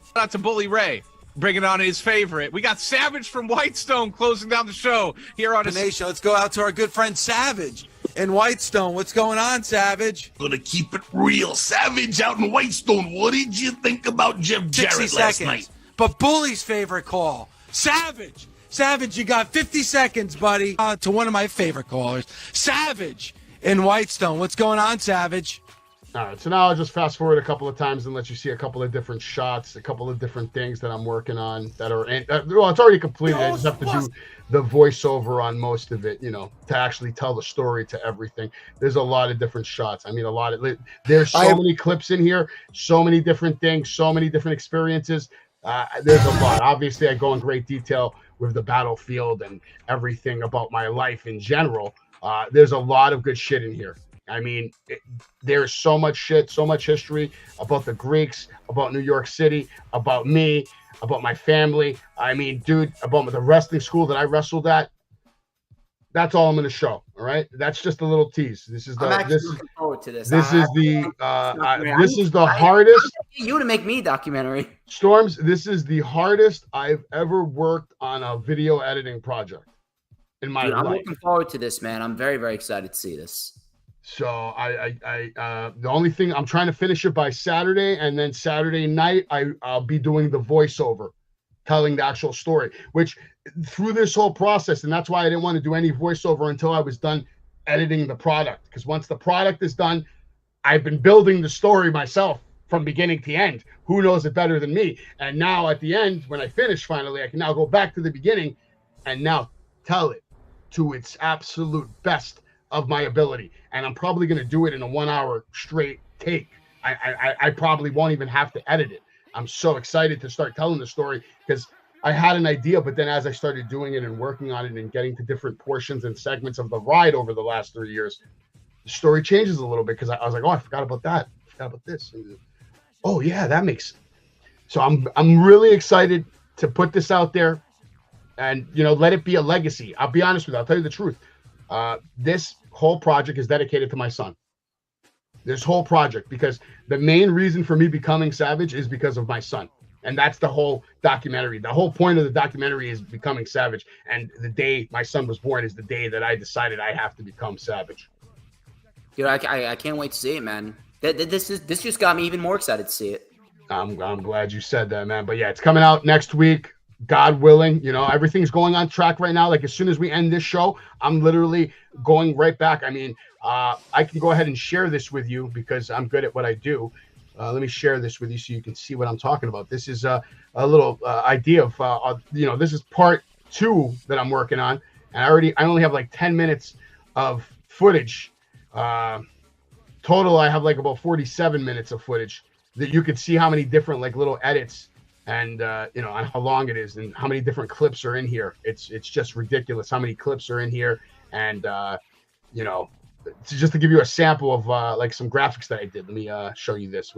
Shout out to Bully Ray, bringing on his favorite. We got Savage from Whitestone closing down the show here on the nation. Let's go out to our good friend Savage in Whitestone. What's going on, Savage? Gonna keep it real. Savage out in Whitestone. What did you think about Jeff Jarrett last night? But Bully's favorite call, Savage. Savage, you got 50 seconds, buddy. To one of my favorite callers, Savage in Whitestone. What's going on, Savage? All right, so now I'll just fast forward a couple of times and let you see a couple of different shots, a couple of different things that I'm working on that are, well, it's already completed. I just have to do the voiceover on most of it, to actually tell the story to everything. There's a lot of different shots. I mean, there's so many clips in here, so many different things, so many different experiences. There's a lot. Obviously, I go in great detail with the battlefield and everything about my life in general. There's a lot of good shit in here. I mean, there's so much shit, so much history about the Greeks, about New York City, about me, about my family. I mean, dude, about the wrestling school that I wrestled at. That's all I'm going to show. All right, that's just a little tease. This is looking forward to this. This is the hardest. You to make me a documentary. Storms. This is the hardest I've ever worked on a video editing project in my life. I'm looking forward to this, man. I'm very, very excited to see this. So the only thing I'm trying to finish it by Saturday, and then Saturday night I'll be doing the voiceover, telling the actual story, which through this whole process, and that's why I didn't want to do any voiceover until I was done editing the product, because once the product is done, I've been building the story myself from beginning to end. Who knows it better than me? And now at the end, when I finish finally, I can now go back to the beginning and now tell it to its absolute best of my ability. And I'm probably going to do it in a 1 hour straight take. I probably won't even have to edit it. I'm so excited to start telling the story because I had an idea, but then as I started doing it and working on it and getting to different portions and segments of the ride over the last 3 years, the story changes a little bit because I was like, oh, I forgot about that. I forgot about this. Oh yeah, that makes sense. So I'm really excited to put this out there and, you know, let it be a legacy. I'll be honest with you. I'll tell you the truth. This whole project is dedicated to my son. This whole project, because the main reason for me becoming Savage is because of my son. And that's the whole documentary. The whole point of the documentary is becoming Savage. And the day my son was born is the day that I decided I have to become Savage. Dude, I can't wait to see it, man. This just got me even more excited to see it. I'm glad you said that, man. But yeah, it's coming out next week. God willing, you know, everything's going on track right now. Like as soon as we end this show, I'm literally going right back. I mean, I can go ahead and share this with you because I'm good at what I do. Let me share this with you so you can see what I'm talking about. This is a little idea of, you know, this is part 2 that I'm working on. And I only have like 10 minutes of footage. Total, I have like about 47 minutes of footage that you could see how many different like little edits and you know, on how long it is and how many different clips are in here. It's just ridiculous how many clips are in here. And you know, just to give you a sample of like some graphics that I did. Let me show you this.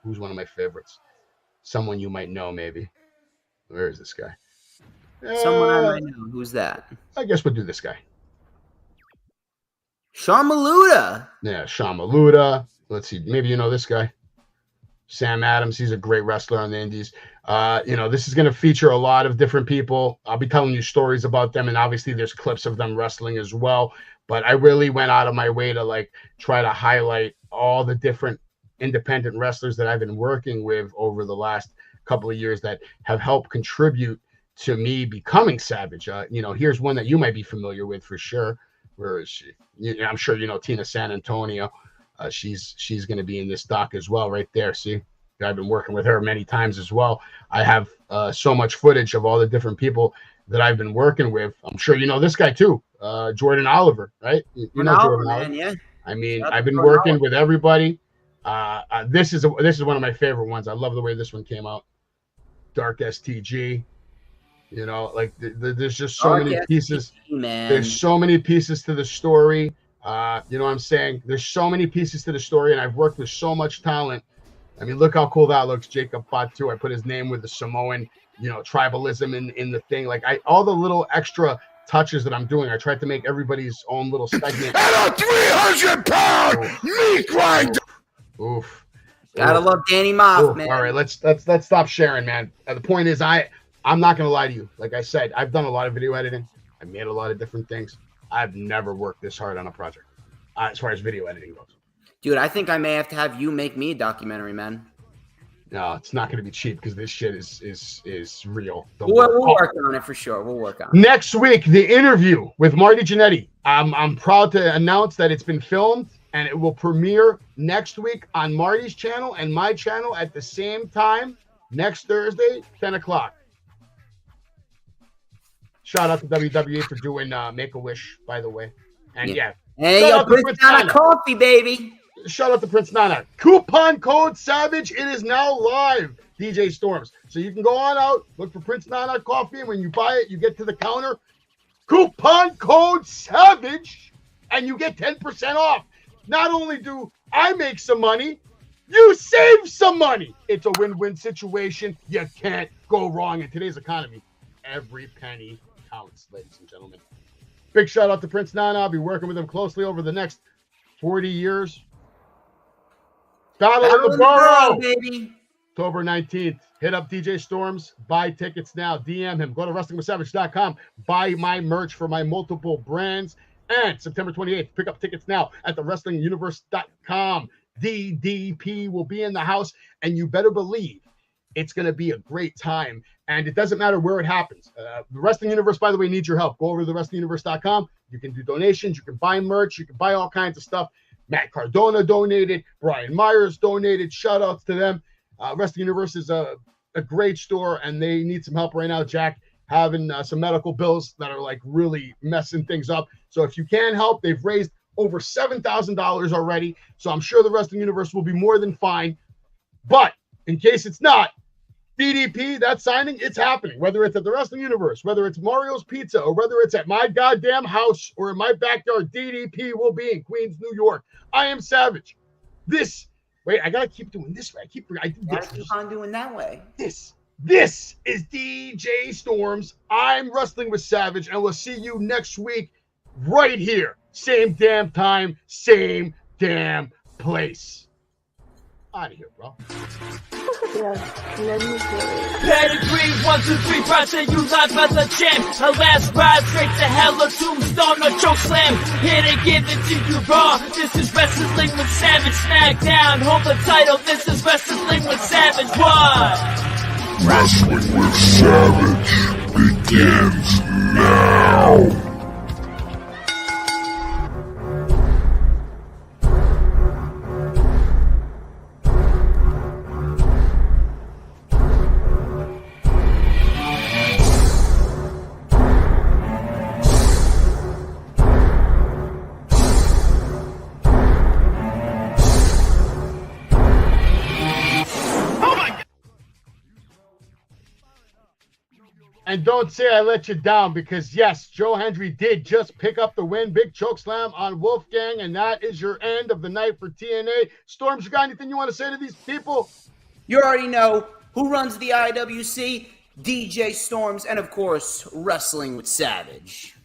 Who's one of my favorites? Someone you might know, maybe. Where is this guy? Someone I might know. Who's that? I guess we'll do this guy. Sean Maluda. Yeah, Sean Maluda. Let's see. Maybe you know this guy. Sam Adams. He's a great wrestler on the indies. You know, this is going to feature a lot of different people. I'll be telling you stories about them. And obviously there's clips of them wrestling as well. But I really went out of my way to like try to highlight all the different independent wrestlers that I've been working with over the last couple of years that have helped contribute to me becoming Savage. You know, here's one that you might be familiar with for sure. Where is she? I'm sure you know Tina San Antonio. She's going to be in this doc as well, right there. See, I've been working with her many times as well. I have so much footage of all the different people that I've been working with. I'm sure you know this guy too, Jordan Oliver, right? You know Jordan Oliver. Yeah. I mean, I've been working with everybody. This is one of my favorite ones. I love the way this one came out. Dark STG. You know, like there's just so many pieces. Man. There's so many pieces to the story. You know what I'm saying? There's so many pieces to the story, and I've worked with so much talent. I mean, look how cool that looks. Jacob Fatu. I put his name with the Samoan, you know, tribalism in the thing. Like all the little extra touches that I'm doing, I tried to make everybody's own little segment. And a 300-pound meat grinder. Oof. Gotta love Danny Moff, man. All right, let's stop sharing, man. The point is, I'm not gonna lie to you. Like I said, I've done a lot of video editing. I made a lot of different things. I've never worked this hard on a project as far as video editing goes. Dude, I think I may have to have you make me a documentary, man. No, it's not going to be cheap because this shit is real. We'll work on it for sure. We'll work on it. Next week, the interview with Marty Jannetty. I'm proud to announce that it's been filmed and it will premiere next week on Marty's channel and my channel at the same time next Thursday, 10 o'clock. Shout out to WWE for doing Make-A-Wish, by the way. And yeah. Hey, yo, Prince Nana coffee, baby. Shout out to Prince Nana. Coupon code SAVAGE. It is now live, DJ Storms. So you can go on out, look for Prince Nana coffee, and when you buy it, you get to the counter. Coupon code SAVAGE, and you get 10% off. Not only do I make some money, you save some money. It's a win-win situation. You can't go wrong in today's economy. Every penny counts, ladies and gentlemen. Big shout out to Prince Nana. I'll be working with him closely over the next 40 years. Battle in the Borough, baby. October 19th. Hit up DJ Storms. Buy tickets now. DM him. Go to WrestlingWithSavage.com. Buy my merch for my multiple brands. And September 28th, pick up tickets now at TheWrestlingUniverse.com. DDP will be in the house, and you better believe it's going to be a great time. And it doesn't matter where it happens. The Wrestling Universe, by the way, needs your help. Go over to TheWrestlingUniverse.com. You can do donations. You can buy merch. You can buy all kinds of stuff. Matt Cardona donated. Brian Myers donated. Shout outs to them. Wrestling Universe is a great store, and they need some help right now, Jack, having some medical bills that are like really messing things up. So if you can help, they've raised over $7,000 already. So I'm sure the wrestling universe will be more than fine. But in case it's not, DDP, that signing, it's happening. Whether it's at the wrestling universe, whether it's Mario's Pizza, or whether it's at my goddamn house or in my backyard, DDP will be in Queens, New York. I am Savage. Wait, I gotta keep doing this way. I do this. Keep on doing that way. This is DJ Storms. I'm Wrestling with Savage, and we'll see you next week right here. Same damn time, same damn place. Out of here, bro. Pedigree, 1, 2, 3, Project, you live as a champ. A last ride straight to hell, a tombstone, a choke slam. Here to give it to you raw. This is Wrestling with Savage. SmackDown, hold the title. This is Wrestling with Savage. What? Wrestling with Savage begins now. And don't say I let you down, because yes, Joe Hendry did just pick up the win. Big choke slam on Wolfgang, and that is your end of the night for TNA. Storms, you got anything you want to say to these people? You already know who runs the IWC, DJ Storms, and of course, Wrestling with Savage.